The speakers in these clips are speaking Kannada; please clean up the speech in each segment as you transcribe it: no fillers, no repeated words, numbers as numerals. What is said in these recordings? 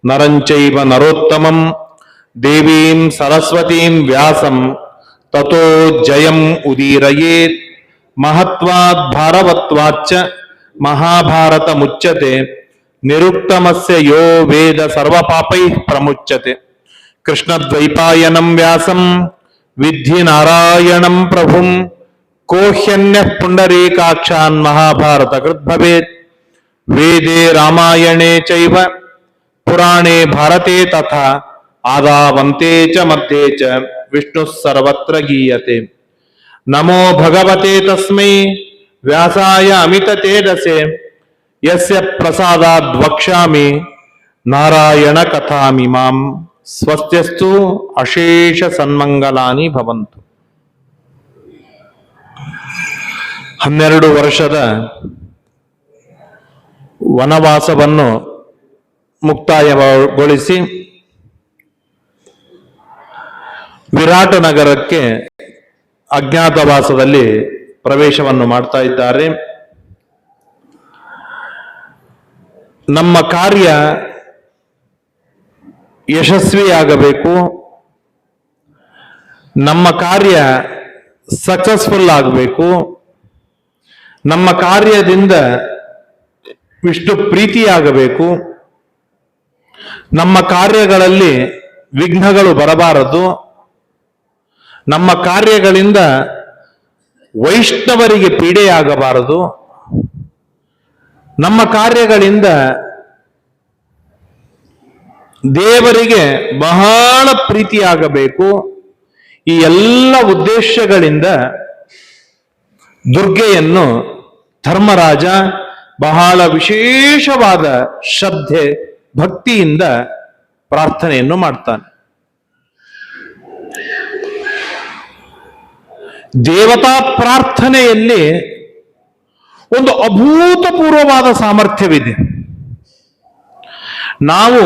ನರಂಚೈವ ನರೋತ್ತಮಂ ದೇವೀಂ ಸರಸ್ವತೀಂ ವ್ಯಾಸಂ ತತೋ ಜಯಂ ಉದೀರಯೇತ್. ಮಹತ್ವಾದ್ ಭಾರವತ್ವಾಚ್ಚ ಮಹಾಭಾರತ ಮುಚ್ಯತೆ. ನಿರುಕ್ತಮಸ್ಯ ಯೋ ವೇದ ಸರ್ವಪಾಪೈಃ ಪ್ರಮುಚ್ಯತೆ. ಕೃಷ್ಣದ್ವೈಪಾಯನಂ ವ್ಯಾಸಂ ವಿದ್ಧಿ ನಾರಾಯಣಂ ಪ್ರಭುಂ. ಕೋಹ್ಯನ್ಯಃ ಪುಂಡರೀಕಾಕ್ಷಾನ್ ಮಹಾಭಾರತ ಕೃತ್ ಭವೇತ್. ವೇದೇ ರಾಮಾಯಣೇ ಚೈವ ಪುರಾಣೇ ಭಾರತೆ ತಥಾ ಆದಾವಂತೆ ಚ ಮಧ್ಯೆ ಚ ವಿಷ್ಣು ಸರ್ವತ್ರ ಗೀಯತೆ. ನಮೋ ಭಗವತೆ ತಸ್ಮೈ ವ್ಯಾಸಾಯ ಅಮಿತ ತೇಜಸೆ. ಯಸ್ಯ ಪ್ರಸಾದಾದ್ ವಕ್ಷ್ಯಾಮಿ ನಾರಾಯಣ ಕಥಾಮಿಮಾಂ. ಸ್ವಸ್ತ್ಯಸ್ತು ಅಶೇಷ ಸನ್ಮಂಗಲಾನಿ ಭವಂತು. 12 ವರ್ಷದ ವನವಾಸವನ್ನು ಮುಕ್ತಾಯಗೊಳಿಸಿ ವಿರಾಟ ನಗರಕ್ಕೆ ಅಜ್ಞಾತವಾಸದಲ್ಲಿ ಪ್ರವೇಶವನ್ನು ಮಾಡ್ತಾ ಇದ್ದಾರೆ. ನಮ್ಮ ಕಾರ್ಯ ಯಶಸ್ವಿಯಾಗಬೇಕು, ನಮ್ಮ ಕಾರ್ಯ ಸಕ್ಸಸ್ಫುಲ್ ಆಗಬೇಕು, ನಮ್ಮ ಕಾರ್ಯದಿಂದ ವಿಷ್ಣು ಪ್ರೀತಿಯಾಗಬೇಕು, ನಮ್ಮ ಕಾರ್ಯಗಳಲ್ಲಿ ವಿಘ್ನಗಳು ಬರಬಾರದು, ನಮ್ಮ ಕಾರ್ಯಗಳಿಂದ ವೈಷ್ಣವರಿಗೆ ಪೀಡೆಯಾಗಬಾರದು, ನಮ್ಮ ಕಾರ್ಯಗಳಿಂದ ದೇವರಿಗೆ ಬಹಳ ಪ್ರೀತಿಯಾಗಬೇಕು. ಈ ಎಲ್ಲ ಉದ್ದೇಶಗಳಿಂದ ದುರ್ಗೆಯನ್ನು ಧರ್ಮರಾಜ ಬಹಳ ವಿಶೇಷವಾದ ಶ್ರದ್ಧೆ ಭಕ್ತಿಯಿಂದ ಪ್ರಾರ್ಥನೆಯನ್ನು ಮಾಡ್ತಾನೆ. ದೇವತಾ ಪ್ರಾರ್ಥನೆಯಲ್ಲಿ ಒಂದು ಅಭೂತಪೂರ್ವವಾದ ಸಾಮರ್ಥ್ಯವಿದೆ. ನಾವು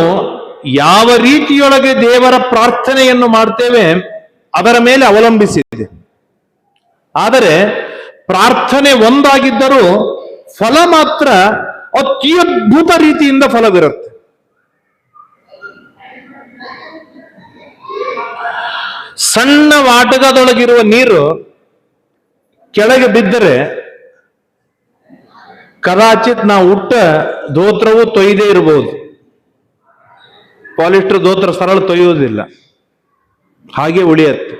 ಯಾವ ರೀತಿಯೊಳಗೆ ದೇವರ ಪ್ರಾರ್ಥನೆಯನ್ನು ಮಾಡ್ತೇವೆ ಅದರ ಮೇಲೆ ಅವಲಂಬಿಸಿದೆ. ಆದರೆ ಪ್ರಾರ್ಥನೆ ಒಂದಾಗಿದ್ದರೂ ಫಲ ಮಾತ್ರ ಅತ್ಯದ್ಭುತ ರೀತಿಯಿಂದ ಫಲವಿರುತ್ತೆ. ಸಣ್ಣ ವಾಟಕದೊಳಗಿರುವ ನೀರು ಕೆಳಗೆ ಬಿದ್ದರೆ ಕದಾಚಿತ್ ನಾವು ಉಟ್ಟ ಧೋತ್ರವು ತೊಯ್ದೇ ಇರಬಹುದು. ಪಾಲಿಸ್ಟರ್ ಧೋತ್ರ ಸರಳ ತೊಯ್ಯುವುದಿಲ್ಲ, ಹಾಗೆ ಉಳಿಯತ್ತೆ.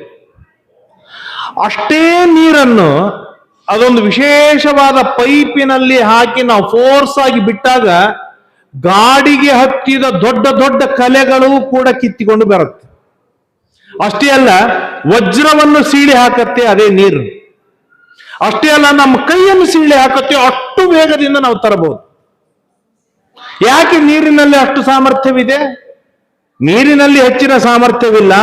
ಅಷ್ಟೇ ನೀರನ್ನು ಅದೊಂದು ವಿಶೇಷವಾದ ಪೈಪಿನಲ್ಲಿ ಹಾಕಿ ನಾವು ಫೋರ್ಸ್ ಆಗಿ ಬಿಟ್ಟಾಗ ಗಾಡಿಗೆ ಹತ್ತಿದ ದೊಡ್ಡ ದೊಡ್ಡ ಕಲೆಗಳು ಕೂಡ ಕಿತ್ತಿಕೊಂಡು ಬರುತ್ತೆ. ಅಷ್ಟೇ ಅಲ್ಲ, ವಜ್ರವನ್ನು ಸೀಳಿ ಹಾಕತ್ತೆ ಅದೇ ನೀರು. ಅಷ್ಟೇ ಅಲ್ಲ, ನಮ್ಮ ಕೈಯನ್ನು ಸೀಳಿ ಹಾಕತ್ತೆ, ಅಷ್ಟು ವೇಗದಿಂದ ನಾವು ತರಬಹುದು. ಯಾಕೆ ನೀರಿನಲ್ಲಿ ಅಷ್ಟು ಸಾಮರ್ಥ್ಯವಿದೆ? ನೀರಿನಲ್ಲಿ ಹೆಚ್ಚಿನ ಸಾಮರ್ಥ್ಯವಿಲ್ಲ.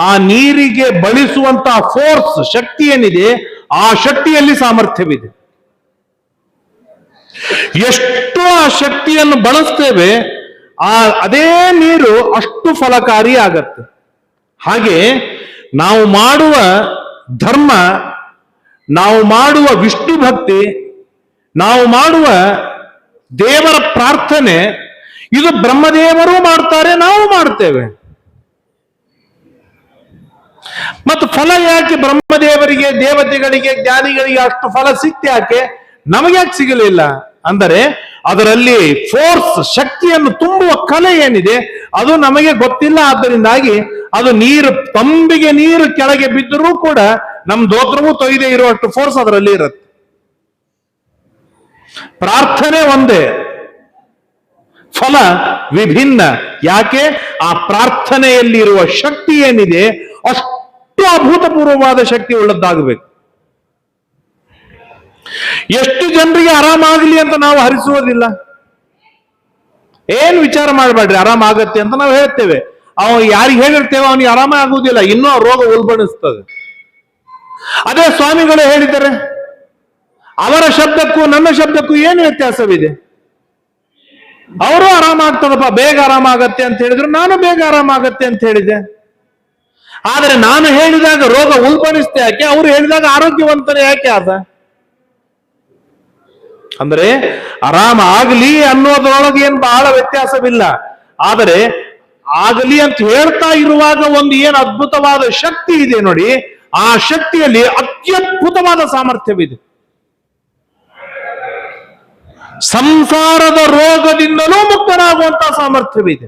ಆ ನೀರಿಗೆ ಬಳಸುವಂತಹ ಫೋರ್ಸ್, ಶಕ್ತಿ ಏನಿದೆ, ಆ ಶಕ್ತಿಯಲ್ಲಿ ಸಾಮರ್ಥ್ಯವಿದೆ. ಎಷ್ಟು ಆ ಶಕ್ತಿಯನ್ನು ಬಳಸ್ತೇವೆ, ಅದೇ ನೀರು ಅಷ್ಟು ಫಲಕಾರಿ ಆಗತ್ತೆ. ಹಾಗೆ ನಾವು ಮಾಡುವ ಧರ್ಮ, ನಾವು ಮಾಡುವ ವಿಷ್ಣು ಭಕ್ತಿ, ನಾವು ಮಾಡುವ ದೇವರ ಪ್ರಾರ್ಥನೆ, ಇದು ಬ್ರಹ್ಮದೇವರು ಮಾಡ್ತಾರೆ, ನಾವು ಮಾಡ್ತೇವೆ. ಮತ್ತು ಫಲ ಯಾಕೆ ಬ್ರಹ್ಮದೇವರಿಗೆ, ದೇವತೆಗಳಿಗೆ, ಜ್ಞಾನಿಗಳಿಗೆ ಅಷ್ಟು ಫಲ ಯಾಕೆ ನಮಗ್ಯಾಕೆ ಸಿಗಲಿಲ್ಲ ಅಂದರೆ, ಅದರಲ್ಲಿ ಫೋರ್ಸ್, ಶಕ್ತಿಯನ್ನು ತುಂಬುವ ಕಲೆ ಏನಿದೆ ಅದು ನಮಗೆ ಗೊತ್ತಿಲ್ಲ. ಆದ್ದರಿಂದಾಗಿ ಅದು ನೀರು, ತಂಬಿಗೆ ನೀರು ಕೆಳಗೆ ಬಿದ್ದರೂ ಕೂಡ ನಮ್ಮ ಧೋತ್ರವೂ ತೊಯ್ದೇ ಇರುವಷ್ಟು ಫೋರ್ಸ್ ಅದರಲ್ಲಿ ಇರುತ್ತೆ. ಪ್ರಾರ್ಥನೆ ಒಂದೇ, ಫಲ ವಿಭಿನ್ನ. ಯಾಕೆ? ಆ ಪ್ರಾರ್ಥನೆಯಲ್ಲಿರುವ ಶಕ್ತಿ ಏನಿದೆ ಅಷ್ಟು ಅಭೂತಪೂರ್ವವಾದ ಶಕ್ತಿ ಉಳ್ಳದ್ದಾಗಬೇಕು. ಎಷ್ಟು ಜನರಿಗೆ ಆರಾಮಾಗಲಿ ಅಂತ ನಾವು ಹರಿಸುವುದಿಲ್ಲ. ಏನ್ ವಿಚಾರ ಮಾಡಬೇಡ್ರಿ, ಆರಾಮಾಗತ್ತೆ ಅಂತ ನಾವು ಹೇಳ್ತೇವೆ. ಯಾರಿಗೆ ಹೇಳಿರ್ತೇವೆ ಅವನಿಗೆ ಆರಾಮ ಆಗುವುದಿಲ್ಲ, ಇನ್ನೂ ಆ ರೋಗ ಉಲ್ಬಣಿಸ್ತದೆ. ಅದೇ ಸ್ವಾಮಿಗಳು ಹೇಳಿದ್ದಾರೆ, ಅವರ ಶಬ್ದಕ್ಕೂ ನನ್ನ ಶಬ್ದಕ್ಕೂ ಏನು ವ್ಯತ್ಯಾಸವಿದೆ? ಅವರು ಆರಾಮಾಗ್ತದಪ್ಪ, ಬೇಗ ಆರಾಮಾಗತ್ತೆ ಅಂತ ಹೇಳಿದ್ರು, ನಾನು ಬೇಗ ಆರಾಮಾಗತ್ತೆ ಅಂತ ಹೇಳಿದೆ. ಆದರೆ ನಾನು ಹೇಳಿದಾಗ ರೋಗ ಉಲ್ಬಣಿಸ್ತೆ ಯಾಕೆ, ಅವರು ಹೇಳಿದಾಗ ಆರೋಗ್ಯವಂತನೇ ಯಾಕೆ ಆದ? ಅಂದ್ರೆ ಆರಾಮ ಆಗಲಿ ಅನ್ನೋದ್ರೊಳಗೆ ಏನು ಬಹಳ ವ್ಯತ್ಯಾಸವಿಲ್ಲ. ಆದರೆ ಆಗಲಿ ಅಂತ ಹೇಳ್ತಾ ಇರುವಾಗ ಒಂದು ಏನು ಅದ್ಭುತವಾದ ಶಕ್ತಿ ಇದೆ ನೋಡಿ, ಆ ಶಕ್ತಿಯಲ್ಲಿ ಅತ್ಯದ್ಭುತವಾದ ಸಾಮರ್ಥ್ಯವಿದೆ. ಸಂಸಾರದ ರೋಗದಿಂದಲೂ ಮುಕ್ತನಾಗುವಂತಹ ಸಾಮರ್ಥ್ಯವಿದೆ.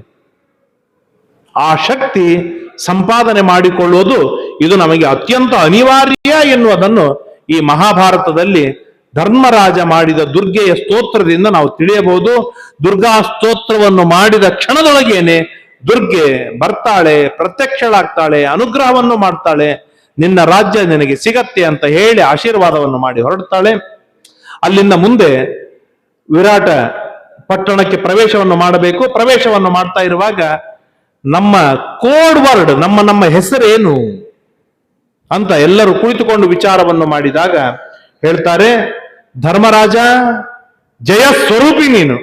ಆ ಶಕ್ತಿ ಸಂಪಾದನೆ ಮಾಡಿಕೊಳ್ಳುವುದು ಇದು ನಮಗೆ ಅತ್ಯಂತ ಅನಿವಾರ್ಯ ಎನ್ನುವುದನ್ನು ಈ ಮಹಾಭಾರತದಲ್ಲಿ ಧರ್ಮರಾಜ ಮಾಡಿದ ದುರ್ಗೆಯ ಸ್ತೋತ್ರದಿಂದ ನಾವು ತಿಳಿಯಬಹುದು. ದುರ್ಗಾ ಸ್ತೋತ್ರವನ್ನು ಮಾಡಿದ ಕ್ಷಣದೊಳಗೇನೆ ದುರ್ಗೆ ಬರ್ತಾಳೆ, ಪ್ರತ್ಯಕ್ಷಳಾಗ್ತಾಳೆ, ಅನುಗ್ರಹವನ್ನು ಮಾಡ್ತಾಳೆ, ನಿನ್ನ ರಾಜ್ಯ ನಿನಗೆ ಸಿಗತ್ತೆ ಅಂತ ಹೇಳಿ ಆಶೀರ್ವಾದವನ್ನು ಮಾಡಿ ಹೊರಡ್ತಾಳೆ. ಅಲ್ಲಿಂದ ಮುಂದೆ ವಿರಾಟ ಪಟ್ಟಣಕ್ಕೆ ಪ್ರವೇಶವನ್ನು ಮಾಡಬೇಕು. ಪ್ರವೇಶವನ್ನು ಮಾಡ್ತಾ ಇರುವಾಗ ನಮ್ಮ ಕೋಡ್ ವರ್ಡ್, ನಮ್ಮ ಹೆಸರೇನು ಅಂತ ಎಲ್ಲರೂ ಕುಳಿತುಕೊಂಡು ವಿಚಾರವನ್ನು ಮಾಡಿದಾಗ ಹೇಳ್ತಾರೆ, ಧರ್ಮರಾಜ ಜಯ ಸ್ವರೂಪಿ ನೀನು,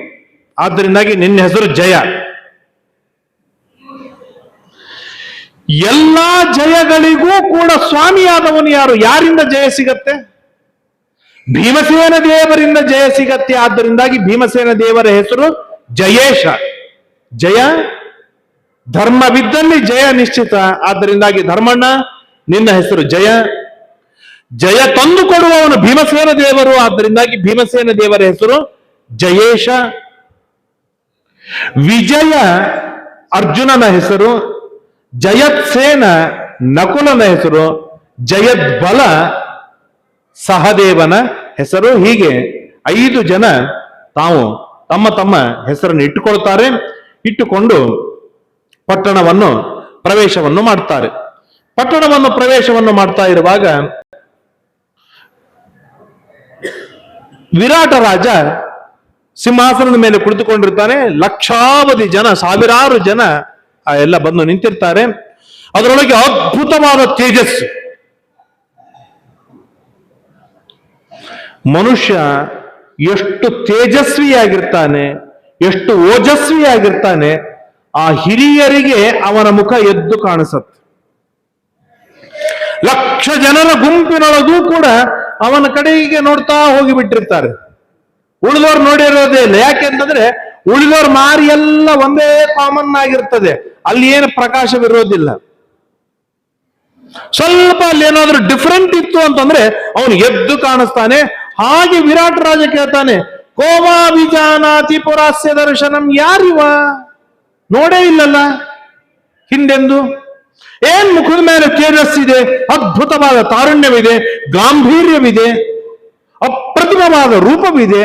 ಆದ್ದರಿಂದಾಗಿ ನಿನ್ನ ಹೆಸರು ಜಯ. ಎಲ್ಲಾ ಜಯಗಳಿಗೂ ಕೂಡ ಸ್ವಾಮಿಯಾದವನು ಯಾರು? ಯಾರಿಂದ ಜಯ ಸಿಗತ್ತೆ? ಭೀಮಸೇನ ದೇವರಿಂದ ಜಯ ಸಿಗತ್ತೆ. ಆದ್ದರಿಂದಾಗಿ ಭೀಮಸೇನ ದೇವರ ಹೆಸರು ಜಯೇಶ. ಜಯ ಧರ್ಮವಿದ್ದಲ್ಲಿ ಜಯ ನಿಶ್ಚಿತ. ಆದ್ದರಿಂದಾಗಿ ಧರ್ಮಣ್ಣ ನಿನ್ನ ಹೆಸರು ಜಯ. ಜಯ ತಂದು ಕೊಡುವವನು ಭೀಮಸೇನ ದೇವರು. ಆದ್ದರಿಂದಾಗಿ ಭೀಮಸೇನ ದೇವರ ಹೆಸರು ಜಯೇಶ. ವಿಜಯ ಅರ್ಜುನನ ಹೆಸರು, ಜಯತ್ಸೇನ ನಕುಲನ ಹೆಸರು, ಜಯದ್ಬಲ ಸಹದೇವನ ಹೆಸರು. ಹೀಗೆ 5 ಜನ ತಾವು ತಮ್ಮ ತಮ್ಮ ಹೆಸರನ್ನು ಇಟ್ಟುಕೊಳ್ತಾರೆ. ಇಟ್ಟುಕೊಂಡು ಪಟ್ಟಣವನ್ನು ಪ್ರವೇಶವನ್ನು ಮಾಡ್ತಾರೆ. ಪಟ್ಟಣವನ್ನು ಪ್ರವೇಶವನ್ನು ಮಾಡ್ತಾ ಇರುವಾಗ ವಿರಾಟ ರಾಜ ಸಿಂಹಾಸನದ ಮೇಲೆ ಕುಳಿತುಕೊಂಡಿರ್ತಾನೆ. ಲಕ್ಷಾವಧಿ ಜನ, ಸಾವಿರಾರು ಜನ ಎಲ್ಲ ಬಂದು ನಿಂತಿರ್ತಾರೆ. ಅದರೊಳಗೆ ಅದ್ಭುತವಾದ ತೇಜಸ್ಸು. ಮನುಷ್ಯ ಎಷ್ಟು ತೇಜಸ್ವಿಯಾಗಿರ್ತಾನೆ, ಎಷ್ಟು ಓಜಸ್ವಿಯಾಗಿರ್ತಾನೆ, ಆ ಹಿರಿಯರಿಗೆ ಅವನ ಮುಖ ಎದ್ದು ಕಾಣಿಸುತ್ತೆ. ಲಕ್ಷ ಜನರ ಗುಂಪಿನೊಳಗೂ ಕೂಡ ಅವನ ಕಡೆಗೆ ನೋಡ್ತಾ ಹೋಗಿಬಿಟ್ಟಿರ್ತಾರೆ. ಉಳಿದವ್ರು ನೋಡಿರೋದೇ ಇಲ್ಲ. ಯಾಕೆಂತಂದ್ರೆ ಉಳಿದವ್ರ ಮಾರಿ ಎಲ್ಲ ಒಂದೇ ಕಾಮನ್ ಆಗಿರ್ತದೆ, ಅಲ್ಲಿ ಏನು ಪ್ರಕಾಶವಿರೋದಿಲ್ಲ. ಸ್ವಲ್ಪ ಅಲ್ಲಿ ಏನಾದ್ರೂ ಡಿಫರೆಂಟ್ ಇತ್ತು ಅಂತಂದ್ರೆ ಅವನು ಎದ್ದು ಕಾಣಿಸ್ತಾನೆ. ಹಾಗೆ ವಿರಾಟ ರಾಜ ಕೇಳ್ತಾನೆ, ಕೋವಾ ವಿಜಾನಾತಿ ಪುರಾಸ್ಯ ದರ್ಶನಂ, ಯಾರಿವ? ನೋಡೇ ಇಲ್ಲಲ್ಲ ಹಿಂದೆಂದು. ಏನ್ ಮುಖದ ಮೇಲೆ ತೇಜಸ್ಸಿದೆ, ಅದ್ಭುತವಾದ ತಾರುಣ್ಯವಿದೆ, ಗಾಂಭೀರ್ಯವಿದೆ, ಅಪ್ರತಿಮವಾದ ರೂಪವಿದೆ,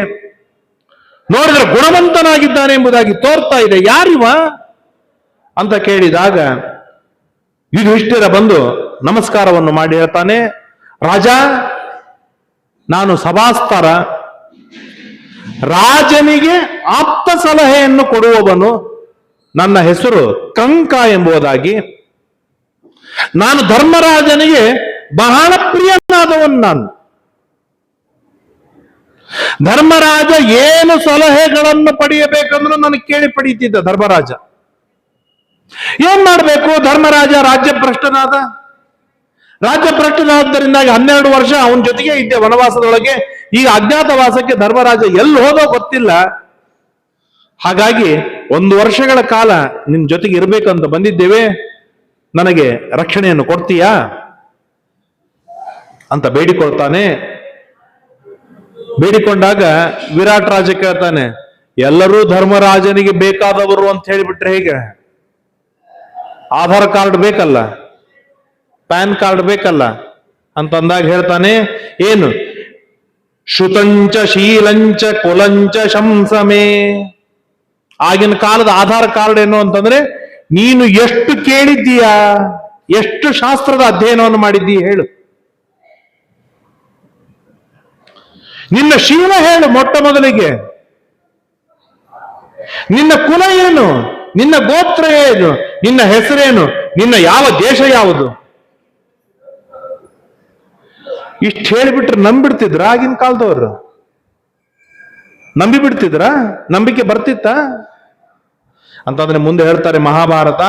ನೋಡಿದ್ರೆ ಗುಣವಂತನಾಗಿದ್ದಾನೆ ಎಂಬುದಾಗಿ ತೋರ್ತಾ ಇದೆ, ಯಾರಿವ ಅಂತ ಕೇಳಿದಾಗ ಯುಧಿಷ್ಠಿರ ಬಂದು ನಮಸ್ಕಾರವನ್ನು ಮಾಡಿ ಹೇಳ್ತಾನೆ, ರಾಜ ನಾನು ಸಭಾಸ್ಥರ, ರಾಜನಿಗೆ ಆಪ್ತ ಸಲಹೆಯನ್ನು ಕೊಡುವವನು, ನನ್ನ ಹೆಸರು ಕಂಕ ಎಂಬುದಾಗಿ, ನಾನು ಧರ್ಮರಾಜನಿಗೆ ಬಹಳ ಪ್ರಿಯನಾದವನು. ನಾನು ಧರ್ಮರಾಜ ಏನು ಸಲಹೆಗಳನ್ನು ಪಡೆಯಬೇಕಂದ್ರೂ ನನಗೆ ಕೇಳಿ ಪಡೀತಿದ್ದ ಧರ್ಮರಾಜ. ಏನ್ ಮಾಡಬೇಕು? ಧರ್ಮರಾಜ ರಾಜ್ಯಭ್ರಷ್ಟನಾದ. ರಾಜ್ಯಭ್ರಷ್ಟನಾದ್ದರಿಂದಾಗಿ 12 ವರ್ಷ ಅವನ ಜೊತೆಗೆ ಇದ್ದೆ ವನವಾಸದೊಳಗೆ. ಈಗ ಅಜ್ಞಾತವಾಸಕ್ಕೆ ಧರ್ಮರಾಜ ಎಲ್ಲಿ ಹೋದೋ ಗೊತ್ತಿಲ್ಲ. ಹಾಗಾಗಿ 1 ವರ್ಷಗಳ ಕಾಲ ನಿನ್ ಜೊತೆಗೆ ಇರಬೇಕಂತ ಬಂದಿದ್ದೇವೆ, ನನಗೆ ರಕ್ಷಣೆಯನ್ನು ಕೊಡ್ತೀಯಾ ಅಂತ ಬೇಡಿಕೊಳ್ತಾನೆ. ಬೇಡಿಕೊಂಡಾಗ ವಿರಾಟ್ ರಾಜ ಕೇಳ್ತಾನೆ, ಎಲ್ಲರೂ ಧರ್ಮರಾಜನಿಗೆ ಬೇಕಾದವರು ಅಂತ ಹೇಳಿಬಿಟ್ರೆ ಹೇಗೆ? ಆಧಾರ್ ಕಾರ್ಡ್ ಬೇಕಲ್ಲ, ಪ್ಯಾನ್ ಕಾರ್ಡ್ ಬೇಕಲ್ಲ ಅಂತಂದಾಗ ಹೇಳ್ತಾನೆ, ಏನು ಶ್ರುತಂಚ ಶೀಲಂಚ ಕುಲಂಚ ಶಂಸಮೇ. ಆಗಿನ ಕಾಲದ ಆಧಾರ್ ಕಾರ್ಡ್ ಏನು ಅಂತಂದ್ರೆ, ನೀನು ಎಷ್ಟು ಕೇಳಿದ್ದೀಯಾ, ಎಷ್ಟು ಶಾಸ್ತ್ರದ ಅಧ್ಯಯನವನ್ನು ಮಾಡಿದ್ದೀಯ ಹೇಳು, ನಿನ್ನ ಶೀಲ ಹೇಳು, ಮೊಟ್ಟ ಮೊದಲಿಗೆ ನಿನ್ನ ಕುಲ ಏನು, ನಿನ್ನ ಗೋತ್ರ ಏನು, ನಿನ್ನ ಹೆಸರೇನು, ನಿನ್ನ ಯಾವ ದೇಶ ಯಾವುದು. ಇಷ್ಟು ಹೇಳಿಬಿಟ್ರೆ ನಂಬಿಡ್ತಿದ್ರ? ಆಗಿನ ಕಾಲದವ್ರು ನಂಬಿ ಬಿಡ್ತಿದ್ರ? ನಂಬಿಕೆ ಬರ್ತಿತ್ತ ಅಂತಂದ್ರೆ ಮುಂದೆ ಹೇಳ್ತಾರೆ ಮಹಾಭಾರತ,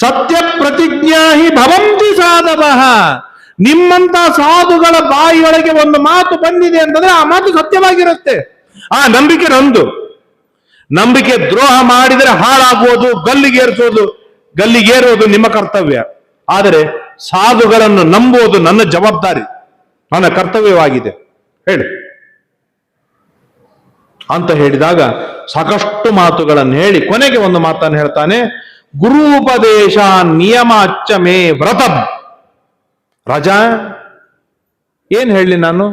ಸತ್ಯ ಪ್ರತಿಜ್ಞಾ ಹಿ ಭವಂತಿ ಸಾಧವಃ. ನಿಮ್ಮಂತ ಸಾಧುಗಳ ಬಾಯಿಯೊಳಗೆ ಒಂದು ಮಾತು ಬಂದಿದೆ ಅಂತಂದ್ರೆ ಆ ಮಾತು ಸತ್ಯವಾಗಿರುತ್ತೆ. ಆ ನಂಬಿಕೆ ನಂದು. ನಂಬಿಕೆ ದ್ರೋಹ ಮಾಡಿದರೆ ಹಾಳಾಗುವುದು, ಗಲ್ಲಿಗೇರುವುದು ನಿಮ್ಮ ಕರ್ತವ್ಯ. ಆದರೆ ಸಾಧುಗಳನ್ನು ನಂಬುವುದು ನನ್ನ ಜವಾಬ್ದಾರಿ, ನನ್ನ ಕರ್ತವ್ಯವಾಗಿದೆ ಹೇಳಿ ಅಂತ ಹೇಳಿದಾಗ ಸಾಕಷ್ಟು ಮಾತುಗಳನ್ನು ಹೇಳಿ ಕೊನೆಗೆ ಒಂದು ಮಾತನ್ನು ಹೇಳ್ತಾನೆ, ಗುರೂಪದೇಶ ನಿಯಮಾಚ್ಚ ಮೇ ವ್ರತಂ. ರಾಜ, ಏನ್ ಹೇಳಿ ನಾನು?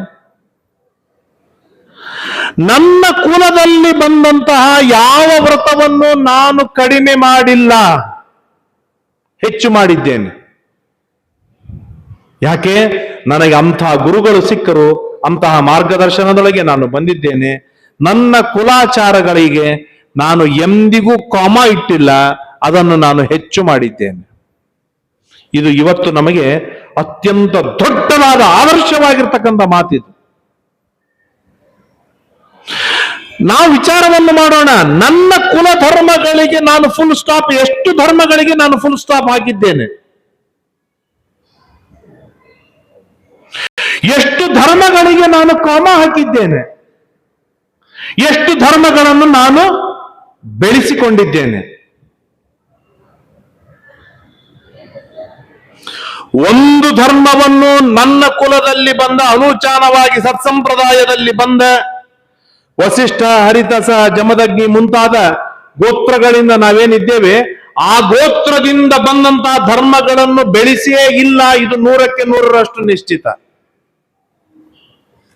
ನನ್ನ ಕುಲದಲ್ಲಿ ಬಂದಂತಹ ಯಾವ ವ್ರತವನ್ನು ನಾನು ಕಡಿಮೆ ಮಾಡಿಲ್ಲ, ಹೆಚ್ಚು ಮಾಡಿದ್ದೇನೆ. ಯಾಕೆ? ನನಗೆ ಅಂತಹ ಗುರುಗಳು ಸಿಕ್ಕರು, ಅಂತಹ ಮಾರ್ಗದರ್ಶನದೊಳಗೆ ನಾನು ಬಂದಿದ್ದೇನೆ. ನನ್ನ ಕುಲಾಚಾರಗಳಿಗೆ ನಾನು ಎಂದಿಗೂ ಕಾಮ ಇಟ್ಟಿಲ್ಲ, ಅದನ್ನು ನಾನು ಹೆಚ್ಚು ಮಾಡಿದ್ದೇನೆ. ಇದು ಇವತ್ತು ನಮಗೆ ಅತ್ಯಂತ ದೊಡ್ಡದಾದ ಆದರ್ಶವಾಗಿರ್ತಕ್ಕಂಥ ಮಾತಿದು. ನಾವು ವಿಚಾರವನ್ನು ಮಾಡೋಣ. ನನ್ನ ಕುಲ ಧರ್ಮಗಳಿಗೆ ನಾನು ಫುಲ್ ಸ್ಟಾಪ್, ಎಷ್ಟು ಧರ್ಮಗಳಿಗೆ ನಾನು ಫುಲ್ ಸ್ಟಾಪ್ ಹಾಕಿದ್ದೇನೆ, ಎಷ್ಟು ಧರ್ಮಗಳಿಗೆ ನಾನು ಕಾಮ ಹಾಕಿದ್ದೇನೆ, ಎಷ್ಟು ಧರ್ಮಗಳನ್ನು ನಾನು ಬೆಳೆಸಿಕೊಂಡಿದ್ದೇನೆ. ಒಂದು ಧರ್ಮವನ್ನು ನನ್ನ ಕುಲದಲ್ಲಿ ಬಂದ, ಅನುಚಾನವಾಗಿ ಸತ್ಸಂಪ್ರದಾಯದಲ್ಲಿ ಬಂದ ವಸಿಷ್ಠ, ಹರಿತಸ, ಜಮದಗ್ನಿ ಮುಂತಾದ ಗೋತ್ರಗಳಿಂದ ನಾವೇನಿದ್ದೇವೆ, ಆ ಗೋತ್ರದಿಂದ ಬಂದಂತಹ ಧರ್ಮಗಳನ್ನು ಬೆಳೆಸಿಯೇ ಇಲ್ಲ. ಇದು 100ಕ್ಕೆ 100ರಷ್ಟು ನಿಶ್ಚಿತ.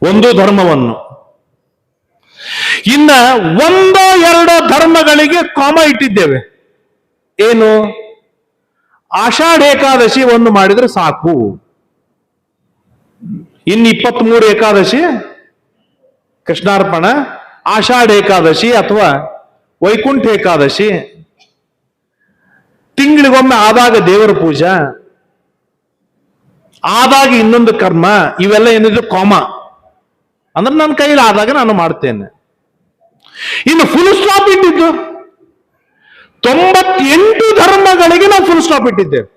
ಒಂದು ಧರ್ಮವನ್ನು, ಇನ್ನ ಒಂದೋ ಎರಡೋ ಧರ್ಮಗಳಿಗೆ ಕಾಮ ಇಟ್ಟಿದ್ದೇವೆ. ಏನು? ಆಷಾಢ ಏಕಾದಶಿ ಒಂದು ಮಾಡಿದ್ರೆ ಸಾಕು, ಇನ್ನು 23 ಏಕಾದಶಿ ಕೃಷ್ಣಾರ್ಪಣ, ಆಷಾಢ ಏಕಾದಶಿ ಅಥವಾ ವೈಕುಂಠ ಏಕಾದಶಿ, ತಿಂಗಳಿಗೊಮ್ಮೆ ಆದಾಗ ದೇವರ ಪೂಜಾ, ಆದಾಗ ಇನ್ನೊಂದು ಕರ್ಮ, ಇವೆಲ್ಲ ಏನಿದ್ರು ಕಾಮ. ಅಂದ್ರೆ ನನ್ನ ಕೈಲಿ ಆದಾಗ ನಾನು ಮಾಡ್ತೇನೆ. ಇನ್ನು ಫುಲ್ ಸ್ಟಾಪ್ ಇಟ್ಟಿದ್ದು 98 ಧರ್ಮಗಳಿಗೆ ನಾವು ಫುಲ್ ಸ್ಟಾಪ್ ಇಟ್ಟಿದ್ದೇವೆ.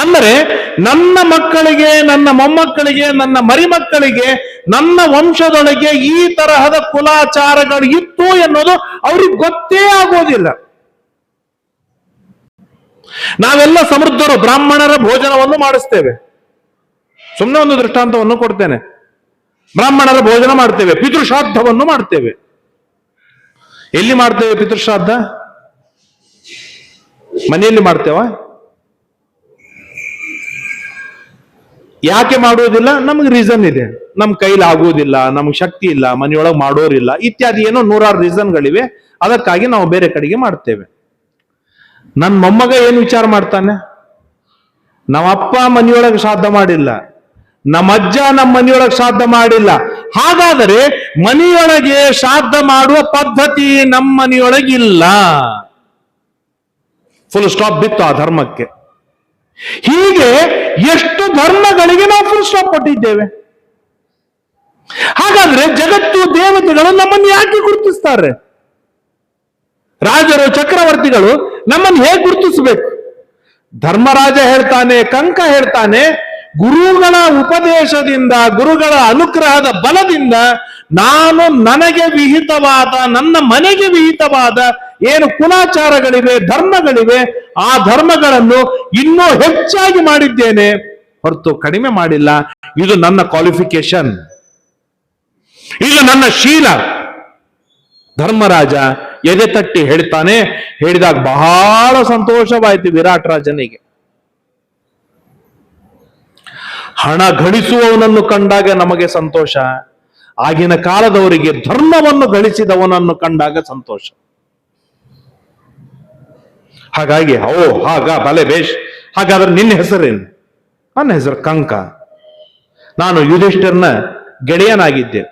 ಅಂದರೆ ನನ್ನ ಮಕ್ಕಳಿಗೆ, ನನ್ನ ಮೊಮ್ಮಕ್ಕಳಿಗೆ, ನನ್ನ ಮರಿಮಕ್ಕಳಿಗೆ, ನನ್ನ ವಂಶದೊಳಗೆ ಈ ತರಹದ ಕುಲಾಚಾರಗಳು ಇತ್ತು ಎನ್ನುವುದು ಅವ್ರಿಗೆ ಗೊತ್ತೇ ಆಗೋದಿಲ್ಲ. ನಾವೆಲ್ಲ ಸಮೃದ್ಧರು, ಬ್ರಾಹ್ಮಣರ ಭೋಜನವನ್ನು ಮಾಡಿಸ್ತೇವೆ. ಸುಮ್ಮನೆ ಒಂದು ದೃಷ್ಟಾಂತವನ್ನು ಕೊಡ್ತೇನೆ. ಬ್ರಾಹ್ಮಣರ ಭೋಜನ ಮಾಡ್ತೇವೆ, ಪಿತೃಶ್ರಾದ್ದವನ್ನು ಮಾಡ್ತೇವೆ. ಎಲ್ಲಿ ಮಾಡ್ತೇವೆ ಪಿತೃಶ್ರಾದ್ದ? ಮನೆಯಲ್ಲಿ ಮಾಡ್ತೇವ? ಯಾಕೆ ಮಾಡುವುದಿಲ್ಲ? ನಮ್ಗೆ ರೀಸನ್ ಇದೆ. ನಮ್ ಕೈಲಿ ಆಗುವುದಿಲ್ಲ, ನಮ್ಗೆ ಶಕ್ತಿ ಇಲ್ಲ, ಮನೆಯೊಳಗೆ ಮಾಡೋರಿಲ್ಲ, ಇತ್ಯಾದಿ ಏನೋ 100 ರೀಸನ್ಗಳಿವೆ. ಅದಕ್ಕಾಗಿ ನಾವು ಬೇರೆ ಕಡೆಗೆ ಮಾಡ್ತೇವೆ. ನನ್ನ ಮೊಮ್ಮಗ ಏನು ವಿಚಾರ ಮಾಡ್ತಾನೆ? ನಮ್ಮಪ್ಪ ಮನೆಯೊಳಗೆ ಶ್ರಾದ್ದ ಮಾಡಿಲ್ಲ, ನಮ್ಮಜ್ಜ ನಮ್ಮ ಮನೆಯೊಳಗೆ ಶ್ರಾದ್ದ ಮಾಡಿಲ್ಲ, ಹಾಗಾದರೆ ಮನೆಯೊಳಗೆ ಶ್ರಾದ್ದ ಮಾಡುವ ಪದ್ಧತಿ ನಮ್ಮ ಮನೆಯೊಳಗಿಲ್ಲ. ಫುಲ್ ಸ್ಟಾಪ್ ಬಿತ್ತು ಆ ಧರ್ಮಕ್ಕೆ. ಹೀಗೆ ಎಷ್ಟು ಧರ್ಮಗಳಿಗೆ ನಾವು ಫುಲ್ ಸ್ಟಾಪ್ ಕೊಟ್ಟಿದ್ದೇವೆ. ಹಾಗಾದ್ರೆ ಜಗತ್ತು, ದೇವತೆಗಳು ನಮ್ಮನ್ನು ಯಾಕೆ ಗುರುತಿಸ್ತಾರೆ? ರಾಜರು, ಚಕ್ರವರ್ತಿಗಳು ನಮ್ಮನ್ನು ಹೇಗೆ ಗುರುತಿಸಬೇಕು? ಧರ್ಮರಾಜ ಹೇಳ್ತಾನೆ, ಕಂಕ ಹೇಳ್ತಾನೆ, ಗುರುಗಳ ಉಪದೇಶದಿಂದ, ಗುರುಗಳ ಅನುಗ್ರಹದ ಬಲದಿಂದ ನಾನು ನನಗೆ ವಿಹಿತವಾದ, ನನ್ನ ಮನೆಗೆ ವಿಹಿತವಾದ ಏನು ಕುಲಾಚಾರಗಳಿವೆ, ಧರ್ಮಗಳಿವೆ, ಆ ಧರ್ಮಗಳನ್ನು ಇನ್ನೂ ಹೆಚ್ಚಾಗಿ ಮಾಡಿದ್ದೇನೆ ಹೊರತು ಕಡಿಮೆ ಮಾಡಿಲ್ಲ. ಇದು ನನ್ನ ಕ್ವಾಲಿಫಿಕೇಶನ್, ಇದು ನನ್ನ ಶೀಲ. ಧರ್ಮರಾಜ ಎದೆ ತಟ್ಟಿ ಹೇಳ್ತಾನೆ. ಹೇಳಿದಾಗ ಬಹಳ ಸಂತೋಷವಾಯಿತು ವಿರಾಟ್ ರಾಜನಿಗೆ. ಹಣ ಗಳಿಸುವವನನ್ನು ಕಂಡಾಗ ನಮಗೆ ಸಂತೋಷ, ಆಗಿನ ಕಾಲದವರಿಗೆ ಧರ್ಮವನ್ನು ಗಳಿಸಿದವನನ್ನು ಕಂಡಾಗ ಸಂತೋಷ. ಹಾಗಾಗಿ ಹಾಗ ಭಲೆ ಬೇಷ್, ಹಾಗಾದ್ರೆ ನಿನ್ನ ಹೆಸರೇನು? ನನ್ನ ಹೆಸರು ಕಂಕ. ನಾನು ಯುಧಿಷ್ಠಿರನ ಗೆಳೆಯನಾಗಿದ್ದೆ.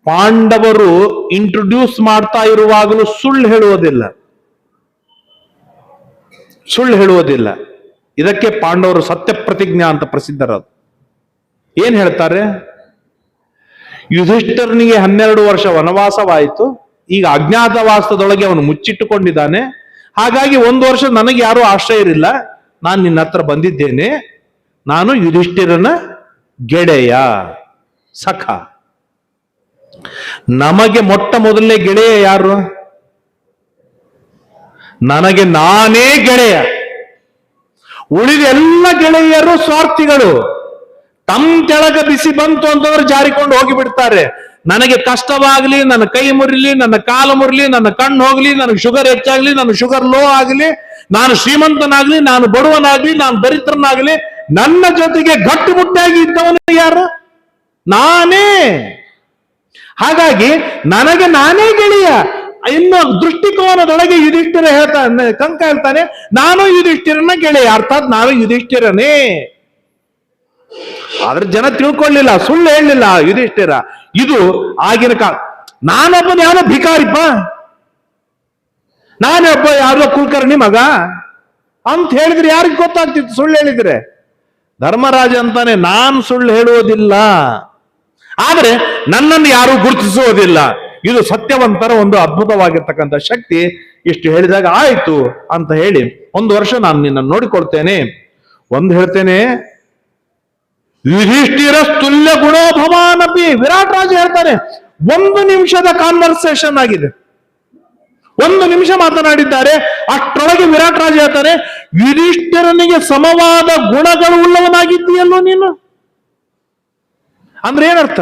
ಪಾಂಡವರು ಇಂಟ್ರೊಡ್ಯೂಸ್ ಮಾಡ್ತಾ ಇರುವಾಗಲೂ ಸುಳ್ಳು ಹೇಳುವುದಿಲ್ಲ. ಇದಕ್ಕೆ ಪಾಂಡವರು ಸತ್ಯ ಪ್ರತಿಜ್ಞಾ ಅಂತ ಪ್ರಸಿದ್ಧರದು. ಏನ್ ಹೇಳ್ತಾರೆ? ಯುಧಿಷ್ಠಿರನಿಗೆ 12 ವರ್ಷ ವನವಾಸವಾಯಿತು. ಈಗ ಅಜ್ಞಾತವಾಸದೊಳಗೆ ಅವನು ಮುಚ್ಚಿಟ್ಟುಕೊಂಡಿದ್ದಾನೆ. ಹಾಗಾಗಿ 1 ವರ್ಷ ನನಗೆ ಯಾರೂ ಆಶ್ರಯರಿಲ್ಲ. ನಾನು ನಿನ್ನ ಹತ್ರ ಬಂದಿದ್ದೇನೆ. ನಾನು ಯುಧಿಷ್ಠಿರನ ಗೆಳೆಯ, ಸಖ. ನಮಗೆ ಮೊಟ್ಟ ಮೊದಲನೇ ಗೆಳೆಯ ಯಾರು? ನನಗೆ ನಾನೇ ಗೆಳೆಯ. ಉಳಿದ ಎಲ್ಲ ಗೆಳೆಯರು ಸ್ವಾರ್ಥಿಗಳು. ತಮ್ಮ ತೆಳಗ ಬಿಸಿ ಬಂತು ಅಂತಂದ್ರೆ ಜಾರಿಕೊಂಡು ಹೋಗಿಬಿಡ್ತಾರೆ. ನನಗೆ ಕಷ್ಟವಾಗಲಿ, ನನ್ನ ಕೈ ಮುರಿಲಿ, ನನ್ನ ಕಾಲು ಮುರಿಲಿ, ನನ್ನ ಕಣ್ಣು ಹೋಗ್ಲಿ, ನನಗೆ ಶುಗರ್ ಹೆಚ್ಚಾಗ್ಲಿ, ನನ್ನ ಶುಗರ್ ಲೋ ಆಗಲಿ, ನಾನು ಶ್ರೀಮಂತನಾಗ್ಲಿ, ನಾನು ಬಡವನಾಗ್ಲಿ, ನಾನು ದರಿದ್ರನಾಗ್ಲಿ, ನನ್ನ ಜೊತೆಗೆ ಗಟ್ಟುಮುಟ್ಟಾಗಿ ಇದ್ದವನು ಯಾರು? ನಾನೇ. ಹಾಗಾಗಿ ನನಗೆ ನಾನೇ ಗೆಳೆಯ. ಇನ್ನು ದೃಷ್ಟಿಕೋನದೊಳಗೆ ಯುಧಿಷ್ಠಿರ ಹೇಳ್ತಾನೆ, ಕಂಕ ಹೇಳ್ತಾನೆ, ನಾನು ಯುಧಿಷ್ಠಿರನ ಗೆಳೆಯ, ಅರ್ಥಾತ್ ನಾನು ಯುಧಿಷ್ಠಿರನೇ. ಆದ್ರೆ ಜನ ತಿಳ್ಕೊಳ್ಳಿಲ್ಲ, ಸುಳ್ಳು ಹೇಳಲಿಲ್ಲ ಯುಧಿಷ್ಠಿರ. ಇದು ಆಗಿನ ಕಾಲ. ನಾನೊಬ್ಬನ ಯಾರೋ ಭಿಕಾರಿಪ್ಪ, ನಾನೊಬ್ಬ ಯಾರೋ ಕುಲಕರ್ಣಿ ಮಗ ಅಂತ ಹೇಳಿದ್ರೆ ಯಾರಿಗೆ ಗೊತ್ತಾಗ್ತಿತ್ತು ಸುಳ್ಳು ಹೇಳಿದ್ರೆ? ಧರ್ಮರಾಜ ಅಂತಾನೆ, ನಾನು ಸುಳ್ಳು ಹೇಳುವುದಿಲ್ಲ, ಆದ್ರೆ ನನ್ನನ್ನು ಯಾರು ಗುರುತಿಸುವುದಿಲ್ಲ. ಇದು ಸತ್ಯವಂತರ ಒಂದು ಅದ್ಭುತವಾಗಿರ್ತಕ್ಕಂಥ ಶಕ್ತಿ. ಇಷ್ಟು ಹೇಳಿದಾಗ ಆಯ್ತು ಅಂತ ಹೇಳಿ, 1 ವರ್ಷ ನಾನು ನಿನ್ನನ್ನು ನೋಡಿಕೊಳ್ತೇನೆ. ಒಂದು ಹೇಳ್ತೇನೆ, ಯುಧಿಷ್ಠಿರ ತುಲ್ಯ ಗುಣೋಭವಾನಪಿ. ವಿರಾಟ್ ರಾಜ ಹೇಳ್ತಾನೆ, 1 ನಿಮಿಷದ ಕಾನ್ವರ್ಸೇಷನ್ ಆಗಿದೆ, 1 ನಿಮಿಷ ಮಾತನಾಡಿದ್ದಾರೆ. ಅಷ್ಟರೊಳಗೆ ವಿರಾಟ್ ರಾಜ ಹೇಳ್ತಾನೆ, ಯುಧಿಷ್ಠಿರನಿಗೆ ಸಮವಾದ ಗುಣಗಳು ಉಳ್ಳವನಾಗಿದ್ದೀಯಲ್ಲೋ ನೀನು. ಅಂದ್ರೆ ಏನರ್ಥ?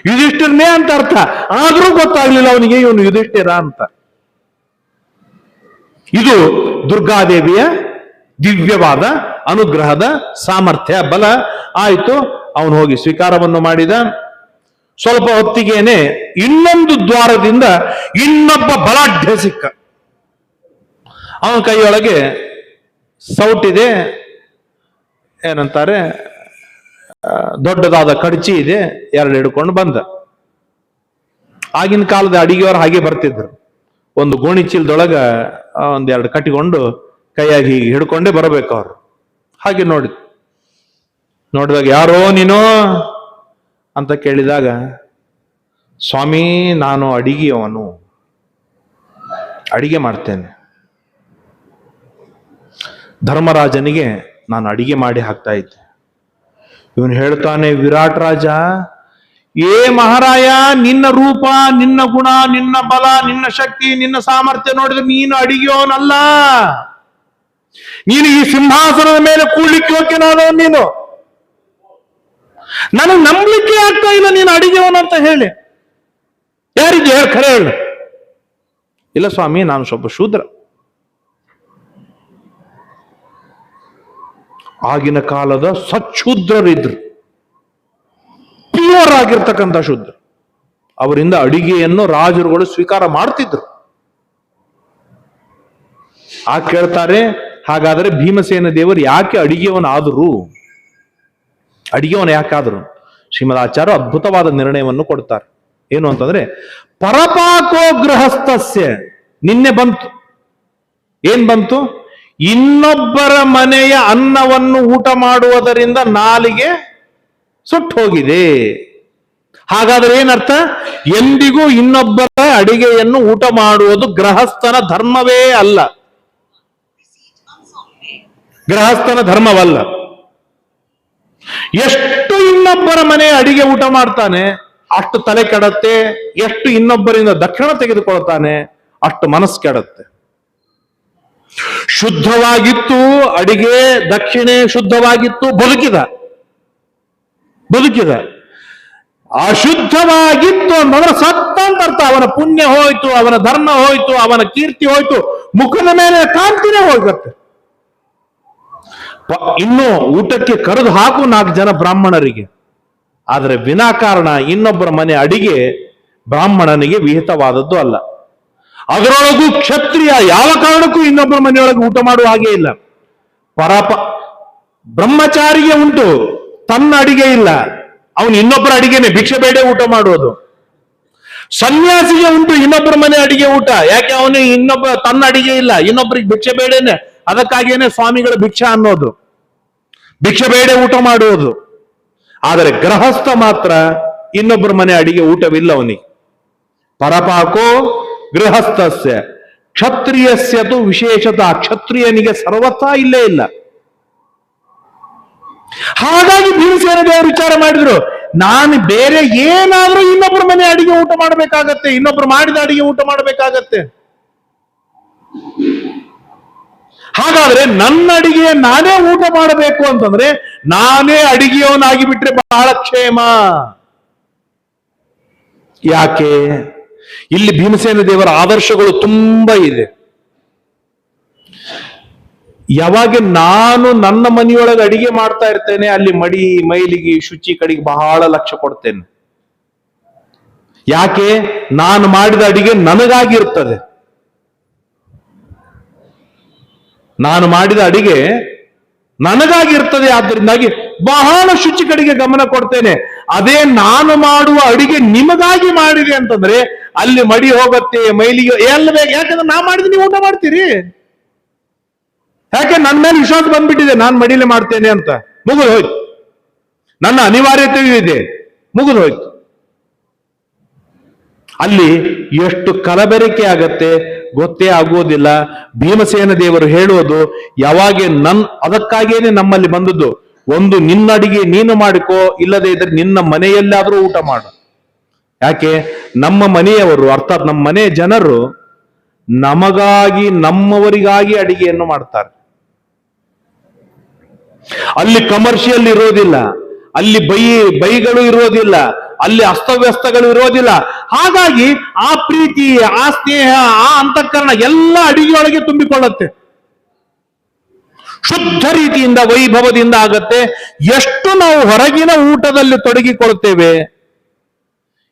ಯುಧಿಷ್ಠಿರನೇ ಅಂತ ಅರ್ಥ. ಆದ್ರೂ ಗೊತ್ತಾಗ್ಲಿಲ್ಲ ಅವನಿಗೆ ಇವನು ಯುಧಿಷ್ಠಿರ ಅಂತ. ಇದು ದುರ್ಗಾದೇವಿಯ ದಿವ್ಯವಾದ ಅನುಗ್ರಹದ ಸಾಮರ್ಥ್ಯ, ಬಲ. ಆಯ್ತು, ಅವನು ಹೋಗಿ ಸ್ವೀಕಾರವನ್ನು ಮಾಡಿದ. ಸ್ವಲ್ಪ ಹೊತ್ತಿಗೇನೆ ಇನ್ನೊಂದು ದ್ವಾರದಿಂದ ಇನ್ನೊಬ್ಬ ಬಲಾಢ್ಯ ಸಿಕ್ಕ. ಅವನ ಕೈಯೊಳಗೆ ಸೌಟಿದೆ, ಏನಂತಾರೆ, ದೊಡ್ಡದಾದ ಕಡ್ಚಿ ಇದೆ, 2 ಹಿಡ್ಕೊಂಡು ಬಂದ. ಆಗಿನ ಕಾಲದ ಅಡಿಗೆಯವರು ಹಾಗೆ ಬರ್ತಿದ್ರು, ಒಂದು ಗೋಣಿ ಚೀಲದೊಳಗ 1-2 ಕಟ್ಟಿಕೊಂಡು ಕೈಯಾಗಿ ಹೀಗೆ ಹಿಡ್ಕೊಂಡೇ ಬರಬೇಕು ಅವರು. ಹಾಗೆ ನೋಡಿದಾಗ, ಯಾರೋ ನೀನು ಅಂತ ಕೇಳಿದಾಗ, ಸ್ವಾಮಿ ನಾನು ಅಡಿಗೆಯವನು, ಅಡಿಗೆ ಮಾಡ್ತೇನೆ. ಧರ್ಮರಾಜನಿಗೆ ನಾನು ಅಡಿಗೆ ಮಾಡಿ ಹಾಕ್ತಾ ಇದ್ದೆ. ಇವನು ಹೇಳ್ತಾನೆ, ವಿರಾಟ್ ರಾಜ, ಏ ಮಹಾರಾಯ, ನಿನ್ನ ರೂಪ, ನಿನ್ನ ಗುಣ, ನಿನ್ನ ಬಲ, ನಿನ್ನ ಶಕ್ತಿ, ನಿನ್ನ ಸಾಮರ್ಥ್ಯ ನೋಡಿದ್ರೆ ನೀನು ಅಡಿಗೆಯವನಲ್ಲ. ನೀನು ಈ ಸಿಂಹಾಸನದ ಮೇಲೆ ಕೂಡ್ಲಿಕ್ಕೆ ಹೋಗ್ಯನಾದವನು ನೀನು. ನನಗೆ ನಂಬಲಿಕ್ಕೆ ಆಗ್ತಾ ಇಲ್ಲ ನೀನು ಅಡಿಗೆಯವನು ಅಂತ ಹೇಳಿ. ಯಾರಿಗೆ ಹೇಳ, ಖರೆ ಹೇಳು. ಇಲ್ಲ ಸ್ವಾಮಿ, ನಾನು ಸ್ವಲ್ಪ ಶೂದ್ರ. ಆಗಿನ ಕಾಲದ ಸಚ್ಛೂದ್ರರಿದ್ರು, ಪ್ಯೂರ್ ಆಗಿರ್ತಕ್ಕಂಥ ಶೂದ್ರ. ಅವರಿಂದ ಅಡಿಗೆಯನ್ನು ರಾಜರುಗಳು ಸ್ವೀಕಾರ ಮಾಡ್ತಿದ್ರು. ಕೇಳ್ತಾರೆ, ಹಾಗಾದ್ರೆ ಭೀಮಸೇನ ದೇವರು ಯಾಕೆ ಅಡಿಗೆಯವನಾದರು? ಅಡಿಗೆಯವನು ಯಾಕಾದ್ರು? ಶ್ರೀಮದಾಚಾರ್ಯ ಅದ್ಭುತವಾದ ನಿರ್ಣಯವನ್ನು ಕೊಡ್ತಾರೆ. ಏನು ಅಂತಂದ್ರೆ, ಪರಪಾಕೋ ಗೃಹಸ್ಥಸ್ಯ. ನಿನ್ನೆ ಬಂತು, ಏನ್ ಬಂತು? ಇನ್ನೊಬ್ಬರ ಮನೆಯ ಅನ್ನವನ್ನು ಊಟ ಮಾಡುವುದರಿಂದ ನಾಲಿಗೆ ಸುಟ್ಟು ಹೋಗಿದೆ. ಹಾಗಾದ್ರೆ ಏನರ್ಥ? ಎಂದಿಗೂ ಇನ್ನೊಬ್ಬರ ಅಡಿಗೆಯನ್ನು ಊಟ ಮಾಡುವುದು ಗೃಹಸ್ಥನ ಧರ್ಮವೇ ಅಲ್ಲ, ಗೃಹಸ್ಥನ ಧರ್ಮವಲ್ಲ. ಎಷ್ಟು ಇನ್ನೊಬ್ಬರ ಮನೆ ಅಡಿಗೆ ಊಟ ಮಾಡ್ತಾನೆ ಅಷ್ಟು ತಲೆ ಕೆಡತ್ತೆ, ಎಷ್ಟು ಇನ್ನೊಬ್ಬರಿಂದ ದಕ್ಷಿಣ ತೆಗೆದುಕೊಳ್ತಾನೆ ಅಷ್ಟು ಮನಸ್ಸು ಕೆಡತ್ತೆ. ಶುದ್ಧವಾಗಿತ್ತು ಅಡಿಗೆ, ದಕ್ಷಿಣೆ ಶುದ್ಧವಾಗಿತ್ತು, ಬದುಕಿದ. ಅಶುದ್ಧವಾಗಿತ್ತು ಅಂತಂದ್ರೆ ಸತ್ತ ಅಂತ ಅರ್ಥ. ಅವನ ಪುಣ್ಯ ಹೋಯ್ತು, ಅವನ ಧರ್ಮ ಹೋಯ್ತು, ಅವನ ಕೀರ್ತಿ ಹೋಯ್ತು, ಮುಖದ ಮೇಲೆ ಕಾಂತಿನೇ ಹೋಗುತ್ತೆ. ಇನ್ನು ಊಟಕ್ಕೆ ಕರೆದು ಹಾಕು 4 ಜನ ಬ್ರಾಹ್ಮಣರಿಗೆ. ಆದರೆ ವಿನಾಕಾರಣ ಇನ್ನೊಬ್ಬರ ಮನೆ ಅಡಿಗೆ ಬ್ರಾಹ್ಮಣನಿಗೆ ವಿಹಿತವಾದದ್ದು ಅಲ್ಲ. ಅದರೊಳಗೂ ಕ್ಷತ್ರಿಯ ಯಾವ ಕಾರಣಕ್ಕೂ ಇನ್ನೊಬ್ಬರ ಮನೆಯೊಳಗೆ ಊಟ ಮಾಡುವ ಹಾಗೆ ಇಲ್ಲ. ಬ್ರಹ್ಮಚಾರಿಗೆ ಉಂಟು, ತನ್ನ ಅಡಿಗೆ ಇಲ್ಲ, ಅವನು ಇನ್ನೊಬ್ಬರ ಅಡಿಗೆನೆ ಭಿಕ್ಷೆ ಬೇಡ ಊಟ ಮಾಡುವುದು. ಸನ್ಯಾಸಿಗೆ ಉಂಟು ಇನ್ನೊಬ್ಬರ ಮನೆ ಅಡಿಗೆ ಊಟ, ಯಾಕೆ ಅವನು ತನ್ನ ಅಡಿಗೆ ಇಲ್ಲ, ಇನ್ನೊಬ್ಬರಿಗೆ ಭಿಕ್ಷೆ ಬೇಡೇನೆ. ಅದಕ್ಕಾಗಿಯೇ ಸ್ವಾಮಿಗಳ ಭಿಕ್ಷಾ ಅನ್ನೋದು, ಭಿಕ್ಷೆ ಬೇಡ ಊಟ ಮಾಡುವುದು. ಆದರೆ ಗೃಹಸ್ಥ ಮಾತ್ರ ಇನ್ನೊಬ್ಬರ ಮನೆ ಅಡಿಗೆ ಊಟವಿಲ್ಲ ಅವನಿಗೆ. ಪರಪಾಕೋ ಗೃಹಸ್ಥಸ್ಯ ಕ್ಷತ್ರಿಯಸ್ಯತು ವಿಶೇಷತಃ. ಕ್ಷತ್ರಿಯನಿಗೆ ಸರ್ವಥಾ ಇಲ್ಲೇ ಇಲ್ಲ. ಹಾಗಾಗಿ ಭೀಮಸೇನ ದೇವರು ವಿಚಾರ ಮಾಡಿದ್ರು, ನಾನು ಬೇರೆ ಏನಾದ್ರೂ ಇನ್ನೊಬ್ರ ಮನೆ ಅಡಿಗೆ ಊಟ ಮಾಡಬೇಕಾಗತ್ತೆ, ಇನ್ನೊಬ್ರು ಮಾಡಿದ ಅಡಿಗೆ ಊಟ ಮಾಡಬೇಕಾಗತ್ತೆ. ಹಾಗಾದ್ರೆ ನನ್ನ ಅಡಿಗೆ ನಾನೇ ಊಟ ಮಾಡಬೇಕು ಅಂತಂದ್ರೆ ನಾನೇ ಅಡಿಗೆಯವನಾಗಿ ಬಿಟ್ರೆ ಬಹಳ ಕ್ಷೇಮ. ಯಾಕೆ? ಇಲ್ಲಿ ಭೀಮಸೇನ ದೇವರ ಆದರ್ಶಗಳು ತುಂಬಾ ಇದೆ. ಯಾವಾಗ ನಾನು ನನ್ನ ಮನೆಯೊಳಗೆ ಅಡಿಗೆ ಮಾಡ್ತಾ ಇರ್ತೇನೆ, ಅಲ್ಲಿ ಮಡಿ ಮೈಲಿಗೆ ಶುಚಿ ಕಡೆಗೆ ಬಹಳ ಲಕ್ಷ್ಯ ಕೊಡ್ತೇನೆ. ಯಾಕೆ? ನಾನು ಮಾಡಿದ ಅಡಿಗೆ ನನಗಾಗಿರ್ತದೆ. ನಾನು ಮಾಡಿದ ಅಡಿಗೆ ನನಗಾಗಿರ್ತದೆ, ಆದ್ದರಿಂದಾಗಿ ಬಹಳ ಶುಚಿ ಕಡೆಗೆ ಗಮನ ಕೊಡ್ತೇನೆ. ಅದೇ ನಾನು ಮಾಡುವ ಅಡಿಗೆ ನಿಮಗಾಗಿ ಮಾಡಿದೆ ಅಂತಂದ್ರೆ ಅಲ್ಲಿ ಮಡಿ ಹೋಗತ್ತೆ, ಮೈಲಿಗೆ ಎಲ್ಲ ಬೇಕು. ಯಾಕಂದ್ರೆ ನಾ ಮಾಡಿದ್ರೆ ನೀವು ಊಟ ಮಾಡ್ತೀರಿ. ಯಾಕೆ? ನನ್ನ ಮೇಲೆ ವಿಶ್ವಾಸ ಬಂದ್ಬಿಟ್ಟಿದೆ, ನಾನು ಮಡಿಲೇ ಮಾಡ್ತೇನೆ ಅಂತ. ಮುಗಿದು ಹೋಯ್ತು. ನನ್ನ ಅನಿವಾರ್ಯತೆಯೂ ಇದೆ, ಮುಗಿದು ಹೋಯ್ತು. ಅಲ್ಲಿ ಎಷ್ಟು ಕಲಬೆರಕೆ ಆಗತ್ತೆ ಗೊತ್ತೇ ಆಗುವುದಿಲ್ಲ. ಭೀಮಸೇನ ದೇವರು ಹೇಳೋದು ಯಾವಾಗ ಅದಕ್ಕಾಗೇನೆ ನಮ್ಮಲ್ಲಿ ಬಂದದ್ದು, ಒಂದು ನಿನ್ನ ಅಡಿಗೆ ನೀನು ಮಾಡಿಕೋ, ಇಲ್ಲದೆ ಇದ್ರೆ ನಿನ್ನ ಮನೆಯಲ್ಲಾದ್ರೂ ಊಟ ಮಾಡು. ಯಾಕೆ? ನಮ್ಮ ಮನೆಯವರು, ಅರ್ಥಾತ್ ನಮ್ಮ ಮನೆ ಜನರು ನಮಗಾಗಿ, ನಮ್ಮವರಿಗಾಗಿ ಅಡಿಗೆಯನ್ನು ಮಾಡ್ತಾರೆ. ಅಲ್ಲಿ ಕಮರ್ಷಿಯಲ್ ಇರೋದಿಲ್ಲ, ಅಲ್ಲಿ ಬೈಗಳು ಇರೋದಿಲ್ಲ, ಅಲ್ಲಿ ಅಸ್ತವ್ಯಸ್ತಗಳು ಇರೋದಿಲ್ಲ. ಹಾಗಾಗಿ ಆ ಪ್ರೀತಿ, ಆ ಸ್ನೇಹ, ಆ ಅಂತಃಕರಣ ಎಲ್ಲ ಅಡಿಗೆಯೊಳಗೆ ತುಂಬಿಕೊಳ್ಳುತ್ತೆ. ಶುದ್ಧ ರೀತಿಯಿಂದ, ವೈಭವದಿಂದ ಆಗತ್ತೆ. ಎಷ್ಟು ನಾವು ಹೊರಗಿನ ಊಟದಲ್ಲಿ ತೊಡಗಿಕೊಳ್ತೇವೆ.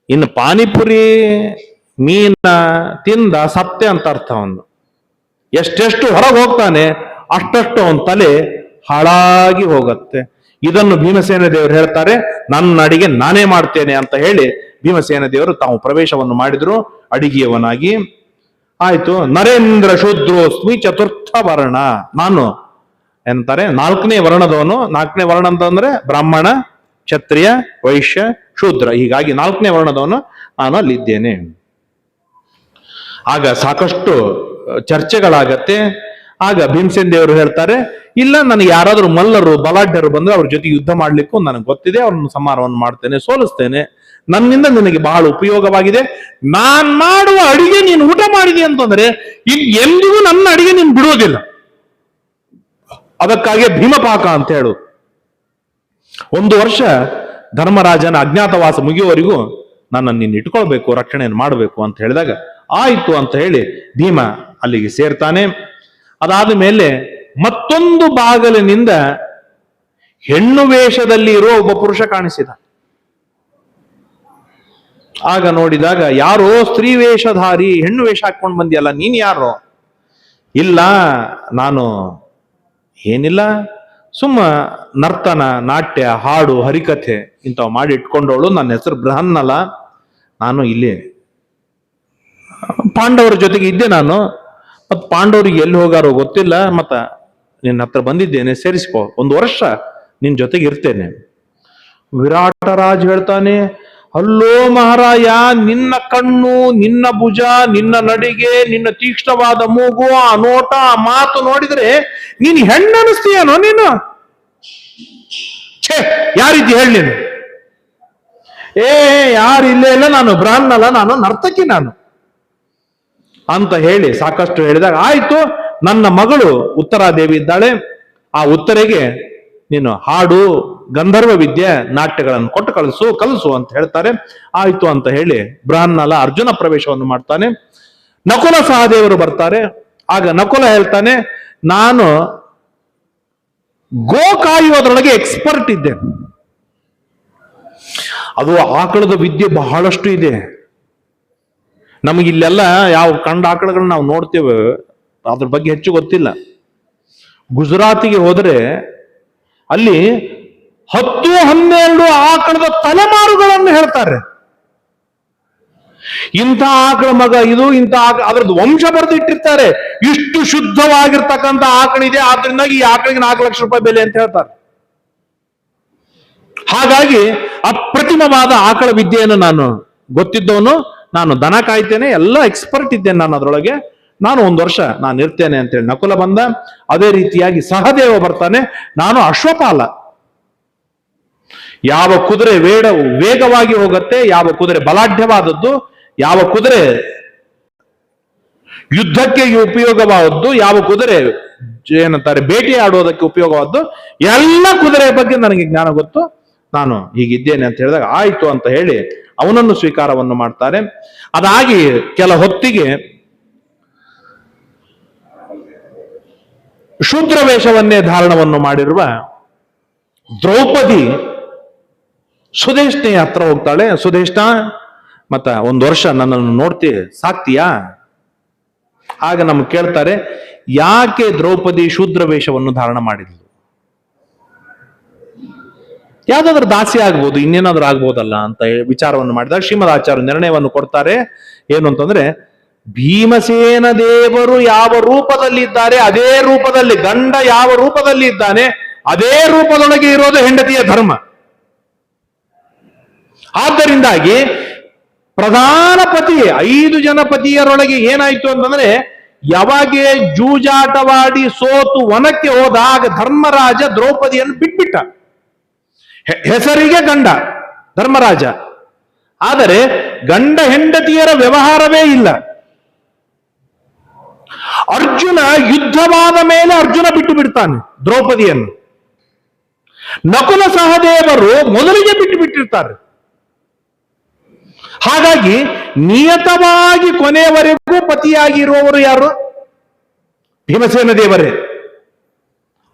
ಇನ್ನು ಪಾನಿಪುರಿ ಮೀನ ತಿಂದ ಸತ್ಯ ಅಂತ ಅರ್ಥ. ಅವನು ಎಷ್ಟೆಷ್ಟು ಹೊರಗೆ ಹೋಗ್ತಾನೆ ಅಷ್ಟಷ್ಟು ಅವನ ತಲೆ ಹಾಳಾಗಿ ಹೋಗುತ್ತೆ. ಇದನ್ನು ಭೀಮಸೇನ ದೇವರು ಹೇಳ್ತಾರೆ, ನನ್ನ ಅಡಿಗೆ ನಾನೇ ಮಾಡ್ತೇನೆ ಅಂತ ಹೇಳಿ ಭೀಮಸೇನ ದೇವರು ತಾವು ಪ್ರವೇಶವನ್ನು ಮಾಡಿದ್ರು ಅಡಿಗೆಯವನಾಗಿ. ಆಯ್ತು. ನರೇಂದ್ರ ಶೂದ್ರೋಸ್ಮಿ ಚತುರ್ಥ ವರ್ಣ. ನಾನು ಎಂತಾರೆ ನಾಲ್ಕನೇ ವರ್ಣದವನು. ನಾಲ್ಕನೇ ವರ್ಣ ಅಂತಂದ್ರೆ ಬ್ರಾಹ್ಮಣ, ಕ್ಷತ್ರಿಯ, ವೈಶ್ಯ, ಶೂದ್ರ. ಹೀಗಾಗಿ ನಾಲ್ಕನೇ ವರ್ಣದವನು ನಾನು ಅಲ್ಲಿದ್ದೇನೆ. ಆಗ ಸಾಕಷ್ಟು ಚರ್ಚೆಗಳಾಗತ್ತೆ. ಆಗ ಭೀಮಸೇನ ದೇವರು ಹೇಳ್ತಾರೆ, ಇಲ್ಲ, ನನಗೆ ಯಾರಾದ್ರೂ ಮಲ್ಲರು, ಬಲಾಢ್ಯರು ಬಂದ್ರೆ ಅವ್ರ ಜೊತೆ ಯುದ್ಧ ಮಾಡ್ಲಿಕ್ಕೂ ನನಗೆ ಗೊತ್ತಿದೆ, ಅವ್ರನ್ನ ಸಂಹಾರವನ್ನು ಮಾಡ್ತೇನೆ, ಸೋಲಿಸ್ತೇನೆ. ನನ್ನಿಂದ ನಿನಗೆ ಬಹಳ ಉಪಯೋಗವಾಗಿದೆ. ನಾನ್ ಮಾಡುವ ಅಡಿಗೆ ನೀನು ಊಟ ಮಾಡಿದೆ ಅಂತಂದ್ರೆ ಎಂದಿಗೂ ನನ್ನ ಅಡಿಗೆ ನೀನು ಬಿಡೋದಿಲ್ಲ. ಅದಕ್ಕಾಗಿ ಭೀಮಪಾಕ ಅಂತ ಹೇಳು. 1 ವರ್ಷ ಧರ್ಮರಾಜನ ಅಜ್ಞಾತವಾಸ ಮುಗಿಯುವವರೆಗೂ ನನ್ನನ್ನು ನೀನು ಇಟ್ಕೊಳ್ಬೇಕು, ರಕ್ಷಣೆಯನ್ನು ಮಾಡಬೇಕು ಅಂತ ಹೇಳಿದಾಗ ಆಯ್ತು ಅಂತ ಹೇಳಿ ಭೀಮ ಅಲ್ಲಿಗೆ ಸೇರ್ತಾನೆ. ಅದಾದ ಮೇಲೆ ಮತ್ತೊಂದು ಬಾಗಲಿನಿಂದ ಹೆಣ್ಣು ವೇಷದಲ್ಲಿ ಇರುವ ಒಬ್ಬ ಪುರುಷ ಕಾಣಿಸಿದ. ಆಗ ನೋಡಿದಾಗ, ಯಾರೋ ಸ್ತ್ರೀ ವೇಷಧಾರಿ, ಹೆಣ್ಣು ವೇಷ ಹಾಕೊಂಡು ಬಂದಿಯಲ್ಲ, ನೀನ್ ಯಾರೋ? ಇಲ್ಲ, ನಾನು ಏನಿಲ್ಲ, ಸುಮ್ಮ ನರ್ತನ, ನಾಟ್ಯ, ಹಾಡು, ಹರಿಕಥೆ ಇಂಥವು ಮಾಡಿ ಇಟ್ಕೊಂಡವಳು. ನನ್ನ ಹೆಸರು ಬೃಹನ್ನಲ. ನಾನು ಇಲ್ಲಿ ಪಾಂಡವರ ಜೊತೆಗೆ ಇದ್ದೆ. ನಾನು ಮತ್ ಪಾಂಡವರಿಗೆ ಎಲ್ಲಿ ಹೋಗಾರೋ ಗೊತ್ತಿಲ್ಲ, ಮತ್ತ ನಿನ್ನ ಹತ್ರ ಬಂದಿದ್ದೇನೆ, ಸೇರಿಸ್ಕೋ, 1 ವರ್ಷ ನಿನ್ ಜೊತೆಗೆ ಇರ್ತೇನೆ. ವಿರಾಟರಾಜ್ ಹೇಳ್ತಾನೆ, ಅಲ್ಲೋ ಮಹಾರಾಯ, ನಿನ್ನ ಕಣ್ಣು, ನಿನ್ನ ಭುಜ, ನಿನ್ನ ನಡಿಗೆ, ನಿನ್ನ ತೀಕ್ಷ್ಣವಾದ ಮೂಗು, ಆ ನೋಟ, ಆ ಮಾತು ನೋಡಿದ್ರೆ ನೀನು ಹೆಣ್ಣನಿಸ್ತೀಯನೋ ನೀನು? ಛೇ, ಯಾರಿದ್ದಿ ಹೇಳಿ ನೀನು? ಯಾರು ಇಲ್ಲೇ ಇಲ್ಲ, ನಾನು ಬ್ರಾಹ್ಮಣಲ್ಲ, ನಾನು ನರ್ತಕಿ ನಾನು ಅಂತ ಹೇಳಿ ಸಾಕಷ್ಟು ಹೇಳಿದಾಗ, ಆಯ್ತು, ನನ್ನ ಮಗಳು ಉತ್ತರಾದೇವಿ ಇದ್ದಾಳೆ, ಆ ಉತ್ತರೆಗೆ ನೀನು ಹಾಡು, ಗಂಧರ್ವ ವಿದ್ಯೆ, ನಾಟ್ಯಗಳನ್ನು ಕೊಟ್ಟು ಕಲಿಸು ಅಂತ ಹೇಳ್ತಾರೆ. ಆಯ್ತು ಅಂತ ಹೇಳಿ ಬೃಹನ್ನಲ ಅರ್ಜುನ ಪ್ರವೇಶವನ್ನು ಮಾಡ್ತಾನೆ. ನಕುಲ ಸಹದೇವರು ಬರ್ತಾರೆ. ಆಗ ನಕುಲ ಹೇಳ್ತಾನೆ, ನಾನು ಗೋ ಕಾಯುವುದರೊಳಗೆ ಎಕ್ಸ್ಪರ್ಟ್ ಇದ್ದೆ. ಅದು ಆಕಳದ ವಿದ್ಯೆ ಬಹಳಷ್ಟು ಇದೆ. ನಮಗಿಲ್ಲೆಲ್ಲ ಯಾವ ಕಂಡ ಆಕಳಗಳನ್ನ ನಾವು ನೋಡ್ತೇವೆ, ಅದ್ರ ಬಗ್ಗೆ ಹೆಚ್ಚು ಗೊತ್ತಿಲ್ಲ. ಗುಜರಾತಿಗೆ ಹೋದರೆ ಅಲ್ಲಿ 10-12 ಆಕಳದ ತಲೆಮಾರುಗಳನ್ನು ಹೇಳ್ತಾರೆ. ಇಂಥ ಆಕಳ ಮಗ ಇದು, ಇಂಥ ಅದ್ರದ್ದು ವಂಶ ಬರೆದಿಟ್ಟಿರ್ತಾರೆ. ಇಷ್ಟು ಶುದ್ಧವಾಗಿರ್ತಕ್ಕಂಥ ಆಕಳಿದೆ, ಆದ್ರಿಂದಾಗಿ ಈ ಆಕಳಿಗೆ 4 ಲಕ್ಷ ರೂಪಾಯಿ ಬೆಲೆ ಅಂತ ಹೇಳ್ತಾರೆ. ಹಾಗಾಗಿ ಅಪ್ರತಿಮವಾದ ಆಕಳ ವಿದ್ಯೆಯನ್ನು ನಾನು ಗೊತ್ತಿದ್ದವನು. ನಾನು ದನ ಕಾಯ್ತೇನೆ, ಎಲ್ಲ ಎಕ್ಸ್ಪರ್ಟ್ ಇದ್ದೇನೆ ನಾನು ಅದರೊಳಗೆ. ನಾನು 1 ವರ್ಷ ನಾನು ಇರ್ತೇನೆ ಅಂತೇಳಿ ನಕುಲ ಬಂದ. ಅದೇ ರೀತಿಯಾಗಿ ಸಹದೇವ ಬರ್ತಾನೆ, ನಾನು ಅಶ್ವಪಾಲ. ಯಾವ ಕುದುರೆ ವೇಗವಾಗಿ ಹೋಗುತ್ತೆ, ಯಾವ ಕುದುರೆ ಬಲಾಢ್ಯವಾದದ್ದು, ಯಾವ ಕುದುರೆ ಯುದ್ಧಕ್ಕೆ ಉಪಯೋಗವಾದದ್ದು, ಯಾವ ಕುದುರೆ ಏನಂತಾರೆ ಬೇಟೆಯಾಡುವುದಕ್ಕೆ ಉಪಯೋಗವಾದ್ದು, ಎಲ್ಲ ಕುದುರೆಯ ಬಗ್ಗೆ ನನಗೆ ಜ್ಞಾನ ಗೊತ್ತು, ನಾನು ಹೀಗಿದ್ದೇನೆ ಅಂತ ಹೇಳಿದಾಗ ಆಯ್ತು ಅಂತ ಹೇಳಿ ಅವನನ್ನು ಸ್ವೀಕಾರವನ್ನು ಮಾಡ್ತಾರೆ. ಅದಾಗಿ ಕೆಲ ಹೊತ್ತಿಗೆ ಶೂದ್ರ ವೇಷವನ್ನೇ ಧಾರಣವನ್ನು ಮಾಡಿರುವ ದ್ರೌಪದಿ ಸುದೇಶ್ನೆಯ ಹತ್ರ ಹೋಗ್ತಾಳೆ. ಸುದೇಶ್ನ, ಮತ್ತ ಒಂದು ವರ್ಷ ನನ್ನನ್ನು ನೋಡ್ತೀಯ, ಸಾಕ್ತೀಯಾ? ಆಗ ನಮ್ಗೆ ಕೇಳ್ತಾರೆ, ಯಾಕೆ ದ್ರೌಪದಿ ಶೂದ್ರ ವೇಷವನ್ನು ಧಾರಣ ಮಾಡಿದ್ಲು? ಯಾವ್ದಾದ್ರು ದಾಸಿ ಆಗ್ಬೋದು, ಇನ್ನೇನಾದ್ರೂ ಆಗ್ಬೋದಲ್ಲ ಅಂತ ವಿಚಾರವನ್ನು ಮಾಡಿದಾಗ ಶ್ರೀಮದ್ ಆಚಾರ್ಯ ನಿರ್ಣಯವನ್ನು ಕೊಡ್ತಾರೆ. ಏನು ಅಂತಂದ್ರೆ, ಭೀಮಸೇನ ದೇವರು ಯಾವ ರೂಪದಲ್ಲಿ ಇದ್ದಾರೆ ಅದೇ ರೂಪದಲ್ಲಿ, ಗಂಡ ಯಾವ ರೂಪದಲ್ಲಿ ಇದ್ದಾನೆ ಅದೇ ರೂಪದೊಳಗೆ ಇರೋದು ಹೆಂಡತಿಯ ಧರ್ಮ. ಆದ್ದರಿಂದಾಗಿ ಪ್ರಧಾನ ಪತಿ 5 ಜನ ಪತಿಯರೊಳಗೆ ಏನಾಯ್ತು ಅಂತಂದ್ರೆ, ಯಾವಾಗ ಜೂಜಾಟವಾಡಿ ಸೋತು ವನಕ್ಕೆ ಹೋದಾಗ ಧರ್ಮರಾಜ ದ್ರೌಪದಿಯನ್ನು ಬಿಟ್ಬಿಟ್ಟ. ಹೆಸರಿಗೆ ಗಂಡ ಧರ್ಮರಾಜ, ಆದರೆ ಗಂಡ ಹೆಂಡತಿಯರ ವ್ಯವಹಾರವೇ ಇಲ್ಲ. ಅರ್ಜುನ ಯುದ್ಧವಾದ ಮೇಲೆ ಅರ್ಜುನ ಬಿಟ್ಟು ಬಿಡ್ತಾನೆ ದ್ರೌಪದಿಯನ್ನು. ನಕುಲ ಸಹದೇವರು ಮೊದಲಿಗೆ ಬಿಟ್ಟು ಬಿಟ್ಟಿರ್ತಾರೆ. ಹಾಗಾಗಿ ನಿಯತವಾಗಿ ಕೊನೆಯವರೆಗೂ ಪತಿಯಾಗಿರುವವರು ಯಾರು? ಭೀಮಸೇನ ದೇವರೇ.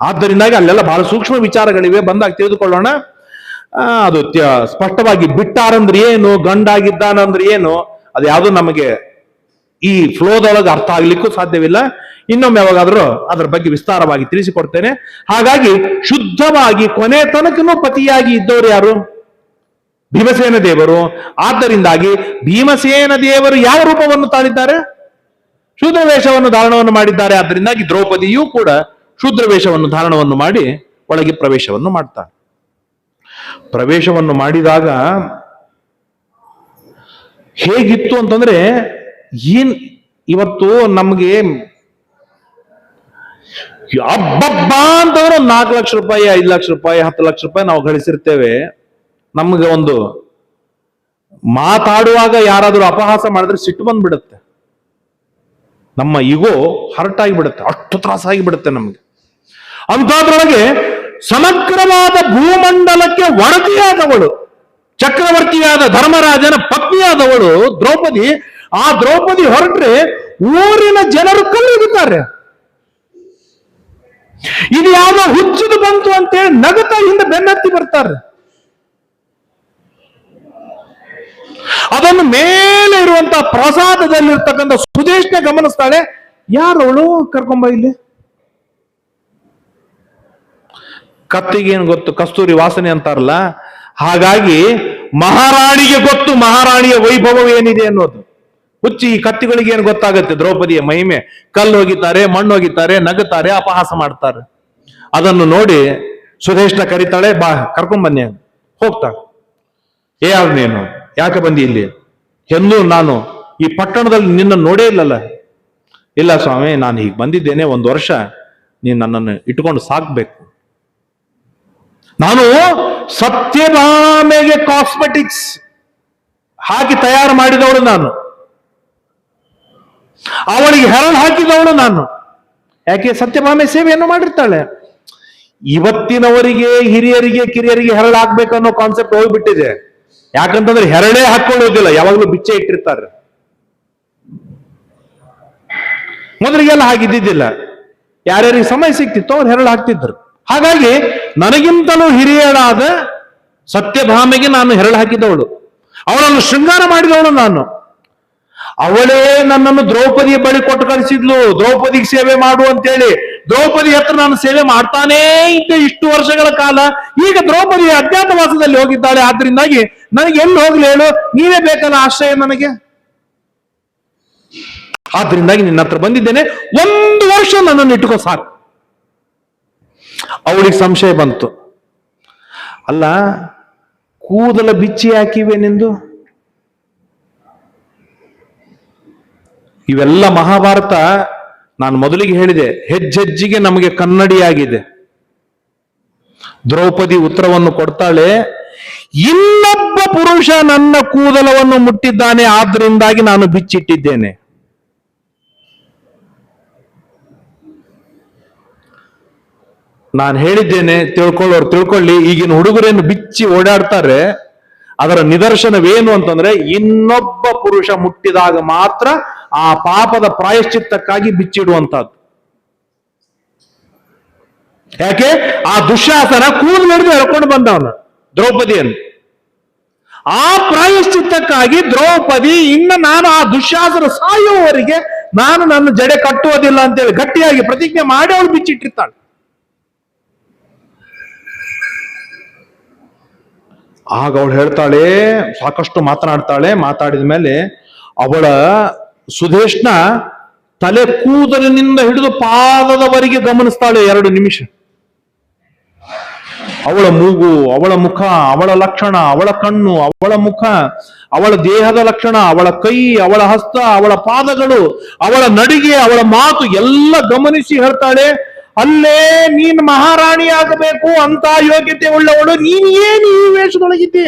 ಆದ್ದರಿಂದಾಗಿ ಅಲ್ಲೆಲ್ಲ ಬಹಳ ಸೂಕ್ಷ್ಮ ವಿಚಾರಗಳಿವೆ, ಬಂದಾಗ ತಿಳಿದುಕೊಳ್ಳೋಣ. ಅದು ಸ್ಪಷ್ಟವಾಗಿ ಬಿಟ್ಟಾರಂದ್ರೆ ಏನು, ಗಂಡಾಗಿದ್ದಾನಂದ್ರೆ ಏನು, ಅದು ಯಾವುದು ನಮಗೆ ಈ ಫ್ಲೋದೊಳಗೆ ಅರ್ಥ ಆಗ್ಲಿಕ್ಕೂ ಸಾಧ್ಯವಿಲ್ಲ. ಇನ್ನೊಮ್ಮೆ ಯಾವಾಗಾದ್ರೂ ಅದರ ಬಗ್ಗೆ ವಿಸ್ತಾರವಾಗಿ ತಿಳಿಸಿಕೊಡ್ತೇನೆ. ಹಾಗಾಗಿ ಶುದ್ಧವಾಗಿ ಕೊನೆ ತನಕನೂ ಪತಿಯಾಗಿ ಇದ್ದವರು ಯಾರು? ಭೀಮಸೇನ ದೇವರು. ಆದ್ದರಿಂದಾಗಿ ಭೀಮಸೇನ ದೇವರು ಯಾವ ರೂಪವನ್ನು ತಾಳಿದ್ದಾರೆ? ಶೂದ್ರ ವೇಷವನ್ನು ಧಾರಣವನ್ನು ಮಾಡಿದ್ದಾರೆ. ಆದ್ದರಿಂದಾಗಿ ದ್ರೌಪದಿಯೂ ಕೂಡ ಶೂದ್ರ ವೇಷವನ್ನು ಧಾರಣವನ್ನು ಮಾಡಿ ಒಳಗೆ ಪ್ರವೇಶವನ್ನು ಮಾಡ್ತಾರೆ. ಪ್ರವೇಶವನ್ನು ಮಾಡಿದಾಗ ಹೇಗಿತ್ತು ಅಂತಂದ್ರೆ, ಇವತ್ತು ನಮ್ಗೆ ಹಬ್ಬಬ್ಬ ಅಂತಂದ್ರೆ 4 ಲಕ್ಷ ರೂಪಾಯಿ, 5 ಲಕ್ಷ ರೂಪಾಯಿ, 10 ಲಕ್ಷ ರೂಪಾಯಿ ನಾವು ಗಳಿಸಿರ್ತೇವೆ. ನಮ್ಗೆ ಒಂದು ಮಾತಾಡುವಾಗ ಯಾರಾದ್ರೂ ಅಪಹಾಸ ಮಾಡಿದ್ರೆ ಸಿಟ್ಟು ಬಂದ್ಬಿಡುತ್ತೆ, ನಮ್ಮ ಈಗೋ ಹರ್ಟ್ ಆಗಿಬಿಡುತ್ತೆ, ಅಷ್ಟು ತ್ರಾಸಾಗಿ ಬಿಡುತ್ತೆ ನಮ್ಗೆ. ಅಂಥದ್ರೊಳಗೆ ಸಮಗ್ರವಾದ ಭೂಮಂಡಲಕ್ಕೆ ಒಡತಿಯಾದವಳು, ಚಕ್ರವರ್ತಿಯಾದ ಧರ್ಮರಾಜನ ಪತ್ನಿಯಾದವಳು ದ್ರೌಪದಿ. ಆ ದ್ರೌಪದಿ ಹೊರಟ್ರೆ ಊರಿನ ಜನರು ಕಲ್ಲಿಡುತ್ತಾರೆ. ಇದು ಯಾವ್ದೋ ಹುಚ್ಚಿದು ಬಂತು ಅಂತೇಳಿ ನಗುತ್ತಾ ಹಿಂದೆ ಬೆನ್ನತ್ತಿ ಬರ್ತಾರೆ. ಅದನ್ನು ಮೇಲೆ ಇರುವಂತಹ ಪ್ರಸಾದದಲ್ಲಿರ್ತಕ್ಕಂಥ ಸುದೇಶ್ನ ಗಮನಿಸ್ತಾಳೆ. ಯಾರವಳು? ಕರ್ಕೊಂಬ ಇಲ್ಲಿ. ಕತ್ತಿಗೇನು ಗೊತ್ತು, ಕಸ್ತೂರಿ ವಾಸನೆ ಅಂತಾರಲ್ಲ, ಹಾಗಾಗಿ ಮಹಾರಾಣಿಗೆ ಗೊತ್ತು ಮಹಾರಾಣಿಯ ವೈಭವ ಏನಿದೆ ಅನ್ನೋದು. ಹುಚ್ಚಿ ಈ ಕತ್ತಿಗಳಿಗೆ ಏನು ಗೊತ್ತಾಗತ್ತೆ ದ್ರೌಪದಿಯ ಮಹಿಮೆ? ಕಲ್ಲು ಹೋಗಿದ್ದಾರೆ, ಮಣ್ಣು ಹೋಗಿದ್ದಾರೆ, ನಗುತ್ತಾರೆ, ಅಪಹಾಸ ಮಾಡ್ತಾರೆ. ಅದನ್ನು ನೋಡಿ ಸುದೇಶ್ನ ಕರೀತಾಳೆ, ಬಾ ಕರ್ಕೊಂಬನ್ನಿ. ಹೋಗ್ತಾಳೆ. ಯಾರು ನೀನು? ಯಾಕೆ ಬಂದಿ ಇಲ್ಲಿ? ಎಂದು ನಾನು ಈ ಪಟ್ಟಣದಲ್ಲಿ ನಿನ್ನ ನೋಡೇ ಇಲ್ಲಲ್ಲ. ಇಲ್ಲ ಸ್ವಾಮಿ, ನಾನು ಹೀಗೆ ಬಂದಿದ್ದೇನೆ, 1 ವರ್ಷ ನೀನು ನನ್ನನ್ನು ಇಟ್ಕೊಂಡು ಸಾಕ್ಬೇಕು. ನಾನು ಸತ್ಯಭಾಮೆಗೆ ಕಾಸ್ಮೆಟಿಕ್ಸ್ ಹಾಕಿ ತಯಾರು ಮಾಡಿದವಳು ನಾನು, ಅವಳಿಗೆ ಹೆರಳು ಹಾಕಿದವಳು ನಾನು. ಯಾಕೆ? ಸತ್ಯಭಾಮೆ ಸೇವೆಯನ್ನು ಮಾಡಿರ್ತಾಳೆ. ಇವತ್ತಿನವರಿಗೆ ಹಿರಿಯರಿಗೆ ಕಿರಿಯರಿಗೆ ಹೆರಳು ಹಾಕ್ಬೇಕನ್ನೋ ಕಾನ್ಸೆಪ್ಟ್ ಹೋಗ್ಬಿಟ್ಟಿದೆ. ಯಾಕಂತಂದ್ರೆ ಹೆರಳೇ ಹಾಕೊಳ್ಳೋದಿಲ್ಲ, ಯಾವಾಗಲೂ ಬಿಚ್ಚೆ ಇಟ್ಟಿರ್ತಾರೆ. ಮೊದಲಿಗೆಲ್ಲ ಹಾಗಿದ್ದಿದ್ದಿಲ್ಲ, ಯಾರ್ಯಾರಿಗೆ ಸಮಯ ಸಿಕ್ತಿತ್ತು ಅವ್ರು ಹೆರಳು ಹಾಕ್ತಿದ್ರು. ಹಾಗಾಗಿ ನನಗಿಂತಲೂ ಹಿರಿಯಳಾದ ಸತ್ಯಭಾಮೆಗೆ ನಾನು ಹೆರಳು ಹಾಕಿದವಳು, ಅವಳನ್ನು ಶೃಂಗಾರ ಮಾಡಿದವಳು ನಾನು. ಅವಳೇ ನನ್ನನ್ನು ದ್ರೌಪದಿಯ ಬಳಿ ಕೊಟ್ಟು ಕಳಿಸಿದ್ಲು, ದ್ರೌಪದಿಗೆ ಸೇವೆ ಮಾಡು ಅಂತೇಳಿ. ದ್ರೌಪದಿ ಹತ್ರ ನಾನು ಸೇವೆ ಮಾಡ್ತಾನೇ ಇದ್ದೆ ಇಷ್ಟು ವರ್ಷಗಳ ಕಾಲ. ಈಗ ದ್ರೌಪದಿ ಅಜ್ಞಾತವಾಸದಲ್ಲಿ ಹೋಗಿದ್ದಾಳೆ. ಆದ್ರಿಂದಾಗಿ ನನಗೆ ಎಲ್ಲಿ ಹೋಗ್ಲಿ ಹೇಳು, ನೀವೇ ಬೇಕಲ್ಲ ಆಶ್ರಯ ನನಗೆ. ಆದ್ರಿಂದಾಗಿ ನಿನ್ನ ಹತ್ರ ಬಂದಿದ್ದೇನೆ, 1 ವರ್ಷ ನನ್ನನ್ನು ಇಟ್ಟುಕೋ ಸಾಕು. ಅವಳಿಗೆ ಸಂಶಯ ಬಂತು, ಅಲ್ಲ ಕೂದಲ ಬಿಚ್ಚಿ ಹಾಕಿವೆ ನಿಂದು? ಇವೆಲ್ಲ ಮಹಾಭಾರತ ನಾನು ಮೊದಲಿಗೆ ಹೇಳಿದೆ, ಹೆಜ್ಜೆಜ್ಜಿಗೆ ನಮಗೆ ಕನ್ನಡಿಯಾಗಿದೆ. ದ್ರೌಪದಿ ಉತ್ತರವನ್ನು ಕೊಡ್ತಾಳೆ, ಇನ್ನೊಬ್ಬ ಪುರುಷ ನನ್ನ ಕೂದಲವನ್ನು ಮುಟ್ಟಿದ್ದಾನೆ, ಆದ್ರಿಂದಾಗಿ ನಾನು ಬಿಚ್ಚಿಟ್ಟಿದ್ದೇನೆ. ನಾನು ಹೇಳಿದ್ದೇನೆ, ತಿಳ್ಕೊಳ್ಳೋರು ತಿಳ್ಕೊಳ್ಳಿ. ಈಗಿನ ಹುಡುಗರೇನು ಬಿಚ್ಚಿ ಓಡಾಡ್ತಾರೆ, ಅದರ ನಿದರ್ಶನವೇನು ಅಂತಂದ್ರೆ, ಇನ್ನೊಬ್ಬ ಪುರುಷ ಮುಟ್ಟಿದಾಗ ಮಾತ್ರ ಆ ಪಾಪದ ಪ್ರಾಯಶ್ಚಿತ್ತಕ್ಕಾಗಿ ಬಿಚ್ಚಿಡುವಂತಹದ್ದು. ಯಾಕೆ? ಆ ದುಶ್ಯಾಸನ ಕೂದಲು ಹಿಡಿದು ಎಳ್ಕೊಂಡು ಬಂದವನು ದ್ರೌಪದಿಯನ್ನು. ಆ ಪ್ರಾಯಶ್ಚಿತ್ತಕ್ಕಾಗಿ ದ್ರೌಪದಿ ನಾನು ಆ ದುಶ್ಯಾಸನ ಸಾಯುವವರೆಗೆ ನಾನು ನನ್ನ ಜಡೆ ಕಟ್ಟುವುದಿಲ್ಲ ಅಂತೇಳಿ ಗಟ್ಟಿಯಾಗಿ ಪ್ರತಿಜ್ಞೆ ಮಾಡಿ ಅವಳು ಬಿಚ್ಚಿಟ್ಟಿರ್ತಾಳೆ. ಆಗ ಅವಳು ಹೇಳ್ತಾಳೆ, ಸಾಕಷ್ಟು ಮಾತನಾಡ್ತಾಳೆ. ಮಾತಾಡಿದ ಮೇಲೆ ಅವಳ ಸುದೇಶ್ನ ತಲೆ ಕೂದಲಿನಿಂದ ಹಿಡಿದು ಪಾದದವರೆಗೆ ಗಮನಿಸ್ತಾಳೆ 2 ನಿಮಿಷ. ಅವಳ ಮೂಗು, ಅವಳ ಮುಖ, ಅವಳ ಲಕ್ಷಣ, ಅವಳ ಕಣ್ಣು, ಅವಳ ಮುಖ, ಅವಳ ದೇಹದ ಲಕ್ಷಣ, ಅವಳ ಕೈ, ಅವಳ ಹಸ್ತ, ಅವಳ ಪಾದಗಳು, ಅವಳ ನಡಿಗೆ, ಅವಳ ಮಾತು ಎಲ್ಲ ಗಮನಿಸಿ ಹೇಳ್ತಾಳೆ, ಅಲ್ಲೇ ನೀನ್ ಮಹಾರಾಣಿ ಆಗಬೇಕು ಅಂತ ಯೋಗ್ಯತೆ ಉಳ್ಳವಳು, ನೀನ್ ಏನು ಈ ವೇಷದೊಳಗಿದ್ದಿ?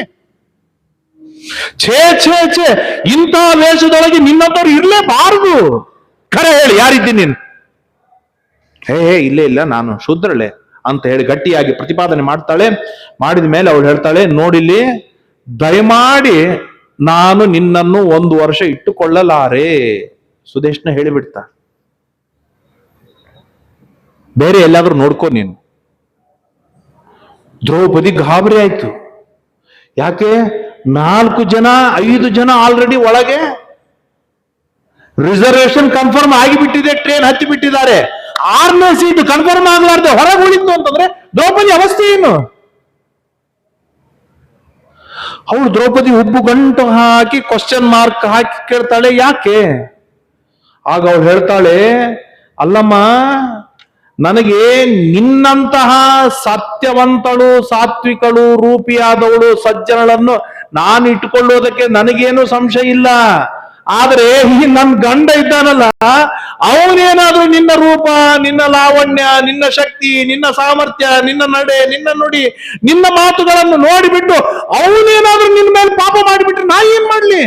ಛೇ ಛೇ ಛೇ, ಇಂಥ ವೇಷದೊಳಗೆ ನಿನ್ನಂತವ್ರು ಇರ್ಲೇಬಾರದು. ಖರೆ ಹೇಳಿ, ಯಾರಿದ್ದೀನಿ ನೀನು? ಹೇ ಇಲ್ಲ, ನಾನು ಶೂದ್ರಳೆ ಅಂತ ಹೇಳಿ ಗಟ್ಟಿಯಾಗಿ ಪ್ರತಿಪಾದನೆ ಮಾಡ್ತಾಳೆ. ಮಾಡಿದ ಮೇಲೆ ಅವಳು ಹೇಳ್ತಾಳೆ, ನೋಡಿಲ್ಲಿ, ದಯಮಾಡಿ ನಾನು ನಿನ್ನನ್ನು 1 ವರ್ಷ ಇಟ್ಟುಕೊಳ್ಳಲಾರೆ. ಸುದೇಶ್ನ ಹೇಳಿಬಿಡ್ತಾ, ಬೇರೆ ಎಲ್ಲಾದ್ರೂ ನೋಡ್ಕೋ ನೀನು. ದ್ರೌಪದಿ ಗಾಬರಿ ಆಯ್ತು. ಯಾಕೆ? 4 ಜನ 5 ಜನ ಆಲ್ರೆಡಿ ಒಳಗೆ ರಿಸರ್ವೇಶನ್ ಕನ್ಫರ್ಮ್ ಆಗಿಬಿಟ್ಟಿದೆ, ಟ್ರೈನ್ ಹತ್ತಿ ಬಿಟ್ಟಿದ್ದಾರೆ. 6ನೇ ಸೀಟ್ ಕನ್ಫರ್ಮ್ ಆಗಲಾರ್ದೆ ಹೊರಗೆ ಉಳಿತು ಅಂತಂದ್ರೆ ದ್ರೌಪದಿ ಅವಸ್ಥೆ ಏನು? ಅವಳು ದ್ರೌಪದಿ ಉಬ್ಬು ಗಂಟು ಹಾಕಿ ಕ್ವಶನ್ ಮಾರ್ಕ್ ಹಾಕಿ ಕೇಳ್ತಾಳೆ, ಯಾಕೆ? ಆಗ ಅವಳು ಹೇಳ್ತಾಳೆ, ಅಲ್ಲಮ್ಮ, ನನಗೆ ನಿನ್ನಂತಹ ಸತ್ಯವಂತಳು, ಸಾತ್ವಿಕಳು, ರೂಪಿಯಾದವಳು, ಸಜ್ಜನಳನ್ನು ನಾನು ಇಟ್ಟುಕೊಳ್ಳೋದಕ್ಕೆ ನನಗೇನು ಸಂಶಯ ಇಲ್ಲ. ಆದ್ರೆ ಈ ನನ್ನ ಗಂಡ ಇದ್ದಾನಲ್ಲ, ಅವನೇನಾದ್ರೂ ನಿನ್ನ ರೂಪ, ನಿನ್ನ ಲಾವಣ್ಯ, ನಿನ್ನ ಶಕ್ತಿ, ನಿನ್ನ ಸಾಮರ್ಥ್ಯ, ನಿನ್ನ ನಡೆ, ನಿನ್ನ ನುಡಿ, ನಿನ್ನ ಮಾತುಗಳನ್ನು ನೋಡಿಬಿಟ್ಟು ಅವನೇನಾದ್ರೂ ನಿನ್ನ ಮೇಲೆ ಪಾಪ ಮಾಡಿಬಿಟ್ರೆ ನಾ ಏನ್ ಮಾಡ್ಲಿ?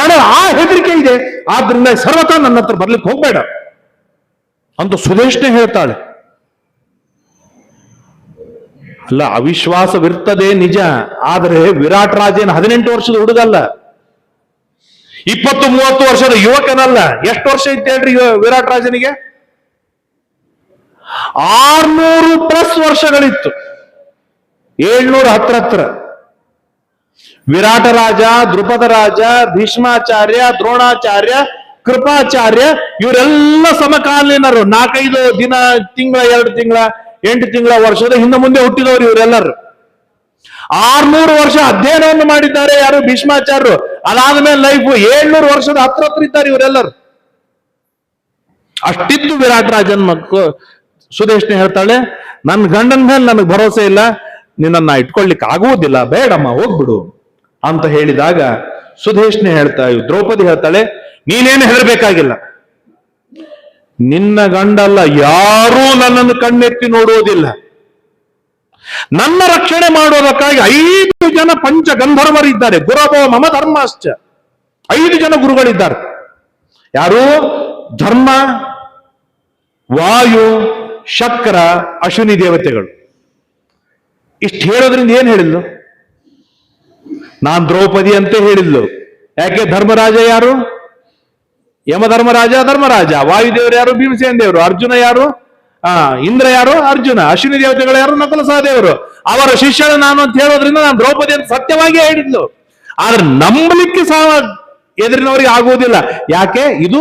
ನನಗೆ ಆ ಹೆದರಿಕೆ ಇದೆ. ಆದ್ರಿಂದ ಸರ್ವತಾ ನನ್ನ ಹತ್ರ ಬರ್ಲಿಕ್ಕೆ ಹೋಗ್ಬೇಡ ಅಂತ ಸುದೇಶ್ನೇ ಹೇಳ್ತಾಳೆ. ಅಲ್ಲ, ಅವಿಶ್ವಾಸವಿರ್ತದೆ ನಿಜ. ಆದರೆ ವಿರಾಟ್ ರಾಜೇನ್ 18 ವರ್ಷದ ಹುಡುಗಲ್ಲ, 20-30 ವರ್ಷದ ಯುವಕನಲ್ಲ. ಎಷ್ಟು ವರ್ಷ ಇತ್ತು ಹೇಳ್ರಿ ವಿರಾಟ್ ರಾಜನಿಗೆ? 600+ ವರ್ಷಗಳಿತ್ತು, 700 ಹತ್ರ. ವಿರಾಟ ರಾಜ, ದ್ರುಪದ ರಾಜ, ಭೀಷ್ಮಾಚಾರ್ಯ, ದ್ರೋಣಾಚಾರ್ಯ, ಕೃಪಾಚಾರ್ಯ ಇವರೆಲ್ಲ ಸಮಕಾಲೀನರು. 4-5 ದಿನ, ತಿಂಗಳ, 2 ತಿಂಗಳ, 8 ತಿಂಗಳ, ವರ್ಷದ ಹಿಂದೆ ಮುಂದೆ ಹುಟ್ಟಿದವರು ಇವರೆಲ್ಲರೂ. 600 ವರ್ಷ ಅಧ್ಯಯನವನ್ನು ಮಾಡಿದ್ದಾರೆ ಯಾರು? ಭೀಷ್ಮಾಚಾರ್ಯರು. ಅದಾದ್ಮೇಲೆ ಲೈಫ್ 700 ವರ್ಷದ ಹತ್ರ ಇದ್ದಾರೆ ಇವರೆಲ್ಲರೂ. ಅಷ್ಟಿತ್ತು ವಿರಾಟ್ ರಾಜನ್ ಮಕ್ಕಳು. ಸುದೇಶ್ನೇ ಹೇಳ್ತಾಳೆ, ನನ್ನ ಗಂಡನ ಮೇಲೆ ನನಗೆ ಭರವಸೆ ಇಲ್ಲ, ನಿನ್ನನ್ನ ಇಟ್ಕೊಳ್ಲಿಕ್ಕೆ ಆಗುವುದಿಲ್ಲ, ಬೇಡಮ್ಮ ಹೋಗ್ಬಿಡು ಅಂತ ಹೇಳಿದಾಗ ಸುದೇಶ್ನೇ ದ್ರೌಪದಿ ಹೇಳ್ತಾಳೆ, ನೀನೇನು ಹೆದರ್ಬೇಕಾಗಿಲ್ಲ. ನಿನ್ನ ಗಂಡಲ್ಲ, ಯಾರೂ ನನ್ನನ್ನು ಕಣ್ಣೆತ್ತಿ ನೋಡುವುದಿಲ್ಲ. ನನ್ನ ರಕ್ಷಣೆ ಮಾಡುವುದಕ್ಕಾಗಿ 5 ಜನ ಪಂಚ ಗಂಧರ್ವರಿದ್ದಾರೆ. ಗುರವೋ ಮಮ ಧರ್ಮಾಶ್ಚ. 5 ಜನ ಗುರುಗಳಿದ್ದಾರೆ. ಯಾರು? ಧರ್ಮ, ವಾಯು, ಶಕ್ರ, ಅಶ್ವಿನಿ ದೇವತೆಗಳು. ಇಷ್ಟು ಹೇಳೋದ್ರಿಂದ ಏನ್ ಹೇಳಿದ್ಲು? ನಾನ್ ದ್ರೌಪದಿ ಅಂತ ಹೇಳಿದ್ಲು. ಯಾಕೆ? ಧರ್ಮರಾಜ ಯಾರು? ಯಮಧರ್ಮರಾಜ ಧರ್ಮರಾಜ. ವಾಯುದೇವರು ಯಾರು? ಭೀಮಸೇನ ದೇವರು. ಅರ್ಜುನ ಯಾರು? ಇಂದ್ರ ಯಾರು? ಅರ್ಜುನ. ಅಶ್ವಿನಿ ದೇವತೆಗಳು ಯಾರು? ನಕಲ ಸಹದೇವರು. ಅವರ ಶಿಷ್ಯಳು ನಾನು ಅಂತ ಹೇಳೋದ್ರಿಂದ ನಾನು ದ್ರೌಪದಿ ಅಂತ ಸತ್ಯವಾಗಿ ಹೇಳಿದ್ಲು. ಆದ್ರೆ ನಂಬಲಿಕ್ಕೆ ಎದುರಿನವರಿಗೆ ಆಗುವುದಿಲ್ಲ. ಯಾಕೆ? ಇದು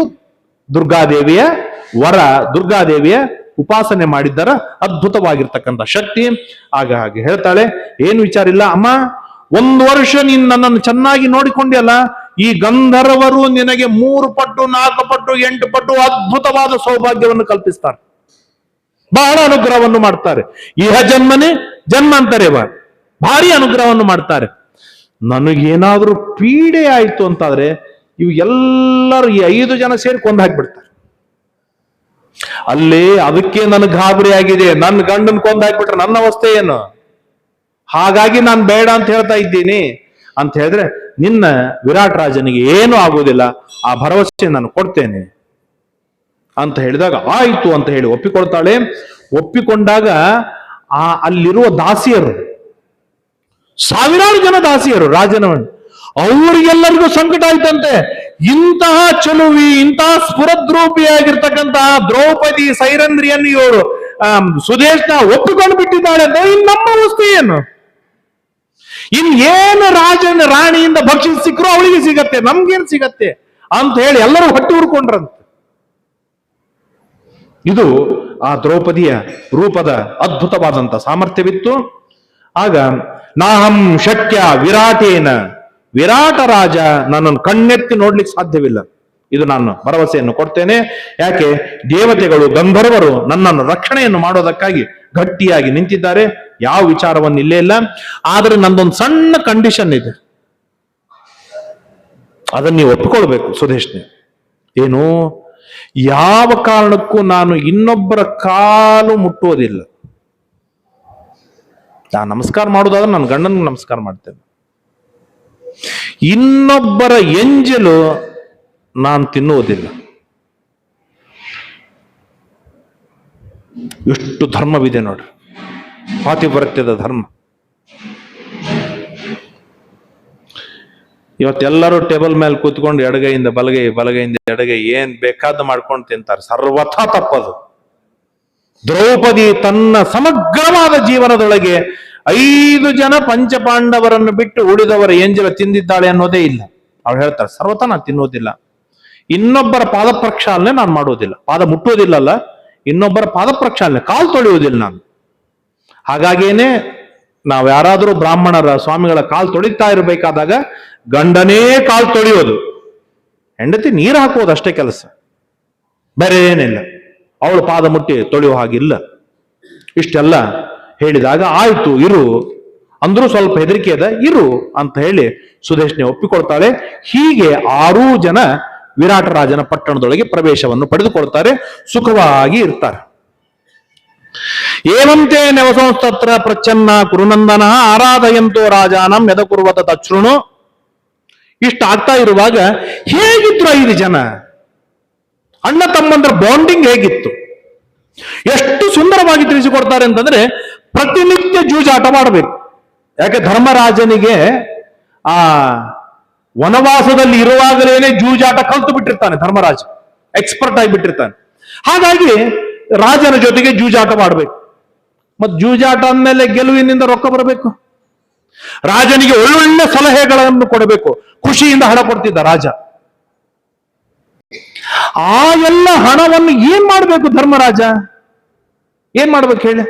ದುರ್ಗಾದೇವಿಯ ವರ, ದುರ್ಗಾದೇವಿಯ ಉಪಾಸನೆ ಮಾಡಿದ್ದರ ಅದ್ಭುತವಾಗಿರ್ತಕ್ಕಂಥ ಶಕ್ತಿ. ಹಾಗಾಗಿ ಹೇಳ್ತಾಳೆ, ಏನು ವಿಚಾರ ಇಲ್ಲ ಅಮ್ಮ, 1 ವರ್ಷ ನೀನು ನನ್ನನ್ನು ಚೆನ್ನಾಗಿ ನೋಡಿಕೊಂಡೆಯಲ್ಲ, ಈ ಗಂಧರ್ವರು ನಿನಗೆ 3 ಪಟ್ಟು 4 ಪಟ್ಟು 8 ಪಟ್ಟು ಅದ್ಭುತವಾದ ಸೌಭಾಗ್ಯವನ್ನು ಕಲ್ಪಿಸ್ತಾರೆ, ಬಹಳ ಅನುಗ್ರಹವನ್ನು ಮಾಡ್ತಾರೆ. ಇಹ ಜನ್ಮನೇ ಜನ್ಮಾಂತರೇವ, ಭಾರಿ ಅನುಗ್ರಹವನ್ನು ಮಾಡ್ತಾರೆ. ನನಗೇನಾದ್ರೂ ಪೀಡೆ ಆಯ್ತು ಅಂತಾದ್ರೆ ಇವು ಎಲ್ಲರೂ ಈ 5 ಜನ ಸೇರಿ ಕೊಂದು ಹಾಕ್ಬಿಡ್ತಾರೆ. ಅಲ್ಲೇ ಅದಕ್ಕೆ ನನಗೆ ಗಾಬರಿ ಆಗಿದೆ. ನನ್ನ ಗಂಡನ್ ಕೊಂದು ಹಾಕ್ಬಿಟ್ರೆ ನನ್ನ ಅವಸ್ಥೆ ಏನು? ಹಾಗಾಗಿ ನಾನು ಬೇಡ ಅಂತ ಹೇಳ್ತಾ ಇದ್ದೀನಿ ಅಂತ ಹೇಳಿದ್ರೆ ನಿನ್ನ ವಿರಾಟ್ ರಾಜನಿಗೆ ಏನೂ ಆಗುವುದಿಲ್ಲ, ಆ ಭರವಸೆ ನಾನು ಕೊಡ್ತೇನೆ ಅಂತ ಹೇಳಿದಾಗ ಆಯ್ತು ಅಂತ ಹೇಳಿ ಒಪ್ಪಿಕೊಳ್ತಾಳೆ. ಒಪ್ಪಿಕೊಂಡಾಗ ಅಲ್ಲಿರುವ ದಾಸಿಯರು, ಸಾವಿರಾರು ಜನ ದಾಸಿಯರು ರಾಜನವನ್, ಅವರಿಗೆಲ್ಲರಿಗೂ ಸಂಕಟ ಆಯ್ತಂತೆ. ಇಂತಹ ಚಲುವಿ, ಇಂತಹ ಸ್ಫುರದ್ರೂಪಿಯಾಗಿರ್ತಕ್ಕಂತಹ ದ್ರೌಪದಿ ಸೈರಂಧ್ರಿಯನ್ನು ಇವರು ಸುದೇಶ್ನ ಒಪ್ಪಿಕೊಂಡು ಬಿಟ್ಟಿದ್ದಾಳೆ ಅಂದ್ರೆ ಇನ್ ನಮ್ಮ ವಸ್ತು ಏನು? ಏನು ರಾಣಿಯಿಂದ ಭಕ್ಷಿಸಿ ಸಿಕ್ಕರು ಅವಳಿಗೆ ಸಿಗತ್ತೆ, ನಮ್ಗೇನ್ ಸಿಗತ್ತೆ ಅಂತ ಹೇಳಿ ಎಲ್ಲರೂ ಹೊಟ್ಟೆ ಉರ್ಕೊಂಡ್ರಂತೆ. ಇದು ಆ ದ್ರೌಪದಿಯ ರೂಪದ ಅದ್ಭುತವಾದಂತ ಸಾಮರ್ಥ್ಯವಿತ್ತು. ಆಗ ನಾಹಂ ಶಕ್ಯ ವಿರಾಟೇನ, ವಿರಾಟ ರಾಜ ನನ್ನನ್ನು ಕಣ್ಣೆತ್ತಿ ನೋಡ್ಲಿಕ್ಕೆ ಸಾಧ್ಯವಿಲ್ಲ, ಇದು ನಾನು ಭರವಸೆಯನ್ನು ಕೊಡ್ತೇನೆ. ಯಾಕೆ? ದೇವತೆಗಳು ಗಂಧರ್ವರು ನನ್ನನ್ನು ರಕ್ಷಣೆಯನ್ನು ಮಾಡೋದಕ್ಕಾಗಿ ಗಟ್ಟಿಯಾಗಿ ನಿಂತಿದ್ದಾರೆ, ಯಾವ ವಿಚಾರವನ್ನು ಇಲ್ಲೇ ಇಲ್ಲ. ಆದ್ರೆ ನಂದೊಂದು ಸಣ್ಣ ಕಂಡೀಷನ್ ಇದೆ, ಅದನ್ನ ನೀವು ಒಪ್ಪಿಕೊಳ್ಬೇಕು ಸುದೇಶ್ನೆ. ಏನು? ಯಾವ ಕಾರಣಕ್ಕೂ ನಾನು ಇನ್ನೊಬ್ಬರ ಕಾಲು ಮುಟ್ಟುವುದಿಲ್ಲ. ನಾನು ನಮಸ್ಕಾರ ಮಾಡುವುದಾದ್ರೆ ನನ್ನ ಗಂಡನಿಗೆ ನಮಸ್ಕಾರ ಮಾಡ್ತೇನೆ, ಇನ್ನೊಬ್ಬರ ಎಂಜಲು ನಾನು ತಿನ್ನುವುದಿಲ್ಲ. ಎಷ್ಟು ಧರ್ಮವಿದೆ ನೋಡಿ, ಪಾತಿವ್ರತ್ಯದ ಧರ್ಮ. ಇವತ್ತೆಲ್ಲರೂ ಟೇಬಲ್ ಮೇಲೆ ಕೂತ್ಕೊಂಡು ಎಡಗೈಯಿಂದ ಬಲಗೈ, ಬಲಗೈಯಿಂದ ಎಡಗೈ ಏನ್ ಬೇಕಾದ ಮಾಡ್ಕೊಂಡು ತಿಂತಾರೆ, ಸರ್ವಥಾ ತಪ್ಪದು. ದ್ರೌಪದಿ ತನ್ನ ಸಮಗ್ರವಾದ ಜೀವನದೊಳಗೆ 5 ಜನ ಪಂಚಪಾಂಡವರನ್ನು ಬಿಟ್ಟು ಉಳಿದವರ ಎಂಜಲ ತಿಂದಿದ್ದಾಳೆ ಅನ್ನೋದೇ ಇಲ್ಲ. ಅವ್ರು ಹೇಳ್ತಾರೆ ಸರ್ವಥಾ ನಾನು ತಿನ್ನುವುದಿಲ್ಲ, ಇನ್ನೊಬ್ಬರ ಪಾದ ಪ್ರಕ್ಷಾಲನೆ ನಾನು ಮಾಡುವುದಿಲ್ಲ, ಪಾದ ಮುಟ್ಟುವುದಿಲ್ಲಲ್ಲ, ಇನ್ನೊಬ್ಬರ ಪಾದ ಪ್ರಕ್ಷಾಲನೆ, ಕಾಲು ತೊಳೆಯುವುದಿಲ್ಲ ನಾನು. ಹಾಗಾಗೇನೆ ನಾವು ಯಾರಾದರೂ ಬ್ರಾಹ್ಮಣರ ಸ್ವಾಮಿಗಳ ಕಾಲು ತೊಳಿತಾ ಇರಬೇಕಾದಾಗ ಗಂಡನೇ ಕಾಲು ತೊಳೆಯೋದು, ಹೆಂಡತಿ ನೀರು ಹಾಕುವುದು ಅಷ್ಟೇ ಕೆಲಸ, ಬೇರೆ ಏನಿಲ್ಲ. ಅವಳು ಪಾದ ಮುಟ್ಟಿ ತೊಳೆಯುವ ಹಾಗಿಲ್ಲ. ಇಷ್ಟೆಲ್ಲ ಹೇಳಿದಾಗ ಆಯ್ತು ಇರು ಅಂದ್ರೂ ಸ್ವಲ್ಪ ಹೆದರಿಕೆ ಅದ, ಇರು ಅಂತ ಹೇಳಿ ಸುದೇಶ್ನೆ ಒಪ್ಪಿಕೊಳ್ತಾಳೆ. ಹೀಗೆ 6 ಜನ ವಿರಾಟ ರಾಜನ ಪಟ್ಟಣದೊಳಗೆ ಪ್ರವೇಶವನ್ನು ಪಡೆದುಕೊಳ್ತಾರೆ, ಸುಖವಾಗಿ ಇರ್ತಾರೆ. ಏವಂತೆ ನೆವಸಂಸ್ತತ್ರ ಪ್ರಚ್ಛನ್ನ ಕುರುನಂದನ ಆರಾಧಯಂತೋ ರಾಜಾನಂ ಯದಕುರ್ವತ ತಚ್ಛೃಣು. ಇಷ್ಟ ಆಗ್ತಾ ಇರುವಾಗ ಹೇಗಿದ್ರು 5 ಜನ ಅಣ್ಣ ತಮ್ಮಂದ್ರ ಬಾಂಡಿಂಗ್ ಹೇಗಿತ್ತು, ಎಷ್ಟು ಸುಂದರವಾಗಿ ತಿಳಿಸಿಕೊಡ್ತಾರೆ ಅಂತಂದ್ರೆ ಪ್ರತಿನಿತ್ಯ ಜೂಜಾಟ ಮಾಡಬೇಕು. ಯಾಕೆ? ಧರ್ಮರಾಜನಿಗೆ ಆ ವನವಾಸದಲ್ಲಿ ಇರುವಾಗಲೇನೆ ಜೂಜಾಟ ಕಲ್ತು ಬಿಟ್ಟಿರ್ತಾನೆ ಧರ್ಮರಾಜ, ಎಕ್ಸ್ಪರ್ಟ್ ಆಗಿಬಿಟ್ಟಿರ್ತಾನೆ. ಹಾಗಾಗಿ ರಾಜನ ಜೊತೆಗೆ ಜೂಜಾಟ ಮಾಡಬೇಕು. ಮತ್ ಜೂಜಾಟ ಅಂದಮೇಲೆ ಗೆಲುವಿನಿಂದ ರೊಕ್ಕ ಬರಬೇಕು, ರಾಜನಿಗೆ ಒಳ್ಳೊಳ್ಳೆ ಸಲಹೆಗಳನ್ನು ಕೊಡಬೇಕು. ಖುಷಿಯಿಂದ ಹಣ ಕೊಡ್ತಿದ್ದ ರಾಜ. ಆ ಎಲ್ಲ ಹಣವನ್ನು ಏನ್ ಮಾಡ್ಬೇಕು ಧರ್ಮರಾಜ? ಏನ್ ಮಾಡ್ಬೇಕು ಹೇಳಿ?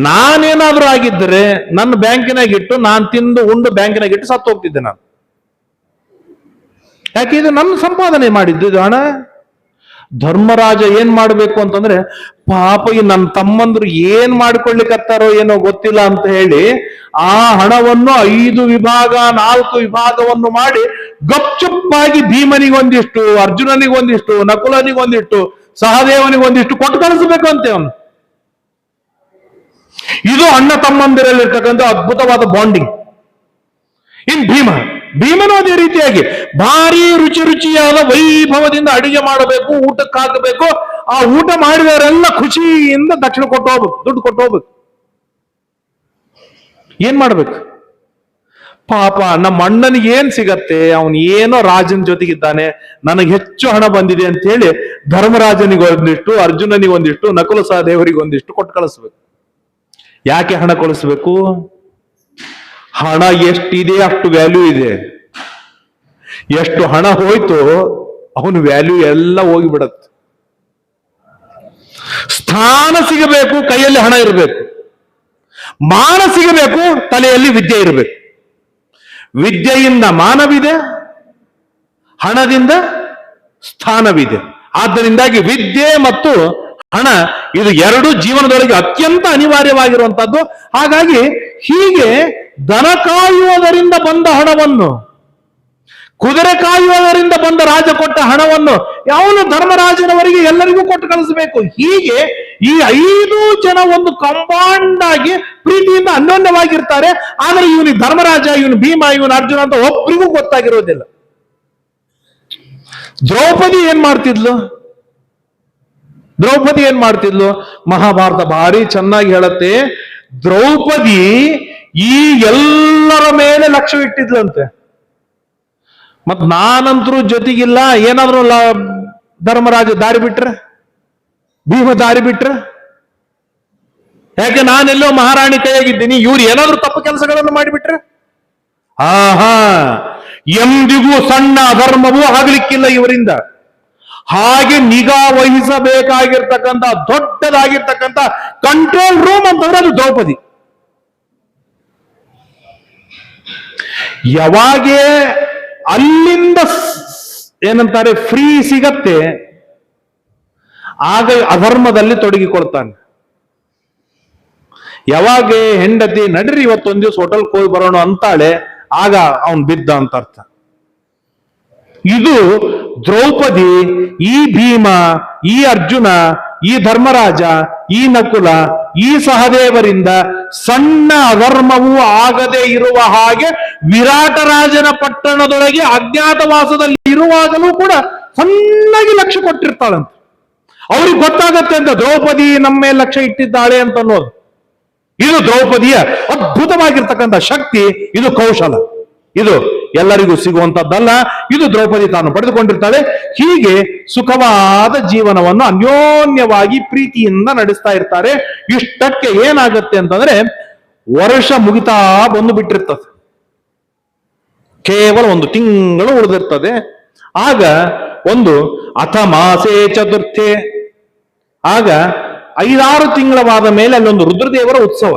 ನಾನೇನಾದ್ರೂ ಆಗಿದ್ದರೆ ನನ್ನ ಬ್ಯಾಂಕಿನಾಗಿಟ್ಟು ನಾನು ತಿಂದು ಉಂಡು ಬ್ಯಾಂಕಿನಾಗಿಟ್ಟು ಸತ್ತು ಹೋಗ್ತಿದ್ದೆ ನಾನು. ಯಾಕೆ? ಇದು ನನ್ನ ಸಂಪಾದನೆ ಮಾಡಿದ್ದು ಇದು ಹಣ. ಧರ್ಮರಾಜ ಏನ್ ಮಾಡ್ಬೇಕು ಅಂತಂದ್ರೆ, ಪಾಪ ಈ ನನ್ನ ತಮ್ಮಂದ್ರು ಏನ್ ಮಾಡ್ಕೊಳ್ಳಿಕತ್ತಾರೋ ಏನೋ ಗೊತ್ತಿಲ್ಲ ಅಂತ ಹೇಳಿ ಆ ಹಣವನ್ನು 5 ವಿಭಾಗ 4 ವಿಭಾಗವನ್ನು ಮಾಡಿ ಗಪ್ಚುಪ್ಪಾಗಿ ಭೀಮನಿಗೊಂದಿಷ್ಟು, ಅರ್ಜುನನಿಗೊಂದಿಷ್ಟು, ನಕುಲನಿಗೊಂದಿಷ್ಟು, ಸಹದೇವನಿಗೊಂದಿಷ್ಟು ಕೊಟ್ಟು ಕಳಿಸಬೇಕು ಅಂತೆ ಅವನು. ಇದು ಅಣ್ಣ ತಮ್ಮಂದಿರಲ್ಲಿರ್ತಕ್ಕಂಥ ಅದ್ಭುತವಾದ ಬಾಂಡಿಂಗ್. ಇನ್ ಭೀಮನು ಅದೇ ರೀತಿಯಾಗಿ ಭಾರಿ ರುಚಿಯಾದ ವೈಭವದಿಂದ ಅಡಿಗೆ ಮಾಡಬೇಕು, ಊಟಕ್ಕೆ ಹಾಕಬೇಕು. ಆ ಊಟ ಮಾಡಿದವರೆಲ್ಲ ಖುಷಿಯಿಂದ ದಕ್ಷಿಣ ಕೊಟ್ಟು ಹೋಗ್ಬೇಕು, ದುಡ್ಡು ಕೊಟ್ಟು ಹೋಗ್ಬೇಕು. ಏನ್ ಮಾಡ್ಬೇಕು? ಪಾಪ ನಮ್ಮ ಅಣ್ಣನಿಗೆ ಏನ್ ಸಿಗತ್ತೆ, ಅವನು ಏನೋ ರಾಜನ ಜೊತೆಗಿದ್ದಾನೆ, ನನಗೆ ಹೆಚ್ಚು ಹಣ ಬಂದಿದೆ ಅಂತ ಹೇಳಿ ಧರ್ಮರಾಜನಿಗೊಂದಿಷ್ಟು, ಅರ್ಜುನನಿಗೊಂದಿಷ್ಟು, ನಕುಲ ಸಹದೇವರಿಗೊಂದಿಷ್ಟು ಕೊಟ್ಟು ಕಳಿಸ್ಬೇಕು. ಯಾಕೆ ಹಣ ಕಳಿಸ್ಬೇಕು? ಹಣ ಎಷ್ಟಿದೆ ಅಷ್ಟು ವ್ಯಾಲ್ಯೂ ಇದೆ. ಎಷ್ಟು ಹಣ ಹೋಯ್ತು ಅವನು ವ್ಯಾಲ್ಯೂ ಎಲ್ಲ ಹೋಗಿಬಿಡತ್ತೆ. ಸ್ಥಾನ ಸಿಗಬೇಕು, ಕೈಯಲ್ಲಿ ಹಣ ಇರಬೇಕು. ಮಾನ ಸಿಗಬೇಕು, ತಲೆಯಲ್ಲಿ ವಿದ್ಯೆ ಇರಬೇಕು. ವಿದ್ಯೆಯಿಂದ ಮಾನವಿದೆ, ಹಣದಿಂದ ಸ್ಥಾನವಿದೆ. ಆದ್ದರಿಂದಾಗಿ ವಿದ್ಯೆ ಮತ್ತು ಹಣ ಇದು 2 ಜೀವನದೊಳಗೆ ಅತ್ಯಂತ ಅನಿವಾರ್ಯವಾಗಿರುವಂತಹದ್ದು. ಹಾಗಾಗಿ ಹೀಗೆ ದನ ಕಾಯುವುದರಿಂದ ಬಂದ ಹಣವನ್ನು ಕುದುರೆ ಕಾಯುವವರಿಂದ ಬಂದ ರಾಜ ಕೊಟ್ಟ ಹಣವನ್ನು ಯಾವನು ಧರ್ಮರಾಜನವರಿಗೆ ಎಲ್ಲರಿಗೂ ಕೊಟ್ಟು ಕಳಿಸಬೇಕು. ಹೀಗೆ ಈ 5 ಜನ ಒಂದು ಕಂಬೈಂಡ್ ಆಗಿ ಪ್ರೀತಿಯಿಂದ ಅನ್ಯೋನ್ಯವಾಗಿರ್ತಾರೆ. ಆದ್ರೆ ಇವನಿಗೆ ಧರ್ಮರಾಜ, ಇವನು ಭೀಮ, ಇವನು ಅರ್ಜುನ ಅಂತ ಒಬ್ಬರಿಗೂ ಗೊತ್ತಾಗಿರೋದಿಲ್ಲ. ದ್ರೌಪದಿ ಏನ್ ಮಾಡ್ತಿದ್ಲು? ಮಹಾಭಾರತ ಭಾರಿ ಚೆನ್ನಾಗಿ ಹೇಳತ್ತೆ. ದ್ರೌಪದಿ ಈ ಎಲ್ಲರ ಮೇಲೆ ಲಕ್ಷ್ಯವಿಟ್ಟಿದ್ಲಂತೆ. ಮತ್ ನಾನಂತರೂ ಜೊತೆಗಿಲ್ಲ, ಏನಾದ್ರು ಧರ್ಮರಾಜ ದಾರಿ ಬಿಟ್ರೆ, ಭೀಮ ದಾರಿ ಬಿಟ್ರೆ, ಯಾಕೆ ನಾನೆಲ್ಲೋ ಮಹಾರಾಣಿ ಕೈಯಾಗಿದ್ದೀನಿ, ಇವ್ರು ಏನಾದ್ರು ತಪ್ಪು ಕೆಲಸಗಳನ್ನು ಮಾಡಿಬಿಟ್ರೆ, ಎಂದಿಗೂ ಸಣ್ಣ ಅಧರ್ಮವೂ ಆಗಲಿಕ್ಕಿಲ್ಲ ಇವರಿಂದ. ಹಾಗೆ ನಿಗಾ ವಹಿಸಬೇಕಾಗಿರ್ತಕ್ಕಂಥ ದೊಡ್ಡದಾಗಿರ್ತಕ್ಕಂಥ ಕಂಟ್ರೋಲ್ ರೂಮ್ ಅಂತಂದ್ರೆ ಅದು ದ್ರೌಪದಿ. ಯಾವಾಗೇ ಅಲ್ಲಿಂದ ಏನಂತಾರೆ ಫ್ರೀ ಸಿಗತ್ತೆ, ಆಗ ಅಧರ್ಮದಲ್ಲಿ ತೊಡಗಿಕೊಳ್ತಾನೆ. ಯಾವಾಗ ಹೆಂಡತಿ ನಡ್ರಿ ಇವತ್ತೊಂದ್ ದಿವಸ ಹೋಟೆಲ್ ಹೋಗಿ ಬರೋಣ ಅಂತಾಳೆ, ಆಗ ಅವನ್ ಬಿದ್ದ ಅಂತ ಅರ್ಥ. ಇದು ದ್ರೌಪದಿ, ಈ ಭೀಮ, ಈ ಅರ್ಜುನ, ಈ ಧರ್ಮರಾಜ, ಈ ನಕುಲ, ಈ ಸಹದೇವರಿಂದ ಸಣ್ಣ ಅಧರ್ಮವೂ ಆಗದೆ ಇರುವ ಹಾಗೆ ವಿರಾಟರಾಜನ ಪಟ್ಟಣದೊಳಗೆ ಅಜ್ಞಾತವಾಸದಲ್ಲಿ ಇರುವಾಗಲೂ ಕೂಡ ಸಣ್ಣಗೆ ಲಕ್ಷ್ಯ ಕೊಟ್ಟಿರ್ತಾಳಂತ. ಅವ್ರಿಗೆ ಗೊತ್ತಾಗತ್ತೆ ಅಂತ ದ್ರೌಪದಿ ನಮ್ಮ ಮೇಲೆ ಲಕ್ಷ್ಯ ಇಟ್ಟಿದ್ದಾಳೆ ಅಂತ ಅನ್ನೋದು. ಇದು ದ್ರೌಪದಿಯ ಅದ್ಭುತವಾಗಿರ್ತಕ್ಕಂಥ ಶಕ್ತಿ, ಇದು ಕೌಶಲ. ಇದು ಎಲ್ಲರಿಗೂ ಸಿಗುವಂತದ್ದಲ್ಲ, ಇದು ದ್ರೌಪದಿ ತಾನು ಪಡೆದುಕೊಂಡಿರ್ತಾಳೆ. ಹೀಗೆ ಸುಖವಾದ ಜೀವನವನ್ನು ಅನ್ಯೋನ್ಯವಾಗಿ ಪ್ರೀತಿಯಿಂದ ನಡೆಸ್ತಾ ಇರ್ತಾರೆ. ಇಷ್ಟಕ್ಕೆ ಏನಾಗತ್ತೆ ಅಂತಂದ್ರೆ ವರ್ಷ ಮುಗಿತಾ ಬಂದು ಬಿಟ್ಟಿರ್ತದೆ, ಕೇವಲ 1 ತಿಂಗಳು ಉಳಿದಿರ್ತದೆ. ಆಗ ಒಂದು ಅಥ ಮಾಸೇ ಚತುರ್ಥೆ, ಆಗ 5-6 ತಿಂಗಳವಾದ ಮೇಲೆ ಅಲ್ಲೊಂದು ರುದ್ರದೇವರ ಉತ್ಸವ.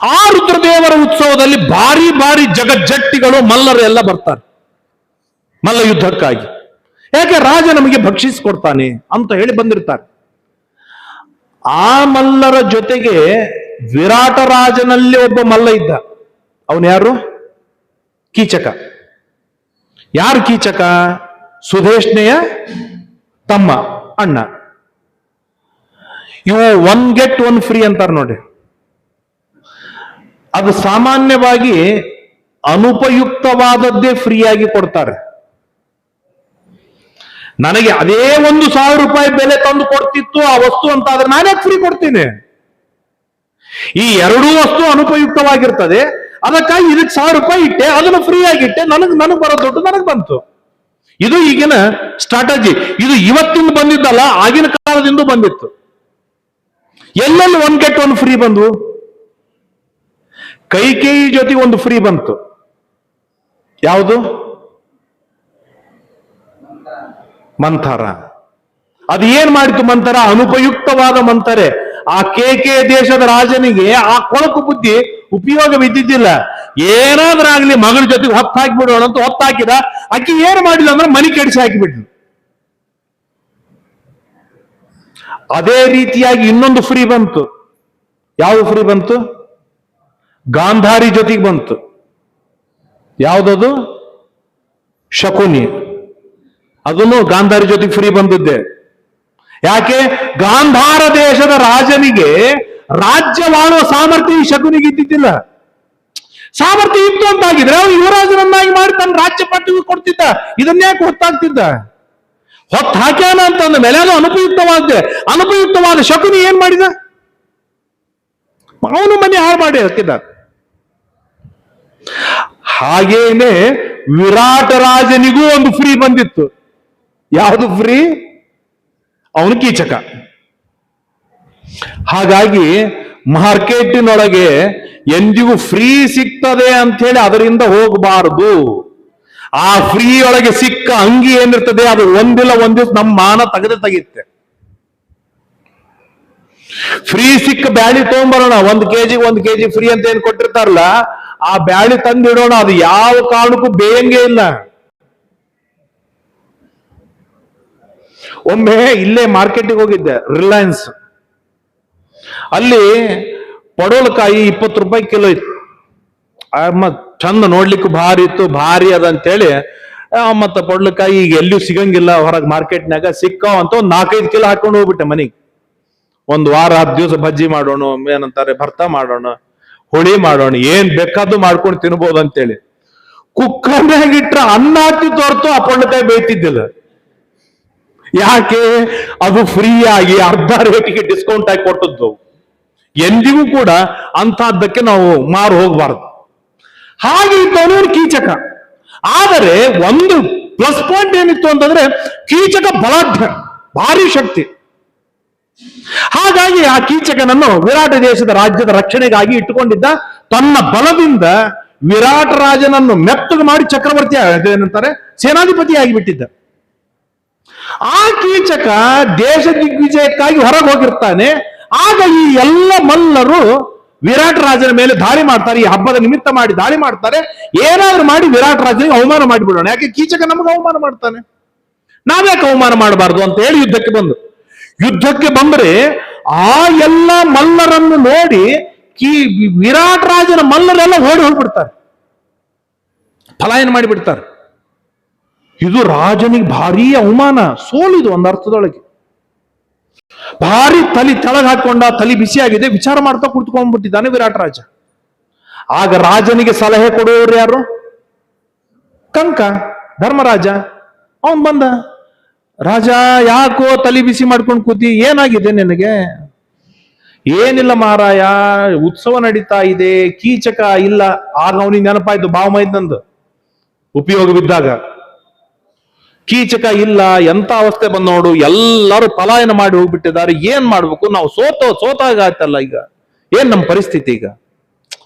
ಆ ರುದ್ರದೇವರ ಉತ್ಸವದಲ್ಲಿ ಭಾರಿ ಭಾರಿ ಜಗಜ್ಜಟ್ಟಿಗಳು ಮಲ್ಲರು ಎಲ್ಲ ಬರ್ತಾರೆ ಮಲ್ಲ ಯುದ್ಧಕ್ಕಾಗಿ. ಯಾಕೆ ರಾಜ ನಮಗೆ ಭಕ್ಷಿಸಿಕೊಡ್ತಾನೆ ಅಂತ ಹೇಳಿ ಬಂದಿರ್ತಾರೆ. ಆ ಮಲ್ಲರ ಜೊತೆಗೆ ವಿರಾಟ ರಾಜನಲ್ಲಿ ಒಬ್ಬ ಮಲ್ಲ ಇದ್ದ. ಅವನು ಯಾರು? ಕೀಚಕ. ಯಾರು ಕೀಚಕ? ಸುಧೇಷ್ಣೆಯ ತಮ್ಮ, ಅಣ್ಣ. ಇವು 1 get 1 free ಅಂತಾರೆ ನೋಡಿ. ಅದು ಸಾಮಾನ್ಯವಾಗಿ ಅನುಪಯುಕ್ತವಾದದ್ದೇ ಫ್ರೀಯಾಗಿ ಕೊಡ್ತಾರೆ. ನನಗೆ ಅದೇ 1,000 ರೂಪಾಯಿ ಬೆಲೆ ತಂದು ಕೊಡ್ತಿತ್ತು ಆ ವಸ್ತು ಅಂತ ಆದ್ರೆ ನಾನೇ ಫ್ರೀ ಕೊಡ್ತೀನಿ. ಈ 2 ವಸ್ತು ಅನುಪಯುಕ್ತವಾಗಿರ್ತದೆ, ಅದಕ್ಕಾಗಿ ಇದಕ್ಕೆ 1,000 ರೂಪಾಯಿ ಇಟ್ಟೆ, ಅದನ್ನು ಫ್ರೀ ಆಗಿಟ್ಟೆ, ನನಗೆ ಬರೋ ದುಡ್ಡು ನನಗೆ ಬಂತು. ಇದು ಈಗಿನ ಸ್ಟ್ರಾಟಜಿ. ಇದು ಇವತ್ತಿಂದ ಬಂದಿದ್ದಲ್ಲ, ಆಗಿನ ಕಾಲದಿಂದ ಬಂದಿತ್ತು. ಎಲ್ಲೆಲ್ಲಿ 1 get 1 ಫ್ರೀ ಬಂದು? ಕೈಕೇಯಿ ಜೊತೆಗೆ ಒಂದು ಫ್ರೀ ಬಂತು. ಯಾವುದು? ಮಂಥರ. ಅದು ಏನ್ ಮಾಡಿತು ಮಂಥರ? ಅನುಪಯುಕ್ತವಾದ ಮಂಥರೆ. ಆ ಕೇಕೆ ದೇಶದ ರಾಜನಿಗೆ ಆ ಕೊಳಕು ಬುದ್ಧಿ ಉಪಯೋಗವಿದ್ದಿದ್ದಿಲ್ಲ. ಏನಾದ್ರಾಗ್ಲಿ ಮಗಳ ಜೊತೆಗೆ ಹೊತ್ತು ಹಾಕಿಬಿಡೋಣ ಅಂತ ಹೊತ್ತು ಹಾಕಿದ. ಆಕಿ ಏನ್ ಮಾಡಿಲ್ಲ ಅಂದ್ರೆ ಮನೆ ಕೆಡಿಸಿ ಹಾಕಿಬಿಟ್ಲು. ಅದೇ ರೀತಿಯಾಗಿ ಇನ್ನೊಂದು ಫ್ರೀ ಬಂತು. ಯಾವುದು ಫ್ರೀ ಬಂತು? ಗಾಂಧಾರಿ ಜೊತೆಗೆ ಬಂತು. ಯಾವುದದು? ಶಕುನಿ. ಅದನ್ನು ಗಾಂಧಾರಿ ಜೊತೆಗೆ ಫ್ರೀ ಬಂದಿದ್ದೆ. ಯಾಕೆ? ಗಾಂಧಾರ ದೇಶದ ರಾಜನಿಗೆ ರಾಜ್ಯವಾಳುವ ಸಾಮರ್ಥ್ಯ ಈ ಶಕುನಿಗೆ ಇದ್ದಿದ್ದಿಲ್ಲ. ಸಾಮರ್ಥ್ಯ ಇತ್ತು ಅಂತಾಗಿದ್ರೆ ಅವನು ಯುವರಾಜನನ್ನಾಗಿ ಮಾಡಿ ತನ್ನ ರಾಜ್ಯ ಪಟ್ಟಿಗೆ ಕೊಡ್ತಿದ್ದ. ಇದನ್ನ್ಯಾಕೆ ಹೊತ್ತಾಗ್ತಿದ್ದ? ಹೊತ್ತು ಹಾಕ್ಯಾನ ಅಂತಂದ ಮೇಲೆ ಅದು ಅನುಪಯುಕ್ತವಾದ ಶಕುನಿ ಏನ್ ಮಾಡಿದ? ಅವನು ಮನೆ ಹಾಳು ಮಾಡಿ ಹಾಕಿದ. ಹಾಗೇನೆ ವಿರಾಟ ರಾಜನಿಗೂ ಒಂದು ಫ್ರೀ ಬಂದಿತ್ತು. ಯಾವುದು ಫ್ರೀ? ಅವನು ಕೀಚಕ. ಹಾಗಾಗಿ ಮಾರ್ಕೆಟಿನೊಳಗೆ ಎಂದಿಗೂ ಫ್ರೀ ಸಿಗ್ತದೆ ಅಂತ ಹೇಳಿ ಅದರಿಂದ ಹೋಗಬಾರದು. ಆ ಫ್ರೀ ಒಳಗೆ ಸಿಕ್ಕ ಅಂಗಿ ಏನಿರ್ತದೆ ಅದು ಒಂದಿಲ್ಲ ಒಂದ್ ದಿವಸ ನಮ್ಮ ಮಾನ ತೆಗೆಯುತ್ತೆ. ಫ್ರೀ ಸಿಕ್ಕ ಬ್ಯಾಳಿ ತಗೊಂಡ್ಬರೋಣ, 1 kg 1 kg ಫ್ರೀ ಅಂತ ಏನ್ ಕೊಟ್ಟಿರ್ತಾರಲ್ಲ, ಆ ಬ್ಯಾಳಿ ತಂದಿಡೋಣ. ಅದು ಯಾವ ಕಾರಣಕ್ಕೂ ಬೇಯಂಗೆ ಇಲ್ಲ. ಒಮ್ಮೆ ಇಲ್ಲೇ ಮಾರ್ಕೆಟಿಗೆ ಹೋಗಿದ್ದೆ, ರಿಲಯನ್ಸ್. ಅಲ್ಲಿ ಪಡೋಲಕಾಯಿ 20 ರೂಪಾಯಿ ಕಿಲೋ ಇತ್ತು. ಚಂದ ನೋಡ್ಲಿಕ್ಕೂ ಭಾರಿ ಇತ್ತು, ಭಾರಿ ಅದಂತೇಳಿ ಮತ್ತ ಪೊಡ್ಲಕಾಯಿ ಈಗ ಎಲ್ಲಿಯೂ ಸಿಗಂಗಿಲ್ಲ ಹೊರಗೆ ಮಾರ್ಕೆಟ್ನಾಗ, ಸಿಕ್ಕಾವ ಅಂತ ಒಂದ್ 4-5 ಕಿಲೋ ಹಾಕೊಂಡು ಹೋಗ್ಬಿಟ್ಟೆ ಮನೆಗೆ. ಒಂದ್ ವಾರ 10 ದಿವಸ ಬಜ್ಜಿ ಮಾಡೋಣ, ಏನಂತಾರೆ ಭರ್ತಾ ಮಾಡೋಣ, ಹುಳಿ ಮಾಡೋಣ, ಏನ್ ಬೇಕಾದ್ದು ಮಾಡ್ಕೊಂಡು ತಿನ್ಬೋದು ಅಂತೇಳಿ ಕುಕ್ಕರ್ನಾಗ ಇಟ್ರೆ ಅನ್ನ ಹಾಕ್ತಿತ್ತು ಹೊರತು ಆ ಪೊಡ್ಲಕಾಯಿ ಬೇಯ್ತಿದ್ದಿಲ್ಲ. ಯಾಕೆ? ಅದು ಫ್ರೀ ಆಗಿ ಅರ್ಧ ರೇಟಿಗೆ ಡಿಸ್ಕೌಂಟ್ ಆಗಿ ಕೊಟ್ಟದ್ದು. ಎಂದಿಗೂ ಕೂಡ ಅಂತಹದ್ದಕ್ಕೆ ನಾವು ಮಾರು ಹೋಗಬಾರ್ದು. ಹಾಗೆ ಇದ್ದವನು ಕೀಚಕ. ಆದರೆ ಒಂದು ಪ್ಲಸ್ ಪಾಯಿಂಟ್ ಏನಿತ್ತು ಅಂತಂದ್ರೆ ಕೀಚಕ ಬಲಾಢ್ಯ, ಭಾರಿ ಶಕ್ತಿ. ಹಾಗಾಗಿ ಆ ಕೀಚಕನನ್ನು ವಿರಾಟ ದೇಶದ ರಾಜ್ಯದ ರಕ್ಷಣೆಗಾಗಿ ಇಟ್ಟುಕೊಂಡಿದ್ದ. ತನ್ನ ಬಲದಿಂದ ವಿರಾಟ ರಾಜನನ್ನು ಮೆತ್ತಗೆ ಮಾಡಿ ಚಕ್ರವರ್ತಿ ಏನಂತಾರೆ ಸೇನಾಧಿಪತಿ ಆಗಿಬಿಟ್ಟಿದ್ದ. ಆ ಕೀಚಕ ದೇಶ ದಿಗ್ವಿಜಯಕ್ಕಾಗಿ ಹೊರಗೆ ಹೋಗಿರ್ತಾನೆ. ಆಗ ಈ ಎಲ್ಲ ಮಲ್ಲರು ವಿರಾಟ ರಾಜನ ಮೇಲೆ ದಾಳಿ ಮಾಡ್ತಾರೆ. ಈ ಹಬ್ಬದ ನಿಮಿತ್ತ ಮಾಡಿ ದಾಳಿ ಮಾಡ್ತಾರೆ. ಏನಾದ್ರೂ ಮಾಡಿ ವಿರಾಟ ರಾಜನಿಗೆ ಅವಮಾನ ಮಾಡಿಬಿಡೋಣ, ಯಾಕೆ ಕೀಚಕ ನಮಗೆ ಅವಮಾನ ಮಾಡ್ತಾನೆ, ನಾವ್ಯಾಕೆ ಅವಮಾನ ಮಾಡಬಾರ್ದು ಅಂತ ಹೇಳಿ ಯುದ್ಧಕ್ಕೆ ಬಂದ್ರೆ ಆ ಎಲ್ಲ ಮಲ್ಲರನ್ನು ನೋಡಿ ವಿರಾಟ ರಾಜನ ಮಲ್ಲರೆಲ್ಲ ಓಡಿ ಹೋಗ್ಬಿಡ್ತಾರೆ, ಪಲಾಯನ ಮಾಡಿಬಿಡ್ತಾರೆ. ಇದು ರಾಜನಿಗೆ ಭಾರಿ ಅವಮಾನ, ಸೋಲಿದು ಒಂದು ಅರ್ಥದೊಳಗೆ. ಭಾರಿ ತಲೆ ತೆಳಗ್ ಹಾಕೊಂಡ, ತಲೆ ಬಿಸಿಯಾಗಿದೆ, ವಿಚಾರ ಮಾಡ್ತಾ ಕುಳಿತುಕೊಂಡ್ಬಿಟ್ಟಿದ್ದಾನೆ ವಿರಾಟ ರಾಜ. ಆಗ ರಾಜನಿಗೆ ಸಲಹೆ ಕೊಡುವವರು ಯಾರು? ಕಂಕ, ಧರ್ಮರಾಜ. ಅವನ್ ಬಂದ, ರಾಜ ಯಾಕೋ ತಲೆ ಬಿಸಿ ಮಾಡ್ಕೊಂಡು ಕೂತಿ, ಏನಾಗಿದೆ ನಿನಗೆ? ಏನಿಲ್ಲ ಮಹಾರಾಯ, ಉತ್ಸವ ನಡೀತಾ ಇದೆ, ಕೀಚಕ ಇಲ್ಲ. ಆಗ ಅವನಿಗೆ ನೆನಪಾಯ್ತು ಭಾವಮೈದಂದು ಉಪಯೋಗ ಬಿದ್ದಾಗ. ಕೀಚಕ ಇಲ್ಲ, ಎಂತ ಅವಸ್ಥೆ ಬಂದ್ ನೋಡು, ಎಲ್ಲರೂ ಪಲಾಯನ ಮಾಡಿ ಹೋಗ್ಬಿಟ್ಟಿದ್ದಾರೆ, ಏನ್ ಮಾಡ್ಬೇಕು? ನಾವು ಸೋತಾಗ ಆಯ್ತಲ್ಲ, ಈಗ ಏನ್ ನಮ್ಮ ಪರಿಸ್ಥಿತಿ? ಈಗ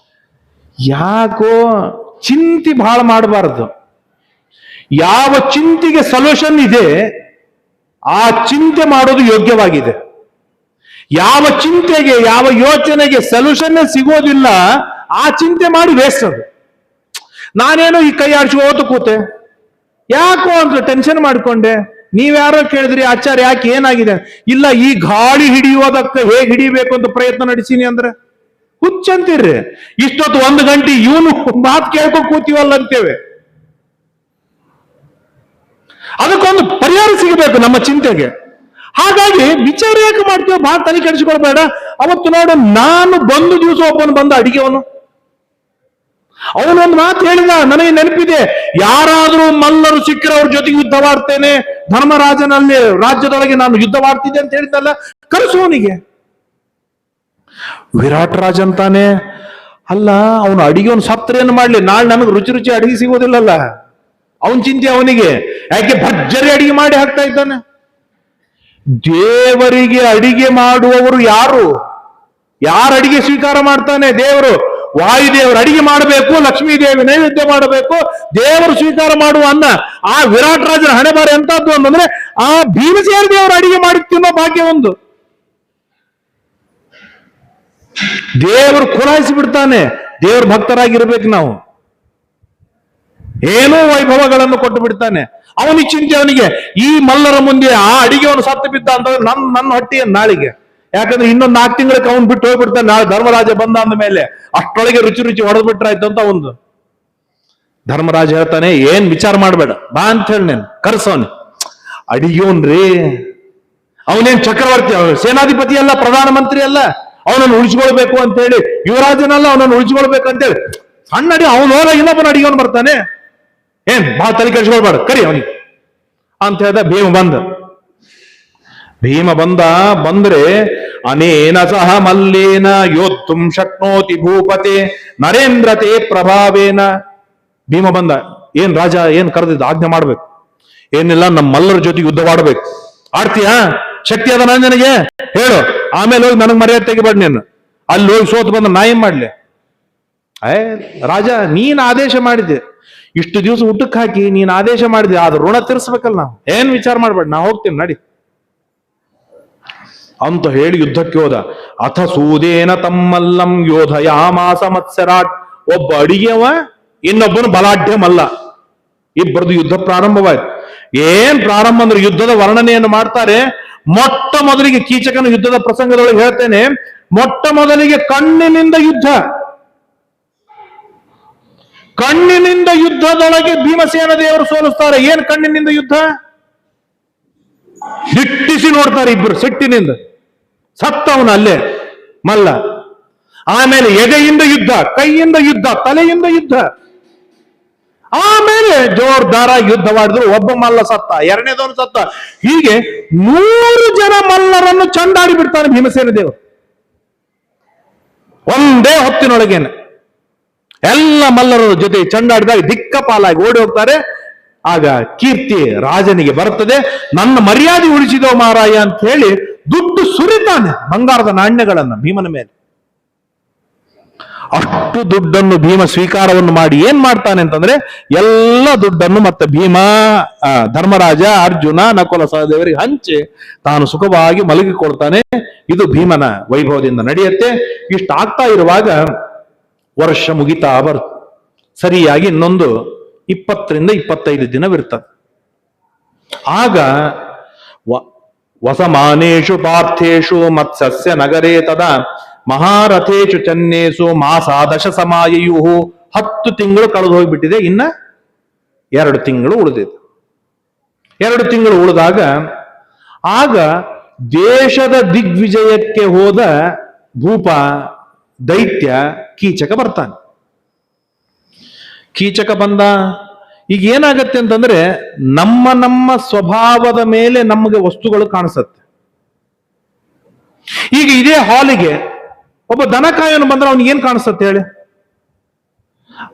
ಯಾಕೋ ಚಿಂತೆ ಬಹಳ ಮಾಡಬಾರದು. ಯಾವ ಚಿಂತೆಗೆ ಸೊಲ್ಯೂಷನ್ ಇದೆ ಆ ಚಿಂತೆ ಮಾಡೋದು ಯೋಗ್ಯವಾಗಿದೆ. ಯಾವ ಚಿಂತೆಗೆ, ಯಾವ ಯೋಚನೆಗೆ ಸೊಲ್ಯೂಷನ್ ಸಿಗೋದಿಲ್ಲ ಆ ಚಿಂತೆ ಮಾಡಿ ವೇಸ್ಟ್ ಅದು. ನಾನೇನೋ ಈ ಕೈ ಆಡ್ಸ್ಕೋತ ಕೂತೆ, ಯಾಕೋ ಅಂತ ಟೆನ್ಷನ್ ಮಾಡ್ಕೊಂಡೆ. ನೀವ್ಯಾರೋ ಕೇಳಿದ್ರಿ, ಆಚಾರ್ಯ ಯಾಕೆ ಏನಾಗಿದೆ? ಇಲ್ಲ, ಈ ಗಾಳಿ ಹಿಡಿಯೋದಕ್ಕೆ ಹೇಗೆ ಹಿಡಿಬೇಕು ಅಂತ ಪ್ರಯತ್ನ ನಡೆಸೀನಿ ಅಂದ್ರೆ ಹುಚ್ಚಂತೀರ್ರಿ. ಇಷ್ಟೊತ್ತು 1 ಗಂಟೆ ಇವನು ಮಾತು ಕೇಳ್ಕೊಂಡು ಕೂತೀವಲ್ಲ ಅಂತೇವೆ. ಅದಕ್ಕೊಂದು ಪರಿಹಾರ ಸಿಗಬೇಕು ನಮ್ಮ ಚಿಂತೆಗೆ. ಹಾಗಾಗಿ ವಿಚಾರ ಯಾಕೆ ಮಾಡ್ತೀವಿ? ಬಹಳ ತಲೆ ಕೆಡಿಸಿಕೊಳ್ಬೇಡ. ಅವತ್ತು ನೋಡು, ನಾನು ಬಂದು ದಿವಸ ಒಬ್ಬನು ಬಂದ ಅಡಿಗೆವನು, ಅವನೊಂದು ಮಾತು ಹೇಳಿದ, ನನಗೆ ನೆನಪಿದೆ. ಯಾರಾದ್ರೂ ಮಲ್ಲರು ಸಿಕ್ಕರೆ ಅವ್ರ ಜೊತೆಗೆ ಯುದ್ಧವಾಡ್ತೇನೆ, ಧರ್ಮರಾಜನಲ್ಲಿ ರಾಜ್ಯದೊಳಗೆ ನಾನು ಯುದ್ಧವಾಡ್ತಿದ್ದೆ ಅಂತ ಹೇಳಿದ್ದಲ್ಲ, ಕರೆಸುವವನಿಗೆ. ವಿರಾಟ ರಾಜ ಅಂತಾನೆ, ಅಲ್ಲ ಅವನು ಅಡಿಗೆವನು ಸತ್ರೇನು ಮಾಡ್ಲಿ, ನಾಳೆ ನನಗೆ ರುಚಿ ರುಚಿ ಅಡಿಗೆ ಸಿಗೋದಿಲ್ಲಲ್ಲ. ಅವನ್ ಚಿಂತೆ ಅವನಿಗೆ, ಯಾಕೆ ಭರ್ಜರಿ ಅಡಿಗೆ ಮಾಡಿ ಹಾಕ್ತಾ ಇದ್ದಾನೆ. ದೇವರಿಗೆ ಅಡಿಗೆ ಮಾಡುವವರು ಯಾರು? ಯಾರು ಅಡಿಗೆ ಸ್ವೀಕಾರ ಮಾಡ್ತಾನೆ? ದೇವರು. ವಾಯುದೇವರು ಅಡಿಗೆ ಮಾಡಬೇಕು, ಲಕ್ಷ್ಮೀ ದೇವಿ ನೈವೇದ್ಯ ಮಾಡಬೇಕು, ದೇವರು ಸ್ವೀಕಾರ ಮಾಡುವ ಅನ್ನ. ಆ ವಿರಾಟ ರಾಜನ ಹಣೆ ಬಾರಿ ಎಂತದ್ದು ಅಂತಂದ್ರೆ, ಆ ಭೀಮಸೇನ ದೇವರು ಅಡಿಗೆ ಮಾಡಿ ತಿನ್ನೋ ಭಾಗ್ಯ ಒಂದು. ದೇವರು ಖುಲಾಯಿಸಿ ಬಿಡ್ತಾನೆ. ದೇವ್ರ ಭಕ್ತರಾಗಿರ್ಬೇಕು ನಾವು. ಏನೋ ವೈಭವಗಳನ್ನು ಕೊಟ್ಟು ಬಿಡ್ತಾನೆ. ಅವನಿಗೆ ಚಿಂತೆ, ಅವನಿಗೆ ಈ ಮಲ್ಲರ ಮುಂದೆ ಆ ಅಡಿಗೆವನು ಸತ್ತು ಬಿದ್ದ ಅಂತಂದ್ರೆ ನನ್ನ ಹೊಟ್ಟೆಯ ನಾಳಿಗೆ. ಯಾಕಂದ್ರೆ ಇನ್ನೊಂದು 4 ತಿಂಗಳಿಗೆ ಅವನು ಬಿಟ್ಟು ಹೋಗ್ಬಿಡ್ತಾನೆ. ನಾಳೆ ಧರ್ಮರಾಜ ಬಂದ ಅಂದ ಮೇಲೆ ಅಷ್ಟೊಳಗೆ ರುಚಿ ರುಚಿ ಹೊಡೆದು ಬಿಟ್ರಾಯ್ತು ಅಂತ ಒಂದು. ಧರ್ಮರಾಜ ಹೇಳ್ತಾನೆ, ಏನ್ ವಿಚಾರ ಮಾಡ್ಬೇಡ, ಬಾ ಅಂತ ಹೇಳಿ ನೀನು ಕರ್ಸವನು. ಅಡಿಗೆವನ್ರಿ, ಅವನೇನ್ ಚಕ್ರವರ್ತಿ, ಸೇನಾಧಿಪತಿ ಅಲ್ಲ, ಪ್ರಧಾನಮಂತ್ರಿ ಅಲ್ಲ, ಅವನನ್ನು ಉಳಿಸ್ಕೊಳ್ಬೇಕು ಅಂತ ಹೇಳಿ, ಯುವರಾಜನಲ್ಲ, ಅವನನ್ನು ಉಳಿಸ್ಕೊಳ್ಬೇಕು ಅಂತೇಳಿ ಸಣ್ಣ ಅಡಿ. ಅವನು ಹೋದ ಇನ್ನೊಬ್ಬನ ಅಡಿಗೆವನು ಬರ್ತಾನೆ. ಏನ್ ಬಹಳ ತಲೆ ಕೆಡಿಸ್ಕೊಳ್ಬೇಡ, ಕರಿ ಅವನಿಗೆ ಅಂತ ಹೇಳ್ದ. ಭೀಮ ಬಂದ್ರೆ, ಅನೇನ ಸಹ ಮಲ್ಲೇನ ಯೋತ್ತುಂ ಶಕ್ನೋತಿ ಭೂಪತೆ ನರೇಂದ್ರತೆ ಪ್ರಭಾವೇನ. ಭೀಮ ಬಂದ, ಏನ್ ರಾಜ, ಏನ್ ಕರೆದಿದ್ದ, ಆಜ್ಞೆ ಮಾಡ್ಬೇಕು. ಏನಿಲ್ಲ, ನಮ್ಮ ಮಲ್ಲರ ಜೊತೆಗೆ ಯುದ್ಧವಾಡ್ಬೇಕು. ಆಡ್ತೀಯಾ? ಶಕ್ತಿ ಅದ ನನಗೆ ಹೇಳು, ಆಮೇಲೆ ಹೋಗಿ ನನಗೆ ಮರ್ಯಾದೆ ತೆಗಿಬೇಡ ನೀನು. ಅಲ್ಲಿ ಹೋಗಿ ಸೋತು ಬಂದ ನಾ ಏನ್ ಮಾಡ್ಲಿ? ರಾಜ, ನೀನ್ ಆದೇಶ ಮಾಡಿದ್ದೆ, ಇಷ್ಟು ದಿವಸ ಊಟಕ್ಕೆ ಹಾಕಿ ನೀನ್ ಆದೇಶ ಮಾಡಿದ್ದೆ, ಆದ್ರೆ ಋಣ ತೀರ್ಸ್ಬೇಕಲ್ಲ ನಾವು. ಏನ್ ವಿಚಾರ ಮಾಡ್ಬೇಡ, ನಾ ಹೋಗ್ತೀನಿ ನಡಿ ಅಂತ ಹೇಳಿ ಯುದ್ಧಕ್ಕೆ ಹೋದ. ಅಥ ಸೂದೇನ ತಮ್ಮಲ್ಲಂ ಯೋಧಯಾಮಾಸ ಮತ್ಸರಾಟ್. ಒಬ್ಬ ಅಡಿಗೆವ, ಇನ್ನೊಬ್ಬನು ಬಲಾಢ್ಯ ಮಲ್ಲ. ಇಬ್ಬರದು ಯುದ್ಧ ಪ್ರಾರಂಭವಾಯ್ತು. ಏನ್ ಪ್ರಾರಂಭ ಅಂದ್ರೆ ಯುದ್ಧದ ವರ್ಣನೆಯನ್ನು ಮಾಡ್ತಾರೆ. ಮೊಟ್ಟ ಮೊದಲಿಗೆ ಕೀಚಕನ ಯುದ್ಧದ ಪ್ರಸಂಗದೊಳಗೆ ಹೇಳ್ತೇನೆ, ಮೊಟ್ಟ ಮೊದಲಿಗೆ ಕಣ್ಣಿನಿಂದ ಯುದ್ಧ. ಕಣ್ಣಿನಿಂದ ಯುದ್ಧದೊಳಗೆ ಭೀಮಸೇನ ದೇವರು ಸೋಲಿಸ್ತಾರೆ. ಏನ್ ಕಣ್ಣಿನಿಂದ ಯುದ್ಧ? ದಿಟ್ಟಿಸಿ ನೋಡ್ತಾರೆ ಇಬ್ರು ಸಿಟ್ಟಿನಿಂದ, ಸತ್ತವನ ಅಲ್ಲೇ ಮಲ್ಲ. ಆಮೇಲೆ ಎದೆಯಿಂದ ಯುದ್ಧ, ಕೈಯಿಂದ ಯುದ್ಧ, ತಲೆಯಿಂದ ಯುದ್ಧ. ಆಮೇಲೆ ಜೋರ್ದಾರ ಯುದ್ಧ ಮಾಡಿದ್ರು. ಒಬ್ಬ ಮಲ್ಲ ಸತ್ತ, ಎರಡನೇದವನು ಸತ್ತ. ಹೀಗೆ 100 ಜನ ಮಲ್ಲರನ್ನು ಚಂಡಾಡಿ ಬಿಡ್ತಾನೆ ಭೀಮಸೇನ ದೇವರು ಒಂದೇ ಹೊತ್ತಿನೊಳಗೇನೆ. ಎಲ್ಲ ಮಲ್ಲರ ಜೊತೆ ಚಂಡಾಡಿದಾಗ ದಿಕ್ಕಪಾಲಾಗಿ ಓಡಿ ಹೋಗ್ತಾರೆ. ಆಗ ಕೀರ್ತಿ ರಾಜನಿಗೆ ಬರ್ತದೆ. ನನ್ನ ಮರ್ಯಾದೆ ಉಳಿಸಿದೋ ಮಾರಾಯ ಅಂತ ಹೇಳಿ ದುಡ್ಡು ಸುರಿತಾನೆ, ಬಂಗಾರದ ನಾಣ್ಯಗಳನ್ನ ಭೀಮನ ಮೇಲೆ. ಅಷ್ಟು ದುಡ್ಡನ್ನು ಭೀಮ ಸ್ವೀಕಾರವನ್ನು ಮಾಡಿ ಏನ್ ಮಾಡ್ತಾನೆ ಅಂತಂದ್ರೆ, ಎಲ್ಲ ದುಡ್ಡನ್ನು ಮತ್ತೆ ಭೀಮ, ಧರ್ಮರಾಜ, ಅರ್ಜುನ, ನಕುಲ ಸಹದೇವರಿಗೆ ಹಂಚಿ ತಾನು ಸುಖವಾಗಿ ಮಲಗಿಕೊಳ್ತಾನೆ. ಇದು ಭೀಮನ ವೈಭವದಿಂದ ನಡೆಯುತ್ತೆ. ಇಷ್ಟ ಆಗ್ತಾ ಇರುವಾಗ ವರ್ಷ ಮುಗಿತಾ ಬರ್ತು. ಸರಿಯಾಗಿ ಇನ್ನೊಂದು 20ರಿಂದ 25 ದಿನವಿರ್ತದೆ. ಆಗ ವಸಮಾನೇಶು ಪಾರ್ಥೇಶು ಮತ್ಸ್ಯ ನಗರೇ ತದಾ ಮಹಾರಥೇಶು ಚನ್ನೇಸು ಮಾಸಾದಶ ಸಮಾಯು. 10 ತಿಂಗಳು ಕಳೆದು ಹೋಗ್ಬಿಟ್ಟಿದೆ, ಇನ್ನ 2 ತಿಂಗಳು ಉಳಿದಿದೆ. 2 ತಿಂಗಳು ಉಳಿದಾಗ ಆಗ ದೇಶದ ದಿಗ್ವಿಜಯಕ್ಕೆ ಹೋದ ಭೂಪ ದೈತ್ಯ ಕೀಚಕ ಬರ್ತಾನೆ. ಕೀಚಕ ಬಂದ. ಈಗ ಏನಾಗತ್ತೆ ಅಂತಂದ್ರೆ, ನಮ್ಮ ಸ್ವಭಾವದ ಮೇಲೆ ನಮಗೆ ವಸ್ತುಗಳು ಕಾಣಿಸುತ್ತೆ. ಈಗ ಇದೇ ಹಾಲಿಗೆ ಒಬ್ಬ ದನಕಾಯನು ಬಂದ್ರೆ ಅವನಿಗೆ ಏನ್ ಕಾಣಿಸುತ್ತೆ ಹೇಳಿ?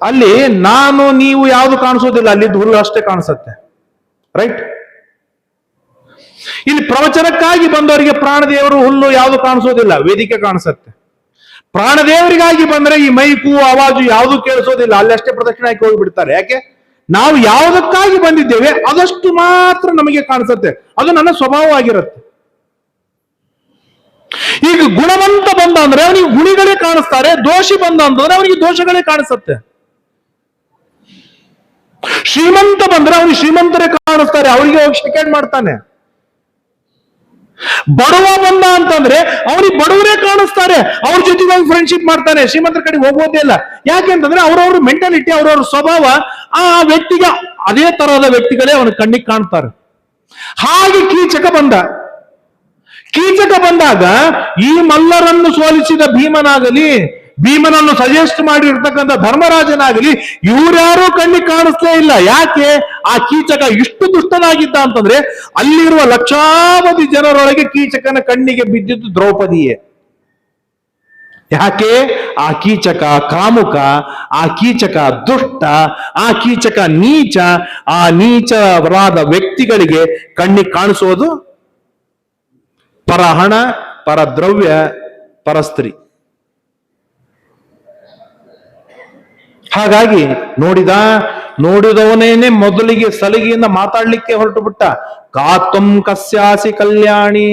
ಅಲ್ಲಿ ನಾನು ನೀವು ಯಾವುದು ಕಾಣಿಸೋದಿಲ್ಲ, ಅಲ್ಲಿ ಹುಲ್ಲು ಅಷ್ಟೇ ಕಾಣಿಸುತ್ತೆ, ರೈಟ್? ಇಲ್ಲಿ ಪ್ರವಚನಕ್ಕಾಗಿ ಬಂದವರಿಗೆ ಪ್ರಾಣದೇವರು ಹುಲ್ಲು ಯಾವುದು ಕಾಣಿಸೋದಿಲ್ಲ, ವೇದಿಕೆ ಕಾಣಿಸುತ್ತೆ. ಪ್ರಾಣದೇವರಿಗಾಗಿ ಬಂದ್ರೆ ಈ ಮೈಕು ಆವಾಜು ಯಾವುದು ಕೇಳಿಸೋದಿಲ್ಲ, ಅಲ್ಲಿ ಅಷ್ಟೇ ಪ್ರದಕ್ಷಿಣೆ ಹಾಕಿ ಹೋಗಿಬಿಡ್ತಾರೆ. ಯಾಕೆ? ನಾವು ಯಾವುದಕ್ಕಾಗಿ ಬಂದಿದ್ದೇವೆ ಅದಷ್ಟು ಮಾತ್ರ ನಮಗೆ ಕಾಣಿಸುತ್ತೆ. ಅದು ನನ್ನ ಸ್ವಭಾವವಾಗಿರುತ್ತೆ. ಈಗ ಗುಣವಂತ ಬಂದ ಅಂದ್ರೆ ಅವನಿಗೆ ಗುಣಿಗಳೇ ಕಾಣಿಸ್ತಾರೆ, ದೋಷಿ ಬಂದ ಅಂತಂದ್ರೆ ಅವನಿಗೆ ದೋಷಗಳೇ ಕಾಣಿಸುತ್ತೆ. ಶ್ರೀಮಂತ ಬಂದ್ರೆ ಅವನಿಗೆ ಶ್ರೀಮಂತರೇ ಕಾಣಿಸ್ತಾರೆ, ಅವರಿಗೆ ಹೋಗಿ ಶೇಖರಣೆ ಮಾಡ್ತಾನೆ. ಬಡವ ಬಂದ ಅಂತಂದ್ರೆ ಅವನಿಗೆ ಬಡವರೇ ಕಾಣಿಸ್ತಾರೆ, ಅವ್ರ ಜೊತೆಗೆ ಹೋಗಿ ಫ್ರೆಂಡ್ಶಿಪ್ ಮಾಡ್ತಾನೆ, ಶ್ರೀಮಂತರ ಕಡೆಗೆ ಹೋಗೋದೇ ಇಲ್ಲ. ಯಾಕೆ ಅಂತಂದ್ರೆ ಅವ್ರವ್ರ ಮೆಂಟಾಲಿಟಿ, ಅವ್ರವ್ರ ಸ್ವಭಾವ ಆ ವ್ಯಕ್ತಿಗೆ ಅದೇ ತರಹದ ವ್ಯಕ್ತಿಗಳೇ ಅವನ ಕಣ್ಣಿಗೆ ಕಾಣ್ತಾರೆ. ಹಾಗೆ ಕೀಚಕ ಬಂದ. ಕೀಚಕ ಬಂದಾಗ ಈ ಮಲ್ಲರನ್ನು ಸೋಲಿಸಿದ ಭೀಮನಾಗಲಿ, ಭೀಮನನ್ನು ಸಜೆಸ್ಟ್ ಮಾಡಿರ್ತಕ್ಕಂಥ ಧರ್ಮರಾಜನಾಗಲಿ ಇವರ್ಯಾರೂ ಕಣ್ಣಿಗೆ ಕಾಣಿಸ್ತೇ ಇಲ್ಲ. ಯಾಕೆ? ಆ ಕೀಚಕ ಇಷ್ಟು ದುಷ್ಟನಾಗಿದ್ದ ಅಂತಂದ್ರೆ ಅಲ್ಲಿರುವ ಲಕ್ಷಾವಧಿ ಜನರೊಳಗೆ ಕೀಚಕನ ಕಣ್ಣಿಗೆ ಬಿದ್ದಿದ್ದು ದ್ರೌಪದಿಯೇ. ಯಾಕೆ? ಆ ಕೀಚಕ ಕಾಮುಕ, ಆ ಕೀಚಕ ದುಷ್ಟ, ಆ ಕೀಚಕ ನೀಚ. ಆ ನೀಚರಾದ ವ್ಯಕ್ತಿಗಳಿಗೆ ಕಣ್ಣಿಗೆ ಕಾಣಿಸೋದು ಪರಹಣ, ಪರದ್ರವ್ಯ, ಪರಸ್ತ್ರೀ. ಹಾಗಾಗಿ ನೋಡಿದವನೇನೆ ಮೊದಲಿಗೆ ಸಲಿಗೆಯಿಂದ ಮಾತಾಡ್ಲಿಕ್ಕೆ ಹೊರಟು ಬಿಟ್ಟ. ಕಾತ್ವಂ ಕಸ್ಯಾಸಿ ಕಲ್ಯಾಣಿ,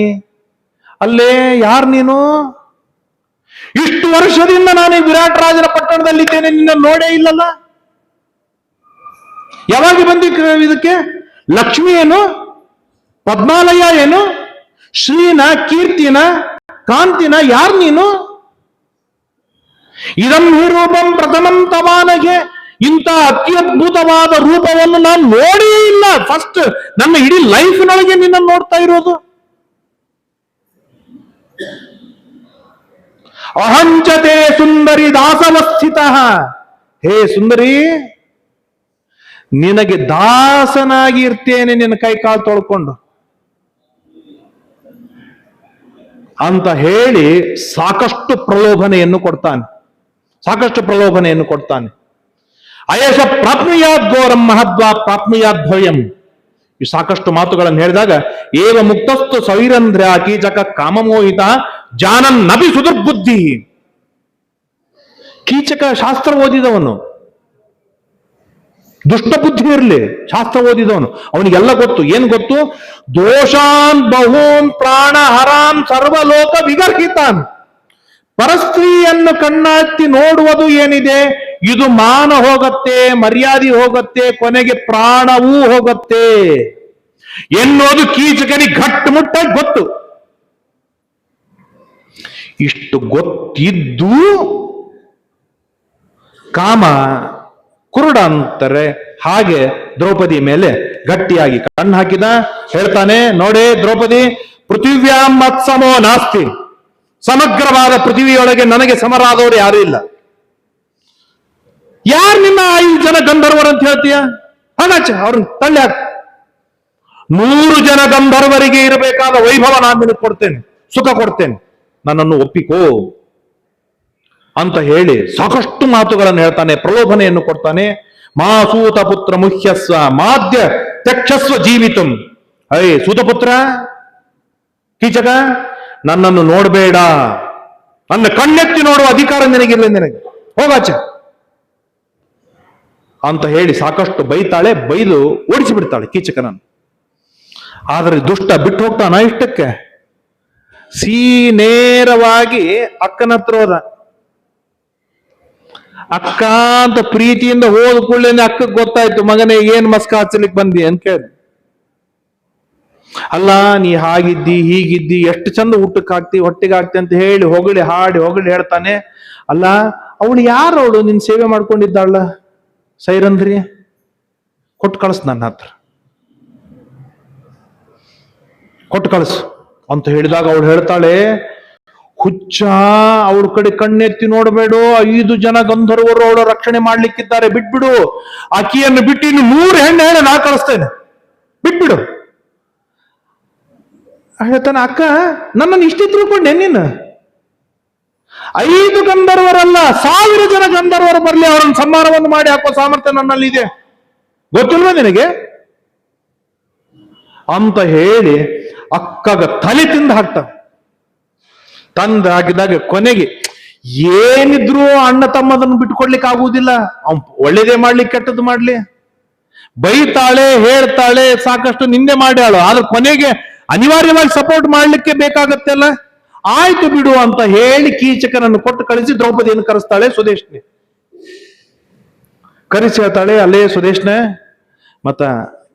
ಅಲ್ಲೇ ಯಾರು ನೀನು? ಇಷ್ಟು ವರ್ಷದಿಂದ ನಾನು ವಿರಾಟ್ ರಾಜನ ಪಟ್ಟಣದಲ್ಲಿದ್ದೇನೆ, ನಿನ್ನ ನೋಡೇ ಇಲ್ಲಲ್ಲ. ಯಾವಾಗ ಬಂದಿ ಇದಕ್ಕೆ? ಲಕ್ಷ್ಮಿ ಏನು, ಪದ್ಮಾಲಯ ಏನು, ಶ್ರೀನ, ಕೀರ್ತಿನ, ಕಾಂತಿನ, ಯಾರು ನೀನು? ಇದಂ ಹಿ ರೂಪಂ ಪ್ರಥಮಂ ತವಾನಗೆ, ಇಂಥ ಅತ್ಯದ್ಭುತವಾದ ರೂಪವನ್ನು ನಾನು ನೋಡೇ ಇಲ್ಲ. ಫಸ್ಟ್ ನನ್ನ ಇಡೀ ಲೈಫ್ನೊಳಗೆ ನಿನ್ನ ನೋಡ್ತಾ ಇರೋದು. ಅಹಂಚತೆ ಸುಂದರಿ ದಾಸವಸ್ಥಿತ. ಹೇ ಸುಂದರಿ, ನಿನಗೆ ದಾಸನಾಗಿ ಇರ್ತೇನೆ, ನಿನ್ನ ಕೈ ಕಾಲು ತೊಳ್ಕೊಂಡು ಅಂತ ಹೇಳಿ ಸಾಕಷ್ಟು ಪ್ರಲೋಭನೆಯನ್ನು ಕೊಡ್ತಾನೆ. ಅಯಶ ಪ್ರಾಪ್ನುಯಾದ್ ಘೋರಂ ಮಹದ್ವಾ ಪ್ರಾಪ್ನುಯಾದ್ ಭವ್ಯಂ. ಈ ಸಾಕಷ್ಟು ಮಾತುಗಳನ್ನು ಹೇಳಿದಾಗ ಏವ ಮುಕ್ತಸ್ತು ಸವಿರಂಧ್ರ ಕೀಚಕ ಕಾಮಮೋಹಿತ ಜಾನನ್ ನಬಿ ಸುದುರ್ಬುದ್ಧಿ. ಕೀಚಕ ಶಾಸ್ತ್ರ ಓದಿದವನು, ದುಷ್ಟ ಬುದ್ಧಿ ಇರಲಿ, ಶಾಸ್ತ್ರ ಓದಿದವನು, ಅವನಿಗೆಲ್ಲ ಗೊತ್ತು. ಏನ್ ಗೊತ್ತು? ದೋಷಾನ್ ಬಹೂನ್ ಪ್ರಾಣ ಹರಾನ್ ಸರ್ವಲೋಕ ವಿಗರ್ಹಿತಾನ್. ಪರಸ್ತ್ರೀಯನ್ನು ಕಣ್ಣಾತಿ ನೋಡುವುದು ಏನಿದೆ, ಇದು ಮಾನ ಹೋಗತ್ತೆ, ಮರ್ಯಾದೆ ಹೋಗತ್ತೆ, ಕೊನೆಗೆ ಪ್ರಾಣವೂ ಹೋಗತ್ತೆ ಎನ್ನುವುದು ಕೀಚಕನಿಗೆ ಗಟ್ಟುಮುಟ್ಟಾಗಿ ಗೊತ್ತು. ಇಷ್ಟು ಗೊತ್ತಿದ್ದು ಕಾಮ ಕುರುಡ ಅಂತಾರೆ. ಹಾಗೆ ದ್ರೌಪದಿ ಮೇಲೆ ಗಟ್ಟಿಯಾಗಿ ಕಣ್ಣು ಹಾಕಿದ. ಹೇಳ್ತಾನೆ, ನೋಡೇ ದ್ರೌಪದಿ, ಪೃಥಿವ್ಯಾಂ ಮತ್ಸಮೋ ನಾಸ್ತಿ. ಸಮಗ್ರವಾದ ಪೃಥ್ವಿಯೊಳಗೆ ನನಗೆ ಸಮರಾದವರು ಯಾರು ಇಲ್ಲ. ಯಾರು ನಿನ್ನ 5 ಜನ ಗಂಧರ್ವರು ಅಂತ ಹೇಳ್ತೀಯ? ಹಾಗಾಚೆ ಅವ್ರನ್ನ ತಳ್ಳಿ ಹಾಕ. 100 ಜನ ಗಂಧರ್ವರಿಗೆ ಇರಬೇಕಾದ ವೈಭವ ನಾನು ನಿನಗೆ ಕೊಡ್ತೇನೆ, ಸುಖ ಕೊಡ್ತೇನೆ, ನನ್ನನ್ನು ಒಪ್ಪಿಕೋ ಅಂತ ಹೇಳಿ ಸಾಕಷ್ಟು ಮಾತುಗಳನ್ನು ಹೇಳ್ತಾನೆ, ಪ್ರಲೋಭನೆಯನ್ನು ಕೊಡ್ತಾನೆ. ಸೂತ ಪುತ್ರ ಮುಖ್ಯಸ್ವ ಮಾಧ್ಯ ತ್ಯಕ್ಷಸ್ವ ಜೀವಿತಂ. ಸೂತಪುತ್ರ ಕೀಚಕ, ನನ್ನನ್ನು ನೋಡಬೇಡ, ನನ್ನ ಕಣ್ಣೆತ್ತಿ ನೋಡುವ ಅಧಿಕಾರ ನಿನಗಿಲ್ಲ, ನಿನಗೆ ಹೋಗಾಚೆ ಅಂತ ಹೇಳಿ ಸಾಕಷ್ಟು ಬೈತಾಳೆ. ಬೈದು ಓಡಿಸಿ ಬಿಡ್ತಾಳೆ ಕೀಚಕನನ್ನು. ಆದರೆ ದುಷ್ಟ ಬಿಟ್ಟು ಹೋಗ್ತಾನ ಇಷ್ಟಕ್ಕೆ? ನೇರವಾಗಿ ಅಕ್ಕನ ಹತ್ರ ಹೋದ. ಅಕ್ಕ ಅಂತ ಪ್ರೀತಿಯಿಂದ ಹೋದ ಕೂಡಲೇ ಅಕ್ಕಕ್ಕೆ ಗೊತ್ತಾಯ್ತು, ಮಗನೇ ಏನ್ ಮಸ್ಕ ಹಚ್ಚಲಿಕ್ಕೆ ಬಂದಿ ಅಂತ ಕೇಳಿ. ಅಲ್ಲ, ನೀ ಹಾಗಿದ್ದಿ ಹೀಗಿದ್ದಿ, ಎಷ್ಟು ಚಂದ ಊಟಕ್ಕೆ ಹಾಕ್ತಿ ಹೊಟ್ಟೆಗೆ ಹಾಕ್ತಿ ಅಂತ ಹೇಳಿ ಹೊಗಳಿ ಹಾಡಿ ಹೊಗಳಿ ಹೇಳ್ತಾನೆ. ಅಲ್ಲ, ಅವಳು ಯಾರು? ಅವಳು ನಿನ್ ಸೇವೆ ಮಾಡ್ಕೊಂಡಿದ್ದಾಳ ಸೈರಂಧ್ರಿ, ಕೊಟ್ಟು ಕಳಿಸ್, ನನ್ನ ಹತ್ರ ಕೊಟ್ಟು ಕಳಿಸು ಅಂತ ಹೇಳಿದಾಗ ಅವಳು ಹೇಳ್ತಾಳೆ, ಹುಚ್ಚ, ಅವಳ ಕಡೆ ಕಣ್ಣೆತ್ತಿ ನೋಡಬೇಡ, 5 ಜನ ಗಂಧರ್ವರು ಅವಳ ರಕ್ಷಣೆ ಮಾಡ್ಲಿಕ್ಕಿದ್ದಾರೆ, ಬಿಟ್ಬಿಡು. ಆಕಿಯನ್ನು ಬಿಟ್ಟು ಇನ್ನು 100 ಹೆಣ್ಣು ಹೇಳ ನಾ ಕಳಿಸ್ತೇನೆ, ಬಿಟ್ಬಿಡು. ಹೇಳ್ತಾನೆ, ಅಕ್ಕ ನನ್ನನ್ನು ಇಷ್ಟೇ ತಿಳ್ಕೊಂಡೆ ನೀನು? 5 ಗಂಧರ್ವರಲ್ಲ, 1000 ಜನ ಗಂಧರ್ವರು ಬರಲಿ, ಅವರನ್ನು ಸಂಹಾರವನ್ನು ಮಾಡಿ ಹಾಕೋ ಸಾಮರ್ಥ್ಯ ನನ್ನಲ್ಲಿ ಇದೆ, ಗೊತ್ತಿಲ್ವ ನಿನಗೆ ಅಂತ ಹೇಳಿ ಅಕ್ಕಗ ತಲೆ ತಿಂದು ಹಾಕ್ತ. ತಂದು ಹಾಕಿದಾಗ ಕೊನೆಗೆ ಏನಿದ್ರು ಅಣ್ಣ ತಮ್ಮದನ್ನು ಬಿಟ್ಕೊಡ್ಲಿಕ್ಕೆ ಆಗುವುದಿಲ್ಲ. ಅವ್ನು ಒಳ್ಳೇದೇ ಮಾಡ್ಲಿ ಕೆಟ್ಟದ್ದು ಮಾಡ್ಲಿ, ಬೈತಾಳೆ, ಹೇಳ್ತಾಳೆ, ಸಾಕಷ್ಟು ನಿಂದೆ ಮಾಡ್ಯಾಳು, ಆದ್ರೆ ಕೊನೆಗೆ ಅನಿವಾರ್ಯವಾಗಿ ಸಪೋರ್ಟ್ ಮಾಡ್ಲಿಕ್ಕೆ ಬೇಕಾಗತ್ತೆಲ್ಲ. ಆಯ್ತು ಬಿಡು ಅಂತ ಹೇಳಿ ಕೀಚಕನನ್ನು ಕೊಟ್ಟು ಕಳಿಸಿ ದ್ರೌಪದಿಯನ್ನು ಕರೆಸ್ತಾಳೆ. ಸುದೇಶ್ನೆ ಕರೆಸಿ ಹೇಳ್ತಾಳೆ, ಅಲ್ಲೇ ಸುದೇಶ್ನೆ, ಮತ್ತ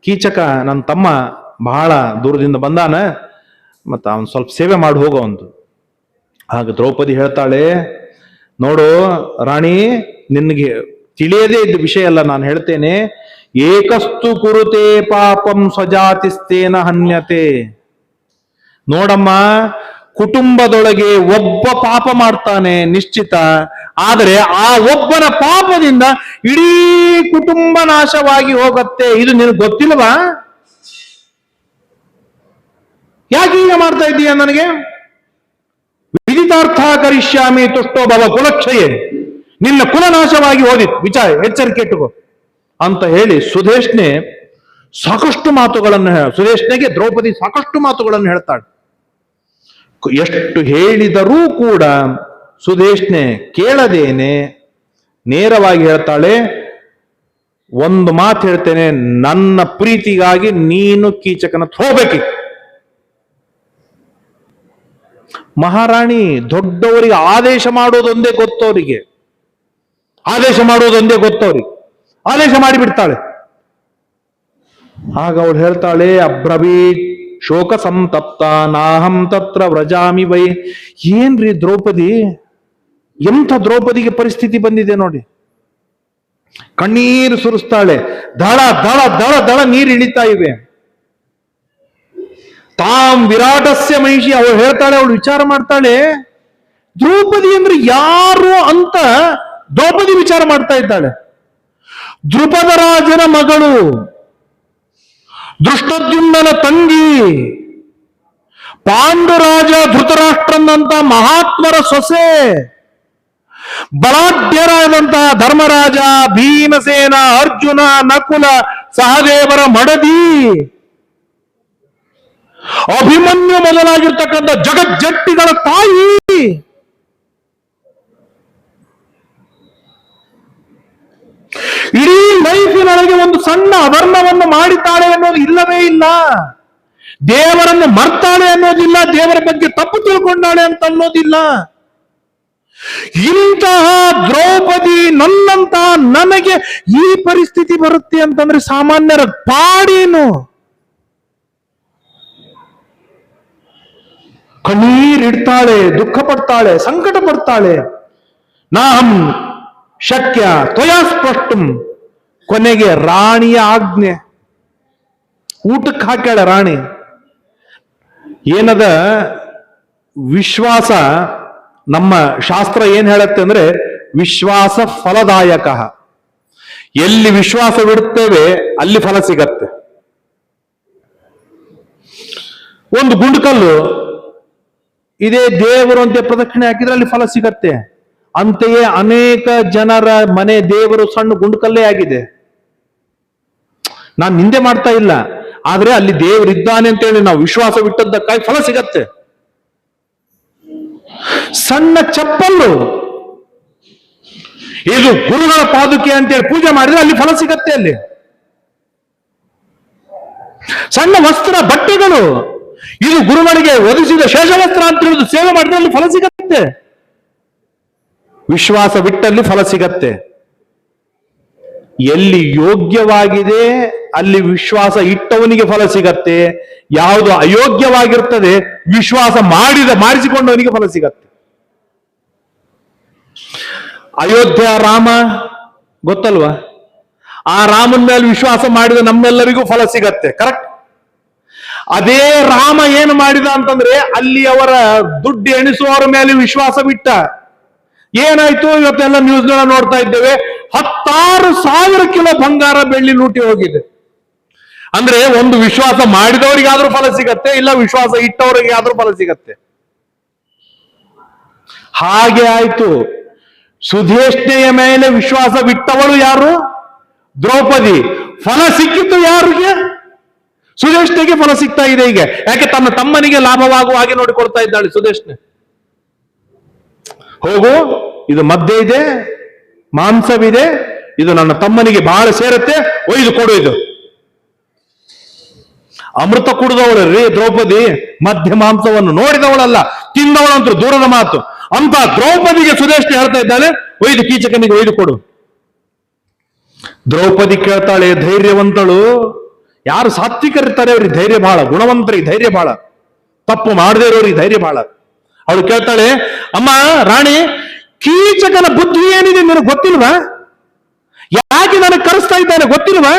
ಕೀಚಕ ನನ್ನ ತಮ್ಮ ಬಹಳ ದೂರದಿಂದ ಬಂದಾನ, ಮತ್ತ ಅವನ್ ಸ್ವಲ್ಪ ಸೇವೆ ಮಾಡಿ ಹೋಗೋ ಒಂದು. ಆಗ ದ್ರೌಪದಿ ಹೇಳ್ತಾಳೆ, ನೋಡು ರಾಣಿ, ನಿನಗೆ ತಿಳಿಯದೇ ಇದ್ದ ವಿಷಯ ಅಲ್ಲ, ನಾನು ಹೇಳ್ತೇನೆ. ಏಕಸ್ತು ಕುರುತೆ ಪಾಪಂ ಸ್ವಜಾತಿಸ್ತೇನ ಹನ್ಯತೆ. ನೋಡಮ್ಮ, ಕುಟುಂಬದೊಳಗೆ ಒಬ್ಬ ಪಾಪ ಮಾಡ್ತಾನೆ ನಿಶ್ಚಿತ, ಆದರೆ ಆ ಒಬ್ಬನ ಪಾಪದಿಂದ ಇಡೀ ಕುಟುಂಬ ನಾಶವಾಗಿ ಹೋಗತ್ತೆ. ಇದು ನಿನಗೆ ಗೊತ್ತಿಲ್ವಾ? ಯಾಕೆ ಈಗ ಮಾಡ್ತಾ ಇದ್ದೀಯ? ನನಗೆ ವಿದಿತಾರ್ಥ ಕರಿಷ್ಯಾಮಿ ತುಷ್ಟೋ ಭವ ಕುಲಕ್ಷಯೇ, ನಿನ್ನ ಕುಲನಾಶವಾಗಿ ಹೋದಿತ್ತು, ಎಚ್ಚರಿಕೆ ಇಟ್ಟುಕೋ ಅಂತ ಹೇಳಿ ಸುದೇಶ್ನೆ ಸಾಕಷ್ಟು ಮಾತುಗಳನ್ನು ಸುದೇಶ್ನೆಗೆ ದ್ರೌಪದಿ ಸಾಕಷ್ಟು ಮಾತುಗಳನ್ನು ಹೇಳ್ತಾಳೆ. ಎಷ್ಟು ಹೇಳಿದರೂ ಕೂಡ ಸುದೇಶ್ನೆ ಕೇಳದೇನೆ ನೇರವಾಗಿ ಹೇಳ್ತಾಳೆ, ಒಂದು ಮಾತು ಹೇಳ್ತೇನೆ, ನನ್ನ ಪ್ರೀತಿಗಾಗಿ ನೀನು ಕೀಚಕನ ಹೋಗ್ಬೇಕಿತ್ತು. ಮಹಾರಾಣಿ, ದೊಡ್ಡವರಿಗೆ ಆದೇಶ ಮಾಡೋದೊಂದೇ ಗೊತ್ತವರಿಗೆ, ಆದೇಶ ಮಾಡೋದೊಂದೇ ಗೊತ್ತವ್ರಿಗೆ, ಆದೇಶ ಮಾಡಿಬಿಡ್ತಾಳೆ. ಆಗ ಅವಳು ಹೇಳ್ತಾಳೆ, ಅಬ್ರವೀತ್ ಶೋಕ ಸಂತಪ್ತ ನಾಹಂ ತತ್ರ ವ್ರಜಾಮಿ ವೈ. ಏನ್ರಿ ದ್ರೌಪದಿ, ಎಂಥ ದ್ರೌಪದಿಗೆ ಪರಿಸ್ಥಿತಿ ಬಂದಿದೆ ನೋಡಿ. ಕಣ್ಣೀರು ಸುರಿಸ್ತಾಳೆ, ದಳ ದಳ ದಳ ದಳ ನೀರು ಇಳಿತಾ ಇವೆ. ತಾಂ ವಿರಾಟಸ್ಯ ಮಹಿಷಿ, ಅವಳು ಹೇಳ್ತಾಳೆ, ಅವಳು ವಿಚಾರ ಮಾಡ್ತಾಳೆ, ದ್ರೌಪದಿ ಅಂದ್ರೆ ಯಾರು ಅಂತ ದ್ರೌಪದಿ ವಿಚಾರ ಮಾಡ್ತಾ ಇದ್ದಾಳೆ. ದ್ರುಪದ ರಾಜನ ಮಗಳು, ದೃಷ್ಟದ್ಯುಮ್ನನ ತಂಗಿ, ಪಾಂಡುರಾಜ ಧೃತರಾಷ್ಟ್ರನಂತ ಮಹಾತ್ಮರ ಸೊಸೆ, ಬಲಾಢ್ಯರಾದಂತಹ ಧರ್ಮರಾಜ, ಭೀಮಸೇನ, ಅರ್ಜುನ, ನಕುಲ, ಸಹದೇವರ ಮಡದಿ, ಅಭಿಮನ್ಯು ಮೊದಲಾಗಿರ್ತಕ್ಕಂಥ ಜಗಜ್ಜಟ್ಟಿಗಳ ತಾಯಿ. ಇಡೀ ಲೈಫಿನೊಳಗೆ ಒಂದು ಸಣ್ಣ ಅವರ್ಣವನ್ನು ಮಾಡಿದ್ದಾಳೆ ಅನ್ನೋದು ಇಲ್ಲವೇ ಇಲ್ಲ. ದೇವರನ್ನು ಮರ್ತಾಳೆ ಅನ್ನೋದಿಲ್ಲ, ದೇವರ ಬಗ್ಗೆ ತಪ್ಪು ತಿಳ್ಕೊಂಡಾಳೆ ಅಂತ ಅನ್ನೋದಿಲ್ಲ. ಇಂತಹ ದ್ರೌಪದಿ ನನ್ನಂತ ನನಗೆ ಈ ಪರಿಸ್ಥಿತಿ ಬರುತ್ತೆ ಅಂತಂದ್ರೆ ಸಾಮಾನ್ಯರ ಪಾಡೇನು? ಕಣ್ಣೀರಿಡ್ತಾಳೆ, ದುಃಖ ಪಡ್ತಾಳೆ, ಸಂಕಟ ಪಡ್ತಾಳೆ. ನಾಹಂ ಶಕ್ಯ ತ್ವಯಾ ಸ್ಪಷ್ಟಂ ಕೊನೆಗೆ ರಾಣಿಯ ಆಜ್ಞೆ, ಊಟಕ್ಕೆ ಹಾಕ್ಯಾಳ ರಾಣಿ. ಏನದ ವಿಶ್ವಾಸ, ನಮ್ಮ ಶಾಸ್ತ್ರ ಏನ್ ಹೇಳತ್ತೆ ಅಂದ್ರೆ ವಿಶ್ವಾಸ ಫಲದಾಯಕ. ಎಲ್ಲಿ ವಿಶ್ವಾಸವಿಡುತ್ತೇವೆ ಅಲ್ಲಿ ಫಲ ಸಿಗತ್ತೆ. ಒಂದು ಗುಂಡುಕಲ್ಲು ಇದೇ ದೇವರು ಅಂತ ಪ್ರದಕ್ಷಿಣೆ ಹಾಕಿದ್ರೆ ಅಲ್ಲಿ ಫಲ ಸಿಗತ್ತೆ. ಅಂತೆಯೇ ಅನೇಕ ಜನರ ಮನೆ ದೇವರು ಸಣ್ಣ ಗುಂಡುಕಲ್ಲೇ ಆಗಿದೆ. ನಾನು ನಿಂದೆ ಮಾಡ್ತಾ ಇಲ್ಲ, ಆದ್ರೆ ಅಲ್ಲಿ ದೇವರಿದ್ದಾನೆ ಅಂತೇಳಿ ನಾವು ವಿಶ್ವಾಸವಿಟ್ಟದ್ದಕ್ಕಾಗಿ ಫಲ ಸಿಗತ್ತೆ. ಸಣ್ಣ ಚಪ್ಪಲ್ಲು, ಇದು ಗುರುಗಳ ಪಾದುಕೆ ಅಂತೇಳಿ ಪೂಜೆ ಮಾಡಿದ್ರೆ ಅಲ್ಲಿ ಫಲ ಸಿಗತ್ತೆ. ಅಲ್ಲಿ ಸಣ್ಣ ವಸ್ತ್ರ, ಬಟ್ಟೆಗಳು, ಇದು ಗುರುಗಳಿಗೆ ಒದಗಿಸಿದ ಶೇಷವಸ್ತ್ರ ಅಂತ ಹೇಳಿದು ಸೇವೆ ಮಾಡಿದ್ರೆ ಅಲ್ಲಿ ಫಲ ಸಿಗತ್ತೆ. ವಿಶ್ವಾಸವಿಟ್ಟಲ್ಲಿ ಫಲ ಸಿಗತ್ತೆ. ಎಲ್ಲಿ ಯೋಗ್ಯವಾಗಿದೆ ಅಲ್ಲಿ ವಿಶ್ವಾಸ ಇಟ್ಟವನಿಗೆ ಫಲ ಸಿಗತ್ತೆ. ಯಾವುದು ಅಯೋಗ್ಯವಾಗಿರ್ತದೆ ವಿಶ್ವಾಸ ಮಾಡಿಸಿಕೊಂಡವನಿಗೆ ಫಲ ಸಿಗತ್ತೆ. ಅಯೋಧ್ಯ ರಾಮ ಗೊತ್ತಲ್ವಾ? ಆ ರಾಮನ ಮೇಲೆ ವಿಶ್ವಾಸ ಮಾಡಿದ ನಮ್ಮೆಲ್ಲರಿಗೂ ಫಲ ಸಿಗತ್ತೆ. ಕರೆಕ್ಟ್? ಅದೇ ರಾಮ ಏನು ಮಾಡಿದ ಅಂತಂದ್ರೆ ಅಲ್ಲಿ ಅವರ ದುಡ್ಡು ಎಣಿಸುವವರ ಮೇಲೆ ವಿಶ್ವಾಸ ಬಿಟ್ಟ. ಏನಾಯ್ತು? ಇವತ್ತೆಲ್ಲ ನ್ಯೂಸ್ಗಳ ನೋಡ್ತಾ ಇದ್ದೇವೆ. 16,000 ಕಿಲೋ ಬಂಗಾರ ಬೆಳ್ಳಿ ಲೂಟಿ ಹೋಗಿದೆ. ಅಂದ್ರೆ ಒಂದು ವಿಶ್ವಾಸ ಮಾಡಿದವರಿಗಾದ್ರೂ ಫಲ ಸಿಗತ್ತೆ, ಇಲ್ಲ ವಿಶ್ವಾಸ ಇಟ್ಟವರಿಗೆ ಆದ್ರೂ ಫಲ ಸಿಗತ್ತೆ. ಹಾಗೆ ಆಯ್ತು. ಸುಧೇಷ್ಣೆಯ ಮೇಲೆ ವಿಶ್ವಾಸ ಬಿಟ್ಟವಳು ಯಾರು? ದ್ರೌಪದಿ. ಫಲ ಸಿಕ್ಕಿತ್ತು ಯಾರಿಗೆ? ಸುಧೇಷ್ಣೆಗೆ ಫಲ ಸಿಗ್ತಾ ಇದೆ ಈಗ. ಯಾಕೆ? ತನ್ನ ತಮ್ಮನಿಗೆ ಲಾಭವಾಗುವ ಹಾಗೆ ನೋಡಿಕೊಳ್ತಾ ಇದ್ದಾಳೆ ಸುಧೇಷ್ಣೆ. ಹೋಗು, ಇದು ಮಧ್ಯೆ ಇದೆ, ಮಾಂಸವಿದೆ, ಇದು ನನ್ನ ತಮ್ಮನಿಗೆ ಬಹಳ ಸೇರುತ್ತೆ, ಒಯ್ದು ಕೊಡು. ಇದು ಅಮೃತ ಕುಡಿದವಳು ದ್ರೌಪದಿ, ಮಧ್ಯ ಮಾಂಸವನ್ನು ನೋಡಿದವಳಲ್ಲ, ತಿಂದವಳಂತೂ ದೂರದ ಮಾತು. ಅಂತ ದ್ರೌಪದಿಗೆ ಸುಧೇಷ್ಣೆ ಹೇಳ್ತಾ ಇದ್ದಾಳೆ, ಒಯ್ದು ಕೀಚಕನಿಗೆ ಒಯ್ದು ಕೊಡು. ದ್ರೌಪದಿ ಕೇಳ್ತಾಳೆ, ಧೈರ್ಯವಂತಳು. ಯಾರು ಸಾತ್ವಿಕರಿರ್ತಾರೆ ಅವ್ರಿಗೆ ಧೈರ್ಯ ಬಹಳ, ಗುಣವಂತರಿಗೆ ಧೈರ್ಯ ಬಹಳ, ತಪ್ಪು ಮಾಡದೇ ಇರೋರಿಗೆ ಧೈರ್ಯ ಬಹಳ. ಅವಳು ಕೇಳ್ತಾಳೆ, ಅಮ್ಮ ರಾಣಿ, ಕೀಚಕನ ಬುದ್ಧಿ ಏನಿದೆ ನಿನಗೆ ಗೊತ್ತಿಲ್ವಾ? ಯಾಕೆ ನನಗೆ ಕರೆಸ್ತಾ ಇದ್ದಾನೆ ಗೊತ್ತಿಲ್ವಾ?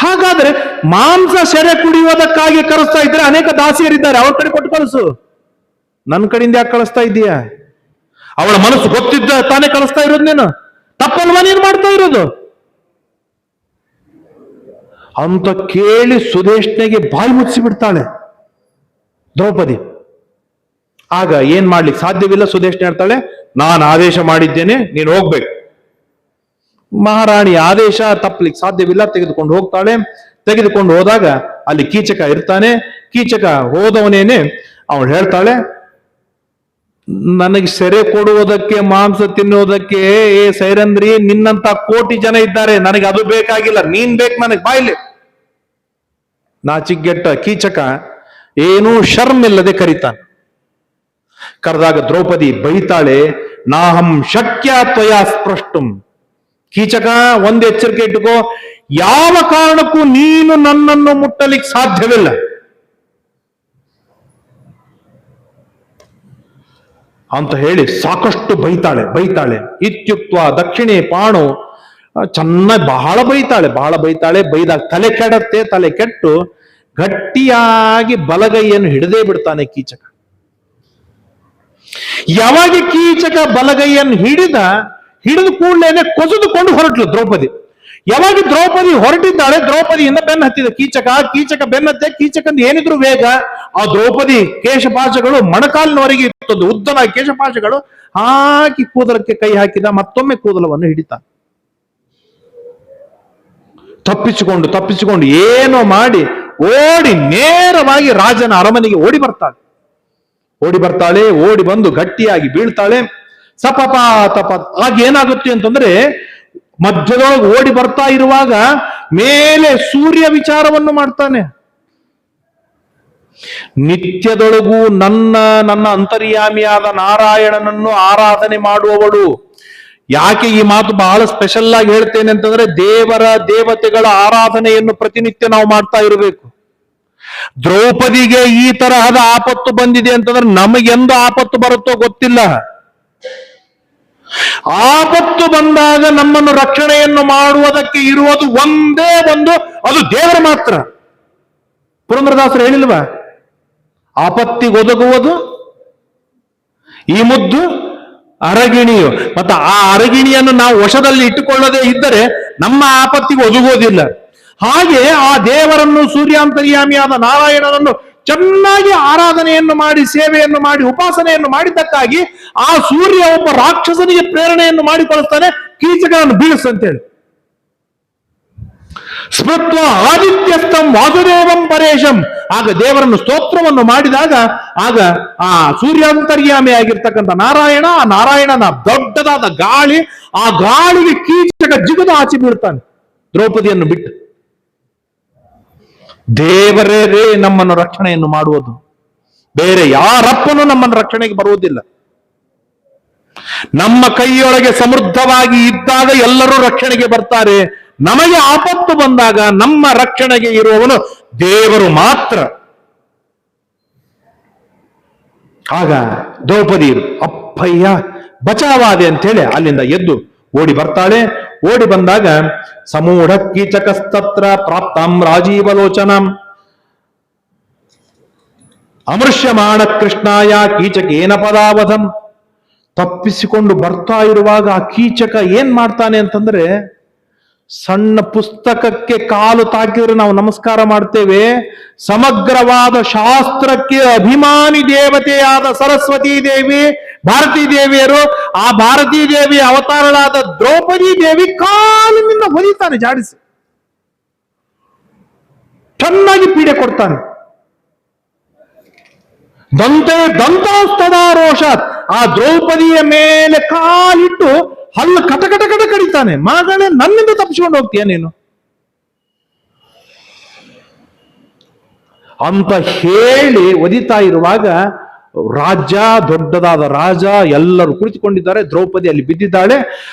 ಹಾಗಾದ್ರೆ ಮಾಂಸ ಸೆರೆ ಕುಡಿಯೋದಕ್ಕಾಗಿ ಕರೆಸ್ತಾ ಇದ್ರೆ ಅನೇಕ ದಾಸಿಯರಿದ್ದಾರೆ, ಅವ್ರ ಕಡೆ ಕೊಟ್ಟು ಕಳಿಸು. ನನ್ನ ಕಡೆಯಿಂದ ಯಾಕೆ ಕಳಿಸ್ತಾ ಇದ್ದೀಯ? ಅವಳ ಮನಸ್ಸು ಗೊತ್ತಿದ್ದ ತಾನೇ ಕಳಿಸ್ತಾ ಇರೋದು. ನೀನು ತಪ್ಪಲ್ವಾ ನೀನು ಮಾಡ್ತಾ ಇರೋದು ಅಂತ ಕೇಳಿ ಸುಧೇಷ್ಣೆಗೆ ಬಾಯಿ ಮುಚ್ಚಿ ಬಿಡ್ತಾಳೆ ದ್ರೌಪದಿ. ಆಗ ಏನ್ ಮಾಡ್ಲಿಕ್ಕೆ ಸಾಧ್ಯವಿಲ್ಲ. ಸುಧೇಷ್ಣೆ ಹೇಳ್ತಾಳೆ, ನಾನು ಆದೇಶ ಮಾಡಿದ್ದೇನೆ, ನೀನು ಹೋಗ್ಬೇಕು. ಮಹಾರಾಣಿ ಆದೇಶ ತಪ್ಪಲಿಕ್ಕೆ ಸಾಧ್ಯವಿಲ್ಲ. ತೆಗೆದುಕೊಂಡು ಹೋಗ್ತಾಳೆ. ತೆಗೆದುಕೊಂಡು ಹೋದಾಗ ಅಲ್ಲಿ ಕೀಚಕ ಇರ್ತಾನೆ. ಕೀಚಕ ಹೋದವನೇನೆ ಅವಳು ಹೇಳ್ತಾಳೆ, ನನಗೆ ಸೆರೆ ಕೊಡುವುದಕ್ಕೆ, ಮಾಂಸ ತಿನ್ನುವುದಕ್ಕೆ ಏ ಸೈರಂದ್ರಿ, ನಿನ್ನಂತ ಕೋಟಿ ಜನ ಇದ್ದಾರೆ, ನನಗೆ ಅದು ಬೇಕಾಗಿಲ್ಲ, ನೀನ್ ಬೇಕು ನನಗೆ, ಬಾಯಿಲೆ. ನಾಚಿಗೆಟ್ಟ ಕೀಚಕ ಏನೂ ಶರ್ಮ್ ಇಲ್ಲದೆ ಕರೀತಾನೆ. ಕರೆದಾಗ ದ್ರೌಪದಿ ಬೈತಾಳೆ, ನಾಹಂ ಶಕ್ಯ ತ್ವಯಾ ಸ್ಪೃಷ್ಟುಂ. ಕೀಚಕ, ಒಂದು ಎಚ್ಚರಿಕೆ ಇಟ್ಟುಕೋ, ಯಾವ ಕಾರಣಕ್ಕೂ ನೀನು ನನ್ನನ್ನು ಮುಟ್ಟಲಿಕ್ಕೆ ಸಾಧ್ಯವಿಲ್ಲ. ಅಂತ ಹೇಳಿ ಸಾಕಷ್ಟು ಬೈತಾಳೆ. ಇತ್ಯುಕ್ತ ದಕ್ಷಿಣೆ ಪಾಣು, ಚೆನ್ನಾಗಿ ಬಹಳ ಬೈತಾಳೆ. ಬೈದಾಗ ತಲೆ ಕೆಡತ್ತೆ. ತಲೆ ಕೆಟ್ಟು ಗಟ್ಟಿಯಾಗಿ ಬಲಗೈಯನ್ನು ಹಿಡದೇ ಬಿಡ್ತಾನೆ ಕೀಚಕ. ಯಾವಾಗ ಕೀಚಕ ಬಲಗೈಯನ್ನು ಹಿಡಿದು ಕೂಡಲೇ ಕೊಸೆದುಕೊಂಡು ಹೊರಟ್ಲು ದ್ರೌಪದಿ. ಯಾವಾಗ ದ್ರೌಪದಿ ಹೊರಟಿದ್ದಾಳೆ, ದ್ರೌಪದಿಯಿಂದ ಬೆನ್ನ ಹತ್ತಿದ ಕೀಚಕ ಬೆನ್ನತ್ತೆ. ಕೀಚಕಂದು ಏನಿದ್ರು ವೇಗ. ಆ ದ್ರೌಪದಿ ಕೇಶಪಾಶಗಳು ಮೊಣಕಾಲಿನವರೆಗೆ ಇರ್ತದ್ದು, ಉದ್ದನ ಕೇಶಪಾಶಗಳು ಹಾಕಿ ಕೂದಲಕ್ಕೆ ಕೈ ಹಾಕಿದ. ಮತ್ತೊಮ್ಮೆ ಕೂದಲವನ್ನು ಹಿಡಿತ. ತಪ್ಪಿಸಿಕೊಂಡು ಏನೋ ಮಾಡಿ ಓಡಿ ನೇರವಾಗಿ ರಾಜನ ಅರಮನೆಗೆ ಓಡಿ ಬರ್ತಾಳೆ. ಓಡಿ ಬಂದು ಗಟ್ಟಿಯಾಗಿ ಬೀಳ್ತಾಳೆ. ಸಪಪ ತಪ. ಆಗ ಏನಾಗುತ್ತೆ ಅಂತಂದ್ರೆ, ಮಧ್ಯದೊಳಗೆ ಓಡಿ ಬರ್ತಾ ಇರುವಾಗ ಮೇಲೆ ಸೂರ್ಯ ವಿಚಾರವನ್ನು ಮಾಡ್ತಾನೆ. ನಿತ್ಯದೊಳಗೂ ನನ್ನ ಅಂತರ್ಯಾಮಿಯಾದ ನಾರಾಯಣನನ್ನು ಆರಾಧನೆ ಮಾಡುವವಳು. ಯಾಕೆ ಈ ಮಾತು ಬಹಳ ಸ್ಪೆಷಲ್ ಆಗಿ ಹೇಳ್ತೇನೆ ಅಂತಂದ್ರೆ, ದೇವತೆಗಳ ಆರಾಧನೆಯನ್ನು ಪ್ರತಿನಿತ್ಯ ನಾವು ಮಾಡ್ತಾ ಇರಬೇಕು. ದ್ರೌಪದಿಗೆ ಈ ತರಹದ ಆಪತ್ತು ಬಂದಿದೆ ಅಂತಂದ್ರೆ ನಮಗೆಂದು ಆಪತ್ತು ಬರುತ್ತೋ ಗೊತ್ತಿಲ್ಲ. ಆಪತ್ತು ಬಂದಾಗ ನಮ್ಮನ್ನು ರಕ್ಷಣೆಯನ್ನು ಮಾಡುವುದಕ್ಕೆ ಇರುವುದು ಒಂದೇ ಒಂದು, ಅದು ದೇವರು ಮಾತ್ರ. ಪುರಂದರದಾಸರು ಹೇಳಿಲ್ವಾ, ಆಪತ್ತಿಗೊದಗುವುದು ಈ ಮುದ್ದು ಅರಗಿಣಿಯು. ಮತ್ತು ಆ ಅರಗಿಣಿಯನ್ನು ನಾವು ವಶದಲ್ಲಿ ಇಟ್ಟುಕೊಳ್ಳದೇ ಇದ್ದರೆ ನಮ್ಮ ಆಪತ್ತಿಗೆ ಒದಗುವುದಿಲ್ಲ. ಹಾಗೆ ಆ ದೇವರನ್ನು, ಸೂರ್ಯಾಂತರ್ಯಾಮಿಯಾದ ನಾರಾಯಣನನ್ನು ಚೆನ್ನಾಗಿ ಆರಾಧನೆಯನ್ನು ಮಾಡಿ, ಸೇವೆಯನ್ನು ಮಾಡಿ, ಉಪಾಸನೆಯನ್ನು ಮಾಡಿದ್ದಕ್ಕಾಗಿ ಆ ಸೂರ್ಯ ಒಬ್ಬ ರಾಕ್ಷಸನಿಗೆ ಪ್ರೇರಣೆಯನ್ನು ಮಾಡಿಕೊಳ್ಳುತ್ತಾನೆ, ಕೀಚಕನನ್ನು ಬೀಳಿಸಂತೇಳಿ. ಸ್ಮೃತ್ವ ಆದಿತ್ಯಸ್ಥಂ ವಾಸುದೇವಂ ಪರೇಶಂ. ಆಗ ದೇವರನ್ನು ಸ್ತೋತ್ರವನ್ನು ಮಾಡಿದಾಗ ಆಗ ಆ ಸೂರ್ಯಾಂತರ್ಯಾಮಿ ಆಗಿರ್ತಕ್ಕಂಥ ನಾರಾಯಣ, ಆ ನಾರಾಯಣನ ದೊಡ್ಡದಾದ ಗಾಳಿ, ಆ ಗಾಳಿಗೆ ಕೀಚಕ ಜಿಗಿದು ಆಚೆ ಬೀಳ್ತಾನೆ ದ್ರೌಪದಿಯನ್ನು ಬಿಟ್ಟು. ದೇವರೇ ನಮ್ಮನ್ನು ರಕ್ಷಣೆಯನ್ನು ಮಾಡುವುದು, ಬೇರೆ ಯಾರಪ್ಪನೂ ನಮ್ಮನ್ನು ರಕ್ಷಣೆಗೆ ಬರುವುದಿಲ್ಲ. ನಮ್ಮ ಕೈಯೊಳಗೆ ಸಮೃದ್ಧವಾಗಿ ಇದ್ದಾಗ ಎಲ್ಲರೂ ರಕ್ಷಣೆಗೆ ಬರ್ತಾರೆ. ನಮಗೆ ಆಪತ್ತು ಬಂದಾಗ ನಮ್ಮ ರಕ್ಷಣೆಗೆ ಇರುವವನು ದೇವರು ಮಾತ್ರ. ಆಗ ದ್ರೌಪದಿ ಅಪ್ಪಯ್ಯ ಬಚಾವಾದೆ ಅಂತೇಳಿ ಅಲ್ಲಿಂದ ಎದ್ದು ಓಡಿ ಬರ್ತಾಳೆ. ಓಡಿ ಬಂದಾಗ ಸಮೂಢ ಕೀಚಕಸ್ತತ್ರ ಪ್ರಾಪ್ತಾಂ ರಾಜೀವಲೋಚನಂ ಅಮೃಷ್ಯಮಾಣ ಕೃಷ್ಣಾಯ ಕೀಚಕೇನ ಪದಾವಧಂ. ತಪ್ಪಿಸಿಕೊಂಡು ಬರ್ತಾ ಇರುವಾಗ ಆ ಕೀಚಕ ಏನ್ ಮಾಡ್ತಾನೆ ಅಂತಂದ್ರೆ, ಸಣ್ಣ ಪುಸ್ತಕಕ್ಕೆ ಕಾಲು ತಾಕಿದ್ರೆ ನಾವು ನಮಸ್ಕಾರ ಮಾಡ್ತೇವೆ, ಸಮಗ್ರವಾದ ಶಾಸ್ತ್ರಕ್ಕೆ ಅಭಿಮಾನಿ ದೇವತೆಯಾದ ಸರಸ್ವತೀ ದೇವಿ, ಭಾರತೀ ದೇವಿಯರು, ಆ ಭಾರತೀ ದೇವಿ ಅವತಾರಳಾದ ದ್ರೌಪದಿ ದೇವಿ ಕಾಲಿನಿಂದ ಹೊಲಿತಾನೆ ಜಾಡಿಸಿ, ಚೆನ್ನಾಗಿ ಪೀಡೆ ಕೊಡ್ತಾನೆ. ದಂತಾಸ್ತದಾರೋಷಾತ್, ಆ ದ್ರೌಪದಿಯ ಮೇಲೆ ಕಾಲಿಟ್ಟು ಹಲ್ಲು ಕಟಕಟ ಕಡಿತಾನೆ. ಮಗಳೇ, ನನ್ನಿಂದ ತಪ್ಪಿಸ್ಕೊಂಡು ಹೋಗ್ತೀಯ ನೀನು ಅಂತ ಹೇಳಿ ಒದಿತಾ ಇರುವಾಗ ರಾಜ್ಯ, ದೊಡ್ಡದಾದ ರಾಜ, ಎಲ್ಲರೂ ಕುಳಿತುಕೊಂಡಿದ್ದಾರೆ. ದ್ರೌಪದಿ ಅಲ್ಲಿ ಬಿದ್ದಿದ್ದಾಳೆ.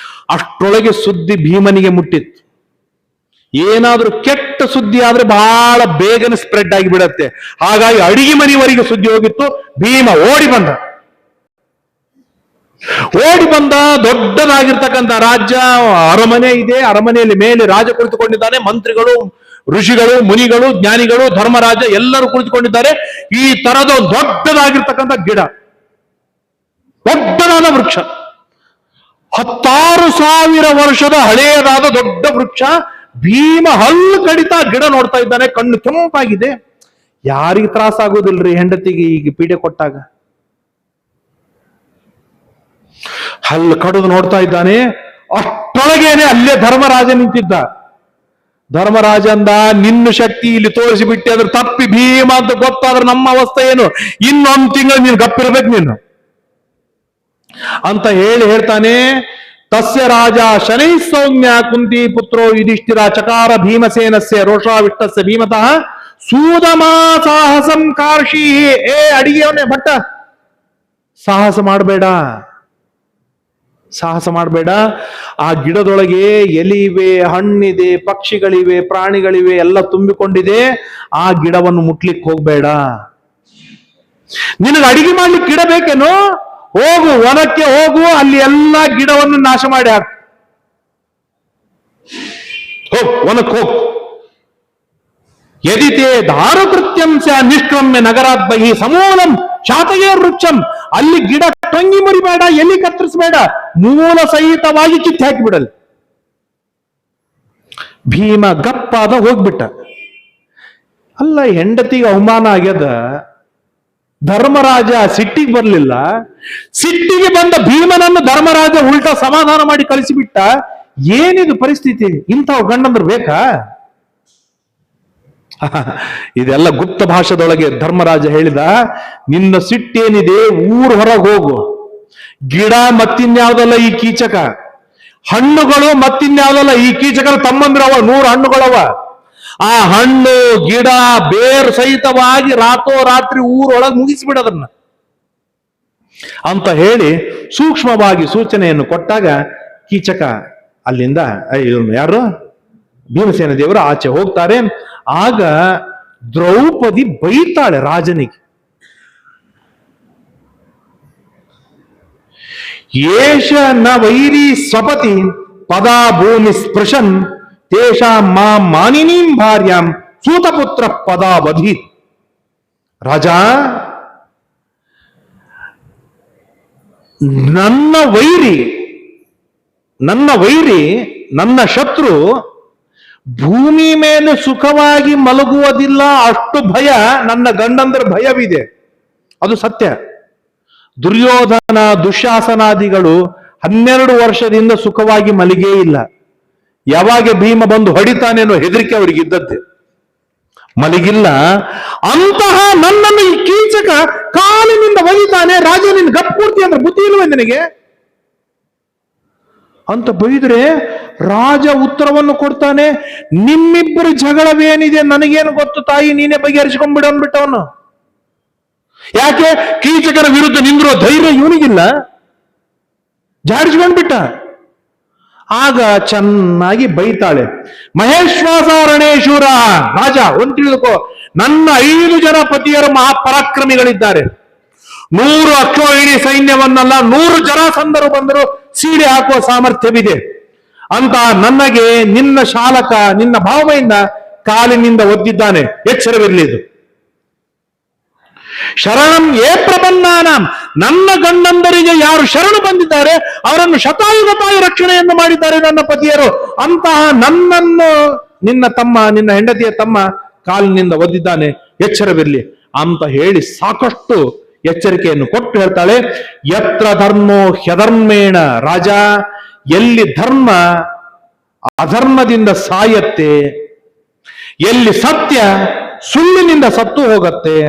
ಅಷ್ಟರೊಳಗೆ ಸುದ್ದಿ ಭೀಮನಿಗೆ ಮುಟ್ಟಿತ್ತು. ಏನಾದ್ರೂ ಕೆಟ್ಟ ಸುದ್ದಿ ಆದ್ರೆ ಬಹಳ ಬೇಗನೆ ಸ್ಪ್ರೆಡ್ ಆಗಿ ಬಿಡತ್ತೆ. ಹಾಗಾಗಿ ಅಡಿಗೆ ಮನೆಯವರೆಗೆ ಸುದ್ದಿ ಹೋಗಿತ್ತು. ಭೀಮ ಓಡಿ ಬಂದ ದೊಡ್ಡದಾಗಿರ್ತಕ್ಕಂಥ ರಾಜ್ಯ, ಅರಮನೆ ಇದೆ. ಅರಮನೆಯಲ್ಲಿ ಮೇಲೆ ರಾಜ ಕುಳಿತುಕೊಂಡಿದ್ದಾನೆ. ಮಂತ್ರಿಗಳು, ಋಷಿಗಳು, ಮುನಿಗಳು, ಜ್ಞಾನಿಗಳು, ಧರ್ಮರಾಜ ಎಲ್ಲರೂ ಕುಳಿತುಕೊಂಡಿದ್ದಾರೆ. ಈ ತರದ ದೊಡ್ಡದಾಗಿರ್ತಕ್ಕಂಥ ಗಿಡ, ದೊಡ್ಡದಾದ ವೃಕ್ಷ, 16,000 ವರ್ಷದ ಹಳೆಯದಾದ ದೊಡ್ಡ ವೃಕ್ಷ. ಭೀಮ ಹಲ್ಲು ಕಡಿತಾ ಗಿಡ ನೋಡ್ತಾ ಇದ್ದಾನೆ. ಕಣ್ಣು ಕೆಂಪಾಗಿದೆ. ಯಾರಿಗೆ ತ್ರಾಸ ಆಗೋದಿಲ್ರಿ ಹೆಂಡತಿಗೆ ಈಗ ಪೀಡೆ ಕೊಟ್ಟಾಗ? ಹಲ್ಲು ಕಡಿದು ನೋಡ್ತಾ ಇದ್ದಾನೆ. ಅಷ್ಟೊಳಗೇನೆ ಅಲ್ಲೇ ಧರ್ಮರಾಜ ನಿಂತಿದ್ದ. ಧರ್ಮರಾಜ ಅಂದ, ನಿನ್ನ ಶಕ್ತಿ ಇಲ್ಲಿ ತೋರಿಸಿಬಿಟ್ಟೆ, ಅದ್ರ ತಪ್ಪಿ ಭೀಮ ಅಂತ ಗೊತ್ತಾದ್ರೆ ನಮ್ಮ ಅವಸ್ಥೆ ಏನು? ಇನ್ನೊಂದು ತಿಂಗಳು ನೀನು ಗಪ್ಪಿರ್ಬೇಕು ನೀನು ಅಂತ ಹೇಳ್ತಾನೆ. ತಸ್ಯ ರಾಜ ಶನೈ ಸೌಮ್ಯ ಕುಂತಿ ಪುತ್ರೋ ಯುಧಿಷ್ಠಿರ ಚಕಾರ ಭೀಮಸೇನಸ್ಯ ರೋಷಾವಿಷ್ಟಸ್ಯ ಭೀಮತಃ ಸೂದಮಾ ಸಾಹಸಂ ಕಾರ್ಷಿ. ಅಡಿಗೆಯವನೇ ಭಟ್ಟ, ಸಾಹಸ ಮಾಡಬೇಡ. ಆ ಗಿಡದೊಳಗೆ ಎಲಿ ಇವೆ, ಹಣ್ಣಿದೆ, ಪಕ್ಷಿಗಳಿವೆ, ಪ್ರಾಣಿಗಳಿವೆ, ಎಲ್ಲ ತುಂಬಿಕೊಂಡಿದೆ. ಆ ಗಿಡವನ್ನು ಮುಟ್ಲಿಕ್ಕೆ ಹೋಗ್ಬೇಡ. ನಿನಗೆ ಅಡಿಗೆ ಮಾಡ್ಲಿಕ್ಕೆ ಗಿಡ ಬೇಕೇನೋ? ಹೋಗು, ವನಕ್ಕೆ ಹೋಗು, ಅಲ್ಲಿ ಎಲ್ಲ ಗಿಡವನ್ನು ನಾಶ ಮಾಡಿ ಹಾಕು. ವನಕ್ಕೆ ಹೋಗು. ಯದಿತೇ ಧಾರಕೃತ್ಯಂ ಸ ನಿಷ್ಕ್ರಮ್ಯ ನಗರಾತ್ ಬಹಿ ಸಮೂಲಂ ಶಾತಯೇ ವೃಕ್ಷಂ. ಅಲ್ಲಿ ಗಿಡ ಟೊಂಗಿ ಮುರಿಬೇಡ, ಎಲ್ಲಿ ಕತ್ತರಿಸಬೇಡ, ಮೂಲ ಸಹಿತವಾಗಿ ಕಿತ್ತು ಹಾಕಿಬಿಡಲಿ. ಭೀಮ ಗಪ್ಪಾದ ಹೋಗ್ಬಿಟ್ಟ. ಅಲ್ಲ, ಹೆಂಡತಿಗೆ ಅವಮಾನ ಆಗ್ಯದ. ಧರ್ಮರಾಜ ಸಿಟ್ಟಿಗೆ ಬರಲಿಲ್ಲ. ಸಿಟ್ಟಿಗೆ ಬಂದ ಭೀಮನನ್ನು ಧರ್ಮರಾಜ ಉಲ್ಟಾ ಸಮಾಧಾನ ಮಾಡಿ ಕಳಿಸಿಬಿಟ್ಟ. ಏನಿದು ಪರಿಸ್ಥಿತಿ? ಇಂಥ ಗಂಡಂದ್ರು ಬೇಕಾ? ಇದೆಲ್ಲ ಗುಪ್ತ ಭಾಷೆದೊಳಗೆ ಧರ್ಮರಾಜ ಹೇಳಿದ, ನಿನ್ನ ಸಿಟ್ಟೇನಿದೆ ಊರ್ ಹೊರಗೆ ಹೋಗು. ಗಿಡ ಮತ್ತಿನ್ಯಾವ್ದಲ್ಲ ಈ ಕೀಚಕ, ಹಣ್ಣುಗಳು ಮತ್ತಿನ್ಯಾವ್ದಲ್ಲ ಈ ಕೀಚಕರ ತಮ್ಮಂದ್ರವ. 100 ಹಣ್ಣುಗಳವ. ಆ ಹಣ್ಣು ಗಿಡ ಬೇರು ಸಹಿತವಾಗಿ ರಾತ್ರಿ ಊರೊಳಗೆ ಮುಗಿಸ್ಬಿಡೋದನ್ನ ಅಂತ ಹೇಳಿ ಸೂಕ್ಷ್ಮವಾಗಿ ಸೂಚನೆಯನ್ನು ಕೊಟ್ಟಾಗ ಕೀಚಕ ಅಲ್ಲಿಂದ, ಯಾರು ಭೀಮಸೇನ ದೇವರು ಆಚೆ ಹೋಗ್ತಾರೆ. ಆಗ ದ್ರೌಪದಿ ಬೈತಾಳೆ ರಾಜನಿಗೆ, ಏಷ ನ ವೈರಿ ಸ್ವಪತಿ ಪದಾ ಭೂಮಿ ಸ್ಪೃಶನ್ ತೇಷಾಂ ಮಾಂ ಮಾನಿನೀಂ ಭಾರ್ಯಾಂ ಸೂತಪುತ್ರ ಪದಾವಧಿ. ರಾಜ, ನನ್ನ ವೈರಿ, ನನ್ನ ಶತ್ರು ಭೂಮಿ ಮೇಲೆ ಸುಖವಾಗಿ ಮಲಗುವುದಿಲ್ಲ, ಅಷ್ಟು ಭಯ ನನ್ನ ಗಂಡಂದ್ರ ಭಯವಿದೆ. ಅದು ಸತ್ಯ. ದುರ್ಯೋಧನ ದುಶ್ಯಾಸನಾದಿಗಳು 12 ವರ್ಷದಿಂದ ಸುಖವಾಗಿ ಮಲಗೇ ಇಲ್ಲ. ಯಾವಾಗ ಭೀಮ ಬಂದು ಹೊಡಿತಾನೇನೋ ಹೆದರಿಕೆ ಅವರಿಗಿದ್ದದ್ದೆ, ಮಲಗಿಲ್ಲ. ಅಂತಹ ನನ್ನನ್ನು ಈ ಕೀಚಕ ಕಾಲಿನಿಂದ ಒಲಿತಾನೆ, ರಾಜ ನಿನ್ನ ಗಪ್ಪೂರ್ತಿ ಅಂದ್ರೆ ಬುದ್ಧಿ ಇಲ್ವೇ ನಿನಗೆ ಅಂತ ಬೈದ್ರೆ ರಾಜ ಉತ್ತರವನ್ನು ಕೊಡ್ತಾನೆ, ನಿಮ್ಮಿಬ್ಬರು ಜಗಳವೇನಿದೆ ನನಗೇನು ಗೊತ್ತು ತಾಯಿ, ನೀನೇ ಬಗೆಹರಿಸಿಕೊಂಡ್ಬಿಡು ಅಂದ್ಬಿಟ್ಟವನು. ಯಾಕೆ ಕೀಚಕರ ವಿರುದ್ಧ ನಿಂದಿರೋ ಧೈರ್ಯ ಇವನಿಗಿಲ್ಲ, ಜಾಡಿಸ್ಕೊಂಡ್ಬಿಟ್ಟ. ಆಗ ಚೆನ್ನಾಗಿ ಬೈತಾಳೆ, ಮಹೇಶ್ವಾಸಾರಣೇಶೂರ. ರಾಜ ಒಂದು ತಿಳಿದುಕೋ, ನನ್ನ 5 ಜನ ಪತಿಯರು ಮಹಾಪರಾಕ್ರಮಿಗಳಿದ್ದಾರೆ. 100 ಅಕ್ಷೋಹಿಣಿ ಸೈನ್ಯವನ್ನಲ್ಲ, 100 ಜರಾಸಂಧರು ಬಂದರು ಸೀಡೆ ಹಾಕುವ ಸಾಮರ್ಥ್ಯವಿದೆ ಅಂತ ನನಗೆ ನಿನ್ನ ಶಾಲಕ, ನಿನ್ನ ಭಾವನೆಯಿಂದ ಕಾಲಿನಿಂದ ಒದ್ದಿದ್ದಾನೆ, ಎಚ್ಚರವಿರಲಿ. ಇದು ಶರಣಂ ಏ ಪ್ರಪನ್ನಾನಾಂ, ನನ್ನ ಗಂಡಂದರಿಗೆ ಯಾರು ಶರಣು ಬಂದಿದ್ದಾರೆ ಅವರನ್ನು ಶತಾಯುಗತಾಯಿ ರಕ್ಷಣೆಯನ್ನು ಮಾಡಿದ್ದಾರೆ ನನ್ನ ಪತಿಯರು. ಅಂತಹ ನನ್ನನ್ನು ನಿನ್ನ ತಮ್ಮ, ನಿನ್ನ ಹೆಂಡತಿಯ ತಮ್ಮ ಕಾಲಿನಿಂದ ಒದ್ದಿದ್ದಾನೆ, ಎಚ್ಚರವಿರಲಿ ಅಂತ ಹೇಳಿ ಸಾಕಷ್ಟು ಎಚ್ಚರಿಕೆಯನ್ನು ಕೊಟ್ಟು ಹೇಳ್ತಾಳೆ, ಯತ್ರ ಧರ್ಮೋ ಹ್ಯಧರ್ಮೇಣ. ರಾಜ, ಎಲ್ಲಿ ಧರ್ಮ ಅಧರ್ಮದಿಂದ ಸಾಯತ್ತೆ, ಎಲ್ಲಿ ಸತ್ಯ ಸುಳ್ಳಿನಿಂದ ಸತ್ತು ಹೋಗತ್ತೆ,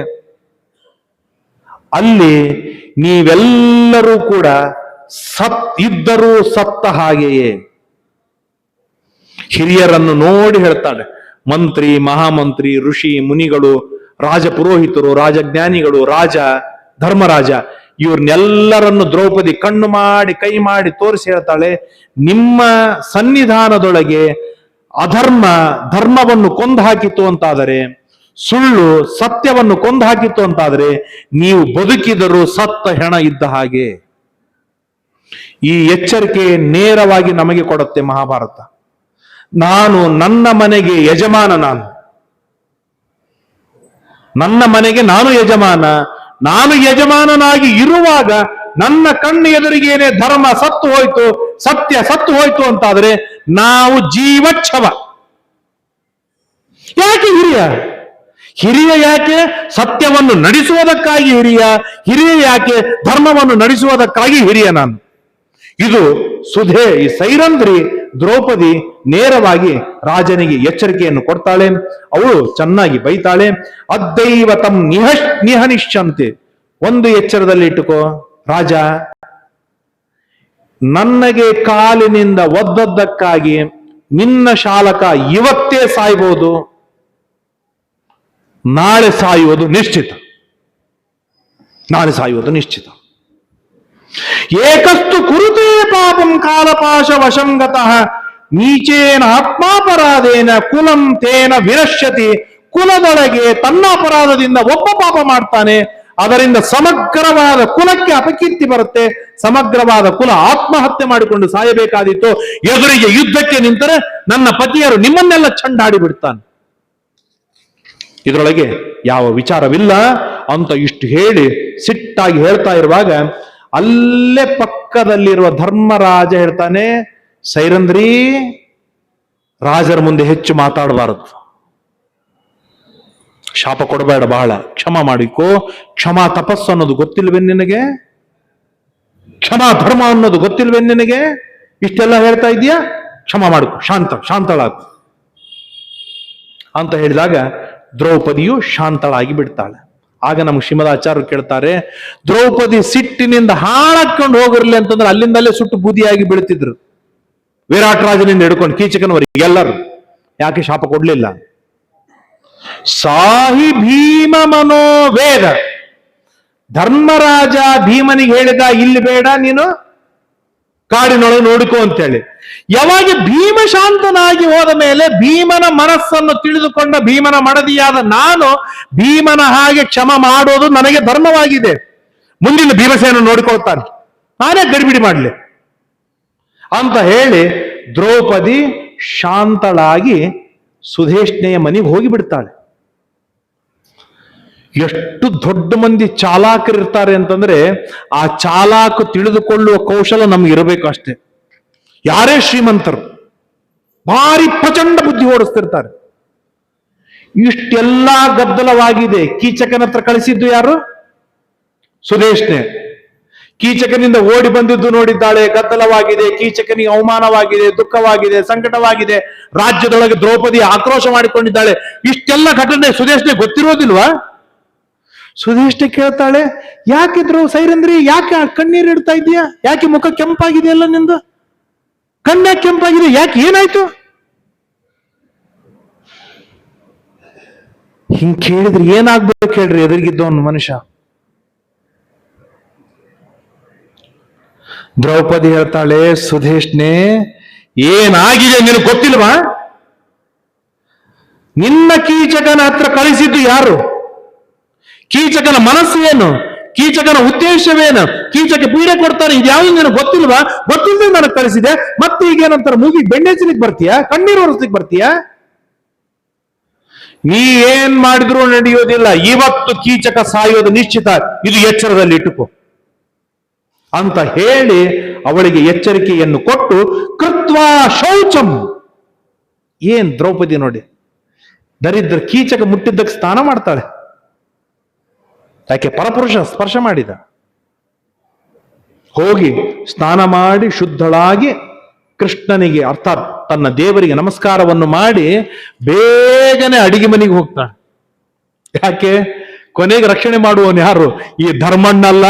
ಅಲ್ಲಿ ನೀವೆಲ್ಲರೂ ಕೂಡ ಇದ್ದರೂ ಸತ್ತ ಹಾಗೆಯೇ. ಹಿರಿಯರನ್ನು ನೋಡಿ ಹೇಳ್ತಾಳೆ, ಮಂತ್ರಿ, ಮಹಾಮಂತ್ರಿ, ಋಷಿ, ಮುನಿಗಳು, ರಾಜ ಪುರೋಹಿತರು, ರಾಜಜ್ಞಾನಿಗಳು, ರಾಜ, ಧರ್ಮರಾಜ, ಇವ್ರನ್ನೆಲ್ಲರನ್ನು ದ್ರೌಪದಿ ಕಣ್ಣು ಮಾಡಿ ಕೈ ಮಾಡಿ ತೋರಿಸಿ ಹೇಳ್ತಾಳೆ, ನಿಮ್ಮ ಸನ್ನಿಧಾನದೊಳಗೆ ಅಧರ್ಮ ಧರ್ಮವನ್ನು ಕೊಂದು ಹಾಕಿತು ಅಂತಾದರೆ, ಸುಳ್ಳು ಸತ್ಯವನ್ನು ಕೊಂದು ಹಾಕಿತ್ತು ಅಂತಾದರೆ, ನೀವು ಬದುಕಿದರೂ ಸತ್ತ ಹೆಣ ಇದ್ದ ಹಾಗೆ. ಈ ಎಚ್ಚರಿಕೆ ನೇರವಾಗಿ ನಮಗೆ ಕೊಡುತ್ತೆ ಮಹಾಭಾರತ. ನಾನು ನನ್ನ ಮನೆಗೆ ಯಜಮಾನ, ನನ್ನ ಮನೆಗೆ ನಾನು ಯಜಮಾನ. ನಾನು ಯಜಮಾನನಾಗಿ ಇರುವಾಗ ನನ್ನ ಕಣ್ಣು ಎದುರಿಗೇನೆ ಧರ್ಮ ಸತ್ತು ಹೋಯ್ತು, ಸತ್ಯ ಸತ್ತು ಹೋಯ್ತು ಅಂತಾದ್ರೆ ನಾವು ಜೀವಚ್ಛವ. ಯಾಕೆ ಹಿರಿಯ ಯಾಕೆ ಸತ್ಯವನ್ನು ನಡೆಸುವುದಕ್ಕಾಗಿ ಹಿರಿಯ ಯಾಕೆ ಧರ್ಮವನ್ನು ನಡೆಸುವುದಕ್ಕಾಗಿ ಹಿರಿಯ ನಾನು. ಇದು ಸುಧೆ, ಈ ಸೈರಂಧ್ರಿ ದ್ರೌಪದಿ ನೇರವಾಗಿ ರಾಜನಿಗೆ ಎಚ್ಚರಿಕೆಯನ್ನು ಕೊಡ್ತಾಳೆ. ಅವಳು ಚೆನ್ನಾಗಿ ಬೈತಾಳೆ, ಅದ್ದೈವತಂ ನಿಹನಿಶ್ಚಂತೆ. ಒಂದು ಎಚ್ಚರದಲ್ಲಿ ಇಟ್ಟುಕೋ ರಾಜ, ನನಗೆ ಕಾಲಿನಿಂದ ಒದ್ದದ್ದಕ್ಕಾಗಿ ನಿನ್ನ ಶಾಲಕ ಇವತ್ತೇ ಸಾಯ್ಬೋದು, ನಾಳೆ ಸಾಯುವುದು ನಿಶ್ಚಿತ. ಏಕಸ್ತು ಕುರುತೇ ಪಾಪಂ ಕಾಲಪಾಶ ವಶಂಗತಃ ನೀಚೇನ ಆತ್ಮಾಪರಾಧೇನ ಕುಲಂ ತೇನ ವಿನಶ್ಯತಿ. ಕುಲದೊಳಗೆ ತನ್ನ ಅಪರಾಧದಿಂದ ಒಬ್ಬ ಪಾಪ ಮಾಡ್ತಾನೆ, ಅದರಿಂದ ಸಮಗ್ರವಾದ ಕುಲಕ್ಕೆ ಅಪಕೀರ್ತಿ ಬರುತ್ತೆ. ಸಮಗ್ರವಾದ ಕುಲ ಆತ್ಮಹತ್ಯೆ ಮಾಡಿಕೊಂಡು ಸಾಯಬೇಕಾದೀತು. ಎದುರಿಗೆ ಯುದ್ಧಕ್ಕೆ ನಿಂತರೆ ನನ್ನ ಪತಿಯರು ನಿಮ್ಮನ್ನೆಲ್ಲ ಚಂಡಾಡಿ ಬಿಡ್ತಾನೆ. ಇದರೊಳಗೆ ಯಾವ ವಿಚಾರವಿಲ್ಲ ಅಂತ ಇಷ್ಟು ಹೇಳಿ ಸಿಟ್ಟಾಗಿ ಹೇಳ್ತಾ ಇರುವಾಗ ಅಲ್ಲೇ ಪಕ್ಕದಲ್ಲಿರುವ ಧರ್ಮರಾಜ ಹೇಳ್ತಾನೆ, ಸೈರಂಧ್ರಿ, ರಾಜರ ಮುಂದೆ ಹೆಚ್ಚು ಮಾತಾಡಬಾರದು, ಶಾಪ ಕೊಡಬೇಡ, ಬಹಳ ಕ್ಷಮ ಮಾಡಿಕೋ. ಕ್ಷಮಾ ತಪಸ್ಸು ಅನ್ನೋದು ಗೊತ್ತಿಲ್ವೇ ನಿನಗೆ? ಕ್ಷಮಾ ಧರ್ಮ ಅನ್ನೋದು ಗೊತ್ತಿಲ್ವೇ ನಿನಗೆ? ಇಷ್ಟೆಲ್ಲ ಹೇಳ್ತಾ ಇದೀಯಾ, ಕ್ಷಮ ಮಾಡಿಕೋ, ಶಾಂತಳಾಗು ಅಂತ ಹೇಳಿದಾಗ ದ್ರೌಪದಿಯು ಶಾಂತಳಾಗಿ ಬಿಡ್ತಾಳೆ. ಆಗ ನಮ್ಗೆ ಶ್ರೀಮದಾಚಾರ್ಯರು ಕೇಳ್ತಾರೆ, ದ್ರೌಪದಿ ಸಿಟ್ಟಿನಿಂದ ಹಾಳಾಕೊಂಡು ಹೋಗಿರ್ಲಿ ಅಂತಂದ್ರೆ ಅಲ್ಲಿಂದಲೇ ಸುಟ್ಟು ಬೂದಿಯಾಗಿ ಬೀಳ್ತಿದ್ರು. ವಿರಾಟ್ ರಾಜನಿಂದ ಹಿಡ್ಕೊಂಡು ಕೀಚಕನವರಿಗೆ ಎಲ್ಲರೂ ಯಾಕೆ ಶಾಪ ಕೊಡ್ಲಿಲ್ಲ? ಸಾಹಿ ಭೀಮ ಮನೋವೇದ. ಧರ್ಮರಾಜ ಭೀಮನಿಗೆ ಹೇಳಿದ, ಇಲ್ಲಿ ಬೇಡ, ನೀನು ಕಾಡಿನೊಳಗೆ ನೋಡಿಕೋ ಅಂತೇಳಿ. ಯಾವಾಗ ಭೀಮ ಶಾಂತನಾಗಿ ಹೋದ ಮೇಲೆ ಭೀಮನ ಮನಸ್ಸನ್ನು ತಿಳಿದುಕೊಂಡ ಭೀಮನ ಮಡದಿಯಾದ ನಾನು ಭೀಮನ ಹಾಗೆ ಕ್ಷಮ ಮಾಡೋದು ನನಗೆ ಧರ್ಮವಾಗಿದೆ. ಮುಂದಿನ ಭೀಮಸೇನ ನೋಡಿಕೊಳ್ತಾನೆ. ನಾನೇ ಗಡಿಬಿಡಿ ಮಾಡಲಿ ಅಂತ ಹೇಳಿ ದ್ರೌಪದಿ ಶಾಂತಳಾಗಿ ಸುಧೇಷ್ಣೆಯ ಮನೆಗೆ ಹೋಗಿಬಿಡ್ತಾಳೆ. ಎಷ್ಟು ದೊಡ್ಡ ಮಂದಿ ಚಾಲಾಕರಿರ್ತಾರೆ ಅಂತಂದ್ರೆ ಆ ಚಾಲಾಕ ತಿಳಿದುಕೊಳ್ಳುವ ಕೌಶಲ ನಮ್ಗೆ ಇರಬೇಕು ಅಷ್ಟೇ. ಯಾರೇ ಶ್ರೀಮಂತರು ಭಾರಿ ಪ್ರಚಂಡ ಬುದ್ಧಿ ಓಡಿಸ್ತಿರ್ತಾರೆ. ಇಷ್ಟೆಲ್ಲ ಗದ್ದಲವಾಗಿದೆ. ಕೀಚಕನ ಹತ್ರ ಕಳಿಸಿದ್ದು ಯಾರು? ಸುಧೇಷ್ಣೆ. ಕೀಚಕನಿಂದ ಓಡಿ ಬಂದಿದ್ದು ನೋಡಿದ್ದಾಳೆ. ಗದ್ದಲವಾಗಿದೆ, ಕೀಚಕನಿಗೆ ಅವಮಾನವಾಗಿದೆ, ದುಃಖವಾಗಿದೆ, ಸಂಕಟವಾಗಿದೆ, ರಾಜ್ಯದೊಳಗೆ ದ್ರೌಪದಿ ಆಕ್ರೋಶ ಮಾಡಿಕೊಂಡಿದ್ದಾಳೆ. ಇಷ್ಟೆಲ್ಲ ಘಟನೆ ಸುಧೇಷ್ಣೆ ಗೊತ್ತಿರೋದಿಲ್ವಾ? ಸುಧೇಷ್ಣೆ ಕೇಳ್ತಾಳೆ, ಯಾಕಿದ್ರು ಸೈರಂದ್ರಿ, ಯಾಕೆ ಕಣ್ಣೀರು ಇಡ್ತಾ ಇದೀಯಾ? ಯಾಕೆ ಮುಖ ಕೆಂಪಾಗಿದೆಯಲ್ಲ ನಿಂದು? ಕಣ್ಣಾಕೆ ಕೆಂಪಾಗಿದೆ, ಯಾಕೆ, ಏನಾಯ್ತು? ಹಿಂಗ್ ಕೇಳಿದ್ರೆ ಏನಾಗ್ಬೇಕು ಹೇಳ್ರಿ ಎದುರಿಗಿದ್ದವನು ಮನುಷ್ಯ. ದ್ರೌಪದಿ ಹೇಳ್ತಾಳೆ, ಸುಧೇಷ್ಣೆ ಏನಾಗಿದೆ ನಿನಗೆ ಗೊತ್ತಿಲ್ವಾ? ನಿನ್ನ ಕೀಚಕನ ಹತ್ರ ಕಳಿಸಿದ್ದು ಯಾರು? ಕೀಚಕನ ಮನಸ್ಸು ಏನು? ಕೀಚಕನ ಉದ್ದೇಶವೇನು? ಕೀಚಕ ಪೀಡೆ ಕೊಡ್ತಾನೆ, ಇದ್ಯಾವುದು ನಿನಗೆ ಗೊತ್ತಿಲ್ವಾ? ಗೊತ್ತಿಲ್ಲದೆ ನನಗೆ ಕಳಿಸಿದೆ. ಮತ್ತೆ ಈಗೇನಂತಾರೆ, ಮೂಗಿ ಬೆಂಡೇಚಲಿಕ್ಕೆ ಬರ್ತೀಯಾ? ಕಣ್ಣೀರು ಒರೆಸ್ಲಿಕ್ಕೆ ಬರ್ತೀಯಾ? ನೀ ಏನ್ ಮಾಡಿದ್ರು ನಡೆಯೋದಿಲ್ಲ. ಇವತ್ತು ಕೀಚಕ ಸಾಯೋದು ನಿಶ್ಚಿತ, ಇದು ಎಚ್ಚರದಲ್ಲಿ ಇಟ್ಟುಕೋ ಅಂತ ಹೇಳಿ ಅವಳಿಗೆ ಎಚ್ಚರಿಕೆಯನ್ನು ಕೊಟ್ಟು ಕೃತ್ವಾ ಶೌಚಂ. ಏನ್ ದ್ರೌಪದಿ ನೋಡಿ, ದರಿದ್ರ ಕೀಚಕ ಮುಟ್ಟಿದ್ದಕ್ಕೆ ಸ್ನಾನ ಮಾಡ್ತಾಳೆ. ಯಾಕೆ? ಪರಪುರುಷ ಸ್ಪರ್ಶ ಮಾಡಿದ. ಹೋಗಿ ಸ್ನಾನ ಮಾಡಿ ಶುದ್ಧಳಾಗಿ ಕೃಷ್ಣನಿಗೆ ಅರ್ಥಾತ್ ತನ್ನ ದೇವರಿಗೆ ನಮಸ್ಕಾರವನ್ನು ಮಾಡಿ ಬೇಗನೆ ಅಡಿಗೆ ಮನೆಗೆ ಹೋಗ್ತಾಳೆ. ಯಾಕೆ? ಕೊನೆಗೆ ರಕ್ಷಣೆ ಮಾಡುವವನು ಯಾರು? ಈ ಧರ್ಮಣ್ಣಲ್ಲ,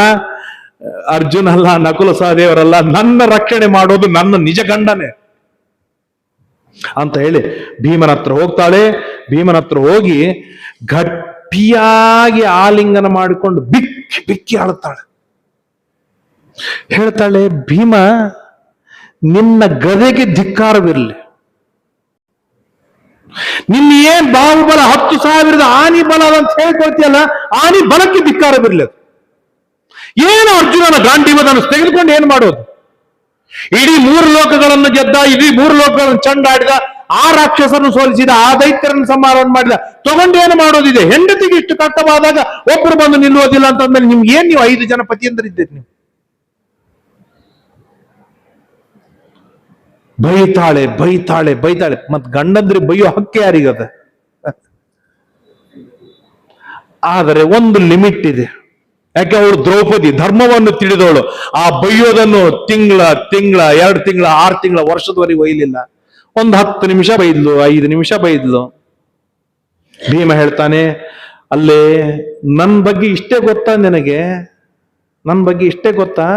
ಅರ್ಜುನ ಅಲ್ಲ, ನಕುಲ ಸಹದೇವರಲ್ಲ. ನನ್ನ ರಕ್ಷಣೆ ಮಾಡೋದು ನನ್ನ ನಿಜ ಗಂಡನೇ ಅಂತ ಹೇಳಿ ಭೀಮನ ಹತ್ರ ಹೋಗ್ತಾಳೆ. ಭೀಮನ ಹತ್ರ ಹೋಗಿ ಗಟ್ಟಿಯಾಗಿ ಆಲಿಂಗನ ಮಾಡಿಕೊಂಡು ಬಿಕ್ಕಿ ಬಿಕ್ಕಿ ಆಳುತ್ತಾಳೆ. ಹೇಳ್ತಾಳೆ, ಭೀಮ, ನಿನ್ನ ಗದೆಗೆ ಧಿಕ್ಕಾರವಿರಲಿ. ನಿನ್ನ ಏನ್ ಬಾಹುಬಲ 10,000 ಆನಿ ಬಲ ಅಂತ ಹೇಳ್ಕೊಳ್ತೀಯಲ್ಲ, ಆನಿ ಬಲಕ್ಕೆ ಧಿಕ್ಕಾರವಿರಲಿ. ಏನು ಅರ್ಜುನನ ಗಾಂಡೀವದನ್ನು ತೆಗೆದುಕೊಂಡು ಏನ್ ಮಾಡೋದು? ಇಡೀ 3 ಲೋಕಗಳನ್ನು ಗೆದ್ದ, ಇಡೀ 3 ಲೋಕಗಳನ್ನು ಚಂಡಾಡಿದ, ಆ ರಾಕ್ಷಸರನ್ನು ಸೋಲಿಸಿದ, ಆ ದೈತ್ಯರನ್ನು ಸಂಹಾರವನ್ನು ಮಾಡಿದ, ತಗೊಂಡೇನು ಮಾಡೋದಿದೆ? ಹೆಂಡತಿಗೆ ಇಷ್ಟು ಕಷ್ಟವಾದಾಗ ಒಬ್ಬರು ಬಂದು ನಿಲ್ಲುವುದಿಲ್ಲ ಅಂತಂದ್ಮೇಲೆ ನಿಮ್ಗೆ ಏನ್, ನೀವು 5 ಜನ ಪತಿಯಂದರಿದ್ದೀರಿ. ನೀವು ಬೈತಾಳೆ ಬೈತಾಳೆ ಬೈತಾಳೆ. ಮತ್ ಗಂಡಂದ್ರಿ ಬೈಯೋ ಹಕ್ಕೆ ಯಾರಿಗದ? ಆದರೆ ಒಂದು ಲಿಮಿಟ್ ಇದೆ. ಯಾಕೆ? ಅವಳು ದ್ರೌಪದಿ ಧರ್ಮವನ್ನು ತಿಳಿದವಳು. ಆ ಬೈಯೋದನ್ನು ತಿಂಗಳ 2 ತಿಂಗಳ 6 ತಿಂಗಳ ವರ್ಷದವರೆಗೆ ಒಯ್ಲಿಲ್ಲ. ಒಂದು 10 ನಿಮಿಷ ಬೈದ್ಲು, 5 ನಿಮಿಷ ಬೈದ್ಲು. ಭೀಮ ಹೇಳ್ತಾನೆ, ಅಲ್ಲೇ ನನ್ನ ಬಗ್ಗೆ ಇಷ್ಟೇ ಗೊತ್ತಾ ನಿನಗೆ? ನನ್ನ ಬಗ್ಗೆ ಇಷ್ಟೇ ಗೊತ್ತಾ?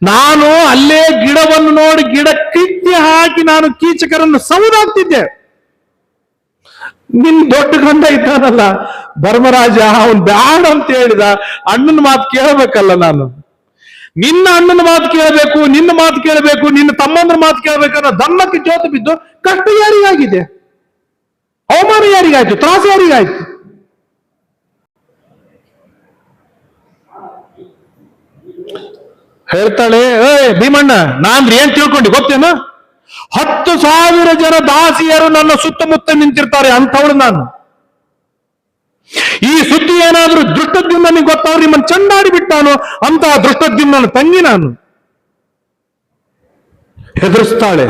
ನಾನು ಅಲ್ಲೇ ಗಿಡವನ್ನು ನೋಡಿ ಗಿಡ ಕಿತ್ತಿ ಹಾಕಿ ನಾನು ಕೀಚಕರನ್ನು ಸೌದಾಗ್ತಿದ್ದೆ. ನಿನ್ ದೊಡ್ಡ ಗಂಡ ಇದ್ದಾನಲ್ಲ ಧರ್ಮರಾಜ, ಅವನ್ ಬ್ಯಾಡ ಅಂತ ಹೇಳಿದ. ಅಣ್ಣನ ಮಾತು ಕೇಳಬೇಕಲ್ಲ ನಾನು. ನಿನ್ನ ಅಣ್ಣನ ಮಾತು ಕೇಳಬೇಕು, ನಿನ್ನ ಮಾತು ಕೇಳಬೇಕು, ನಿನ್ನ ತಮ್ಮಂದ್ರ ಮಾತು ಕೇಳಬೇಕನ್ನೋ ಧರ್ಮಕ್ಕೆ ಜೋತು ಬಿದ್ದು ಕಷ್ಟ ಯಾರಿಗಾಗಿದೆ? ಅವಮಾನ ಯಾರಿಗಾಯ್ತು? ತ್ರಾಸ ಯಾರಿಗಾಯ್ತು? ಹೇಳ್ತಾಳೆ, ಭೀಮಣ್ಣ, ನಾನ್ರಿ ಏನ್ ತಿಳ್ಕೊಂಡಿ ಗೊತ್ತೇನು? 10,000 ಜನ ದಾಸಿಯರು ನನ್ನ ಸುತ್ತಮುತ್ತ ನಿಂತಿರ್ತಾರೆ, ಅಂಥವಳು ನಾನು. ಈ ಸುದ್ದಿ ಏನಾದ್ರೂ ದೃಷ್ಟದ್ಯುಮ್ನಿಗೆ ಗೊತ್ತಾದ್ರೆ ನಿಮ್ಮನ್ನು ಚಂಡಾಡಿ ಬಿಟ್ಟಾನು ಅಂತ ದೃಷ್ಟದ್ಯುಮ್ನ ತಂಗಿ ನಾನು. ಹೆದರಿಸ್ತಾಳೆ.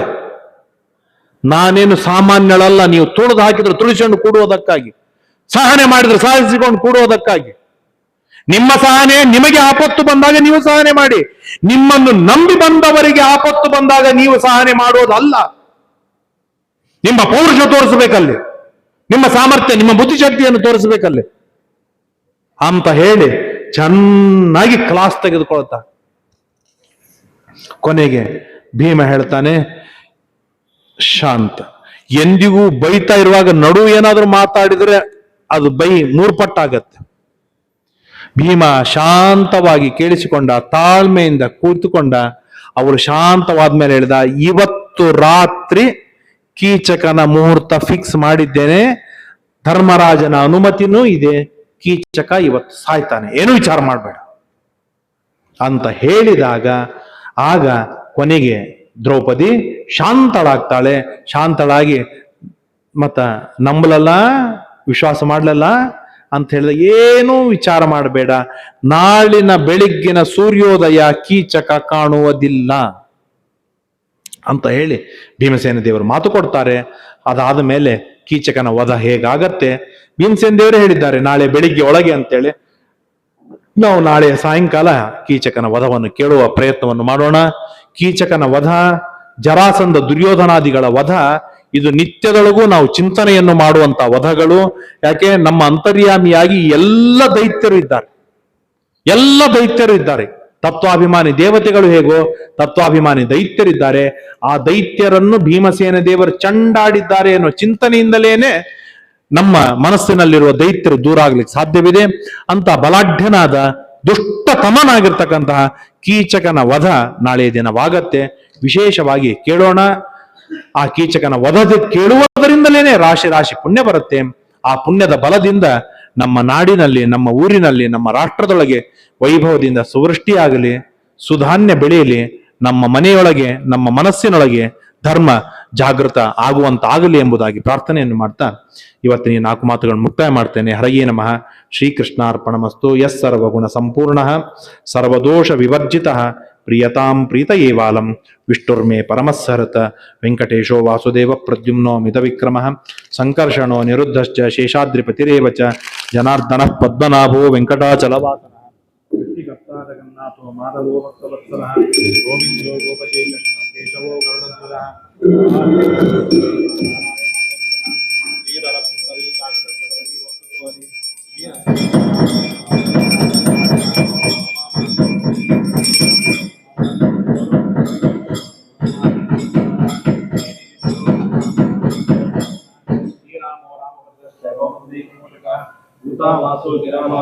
ನಾನೇನು ಸಾಮಾನ್ಯಳಲ್ಲ, ನೀವು ತುಳಿದು ಹಾಕಿದ್ರೆ ತುಳಿಸಿಕೊಂಡು ಕೂಡುವುದಕ್ಕಾಗಿ, ಸಹನೆ ಮಾಡಿದ್ರೆ ಸಹಿಸಿಕೊಂಡು ಕೂಡುವುದಕ್ಕಾಗಿ. ನಿಮ್ಮ ಸಹನೆ ನಿಮಗೆ ಆಪತ್ತು ಬಂದಾಗ ನೀವು ಸಹನೆ ಮಾಡಿ, ನಿಮ್ಮನ್ನು ನಂಬಿ ಬಂದವರಿಗೆ ಆಪತ್ತು ಬಂದಾಗ ನೀವು ಸಹನೆ ಮಾಡೋದಲ್ಲ. ನಿಮ್ಮ ಪೌರುಷ ತೋರಿಸಬೇಕಲ್ಲಿ, ನಿಮ್ಮ ಸಾಮರ್ಥ್ಯ, ನಿಮ್ಮ ಬುದ್ಧಿಶಕ್ತಿಯನ್ನು ತೋರಿಸಬೇಕಲ್ಲಿ ಅಂತ ಹೇಳಿ ಚೆನ್ನಾಗಿ ಕ್ಲಾಸ್ ತೆಗೆದುಕೊಳ್ತಾ ಕೊನೆಗೆ ಭೀಮ ಹೇಳ್ತಾನೆ, ಶಾಂತ. ಎಂದಿಗೂ ಬೈತಾ ಇರುವಾಗ ನಡು ಏನಾದ್ರೂ ಮಾತಾಡಿದ್ರೆ ಅದು ಬೈ 3 ಪಟ್ಟಾಗತ್ತೆ. ಭೀಮ ಶಾಂತವಾಗಿ ಕೇಳಿಸಿಕೊಂಡ, ತಾಳ್ಮೆಯಿಂದ ಕೂತುಕೊಂಡ. ಅವರು ಶಾಂತವಾದ್ಮೇಲೆ ಹೇಳಿದ, ಇವತ್ತು ರಾತ್ರಿ ಕೀಚಕನ ಮುಹೂರ್ತ ಫಿಕ್ಸ್ ಮಾಡಿದ್ದೇನೆ, ಧರ್ಮರಾಜನ ಅನುಮತಿನೂ ಇದೆ, ಕೀಚಕ ಇವತ್ತು ಸಾಯ್ತಾನೆ, ಏನು ವಿಚಾರ ಮಾಡಬೇಡ ಅಂತ ಹೇಳಿದಾಗ ಆಗ ಕೊನೆಗೆ ದ್ರೌಪದಿ ಶಾಂತಳಾಗ್ತಾಳೆ. ಶಾಂತಳಾಗಿ ಮತ್ತ ನಂಬಲಲ್ಲ, ವಿಶ್ವಾಸ ಮಾಡ್ಲಲ್ಲ ಅಂತ ಹೇಳಿದ, ಏನೂ ವಿಚಾರ ಮಾಡಬೇಡ, ನಾಳಿನ ಬೆಳಿಗ್ಗಿನ ಸೂರ್ಯೋದಯ ಕೀಚಕ ಕಾಣುವುದಿಲ್ಲ ಅಂತ ಹೇಳಿ ಭೀಮಸೇನ ದೇವರು ಮಾತು ಕೊಡ್ತಾರೆ. ಅದಾದ ಮೇಲೆ ಕೀಚಕನ ವಧ ಹೇಗಾಗತ್ತೆ ಭೀಮಸೇನ ದೇವರೇ ಹೇಳಿದ್ದಾರೆ, ನಾಳೆ ಬೆಳಿಗ್ಗೆ ಒಳಗೆ ಅಂತೇಳಿ. ನಾವು ನಾಳೆ ಸಾಯಂಕಾಲ ಕೀಚಕನ ವಧವನ್ನು ಕೇಳುವ ಪ್ರಯತ್ನವನ್ನು ಮಾಡೋಣ. ಕೀಚಕನ ವಧ, ಜರಾಸಂಧ ದುರ್ಯೋಧನಾದಿಗಳ ವಧ, ಇದು ನಿತ್ಯದೊಳಗೂ ನಾವು ಚಿಂತನೆಯನ್ನು ಮಾಡುವಂತ ವಧಗಳು. ಯಾಕೆ? ನಮ್ಮ ಅಂತರ್ಯಾಮಿಯಾಗಿ ಎಲ್ಲ ದೈತ್ಯರು ಇದ್ದಾರೆ, ಎಲ್ಲ ದೈತ್ಯರು ಇದ್ದಾರೆ. ತತ್ವಾಭಿಮಾನಿ ದೇವತೆಗಳು ಹೇಗೋ ತತ್ವಾಭಿಮಾನಿ ದೈತ್ಯರಿದ್ದಾರೆ. ಆ ದೈತ್ಯರನ್ನು ಭೀಮಸೇನ ದೇವರು ಚಂಡಾಡಿದ್ದಾರೆ ಅನ್ನೋ ಚಿಂತನೆಯಿಂದಲೇನೆ ನಮ್ಮ ಮನಸ್ಸಿನಲ್ಲಿರುವ ದೈತ್ಯರು ದೂರ ಆಗ್ಲಿಕ್ಕೆ ಸಾಧ್ಯವಿದೆ. ಅಂತ ಬಲಾಢ್ಯನಾದ ದುಷ್ಟತಮನಾಗಿರ್ತಕ್ಕಂತಹ ಕೀಚಕನ ವಧ ನಾಳೆಯ ದಿನವಾಗತ್ತೆ. ವಿಶೇಷವಾಗಿ ಕೇಳೋಣ. ಆ ಕೀಚಕನ ವಧ ಕೇಳುವುದರಿಂದಲೇನೆ ರಾಶಿ ರಾಶಿ ಪುಣ್ಯ ಬರುತ್ತೆ. ಆ ಪುಣ್ಯದ ಬಲದಿಂದ ನಮ್ಮ ನಾಡಿನಲ್ಲಿ, ನಮ್ಮ ಊರಿನಲ್ಲಿ, ನಮ್ಮ ರಾಷ್ಟ್ರದೊಳಗೆ ವೈಭವದಿಂದ ಸುವೃಷ್ಟಿಯಾಗಲಿ, ಸುಧಾನ್ಯ ಬೆಳೆಯಲಿ, ನಮ್ಮ ಮನೆಯೊಳಗೆ, ನಮ್ಮ ಮನಸ್ಸಿನೊಳಗೆ ಧರ್ಮ ಜಾಗೃತ ಆಗುವಂತಾಗಲಿ ಎಂಬುದಾಗಿ ಪ್ರಾರ್ಥನೆಯನ್ನು ಮಾಡ್ತಾ ಇವತ್ತಿನ 4 ಮಾತುಗಳನ್ನು ಮುಕ್ತಾಯ ಮಾಡ್ತೇನೆ. ಹರಯೇ ನಮಃ. ಶ್ರೀಕೃಷ್ಣಾರ್ಪಣಮಸ್ತು. ಯಸ್ ಸರ್ವಗುಣ ಸಂಪೂರ್ಣ ಸರ್ವದೋಷ ವಿವರ್ಜಿತ ಪ್ರಿಯತಾಂ ಪ್ರೀತಯೇವಾಲಂ ವಿಷ್ಣುರ್ಮೇ ಪರಮಸ್ಸರತ ವೆಂಕಟೇಶೋ ವಾಸುದೇವ ಪ್ರದ್ಯುಮ್ನೋ ಮಿತವಿಕ್ರಮ ಸಂಕರ್ಷಣೋ ನಿರುದ್ಧಶ್ಚ ಶೇಷಾದ್ರಿಪತಿರೇವ ಚ ಜನಾರ್ದನಃ ಪದ್ಮನಾಭೋ ವೆಂಕಟಾಚಲವಾಸನಃ ಜಗನ್ನಾಥೋ ಮಾಧವೋ ಭಕ್ತವತ್ಸಲಃ ಗೋವಿಂದೋ ಗೋಪತಿ ಕೃಷ್ಣ ಕೇಶವೋ ಗರುಡಧ್ವಜಃ ಶ್ರೀರಾಮೋ ರಾಮಭದ್ರಶ್ಚ ಗೋಪತಿ ವಾಸೋ ಗಿರಾಮ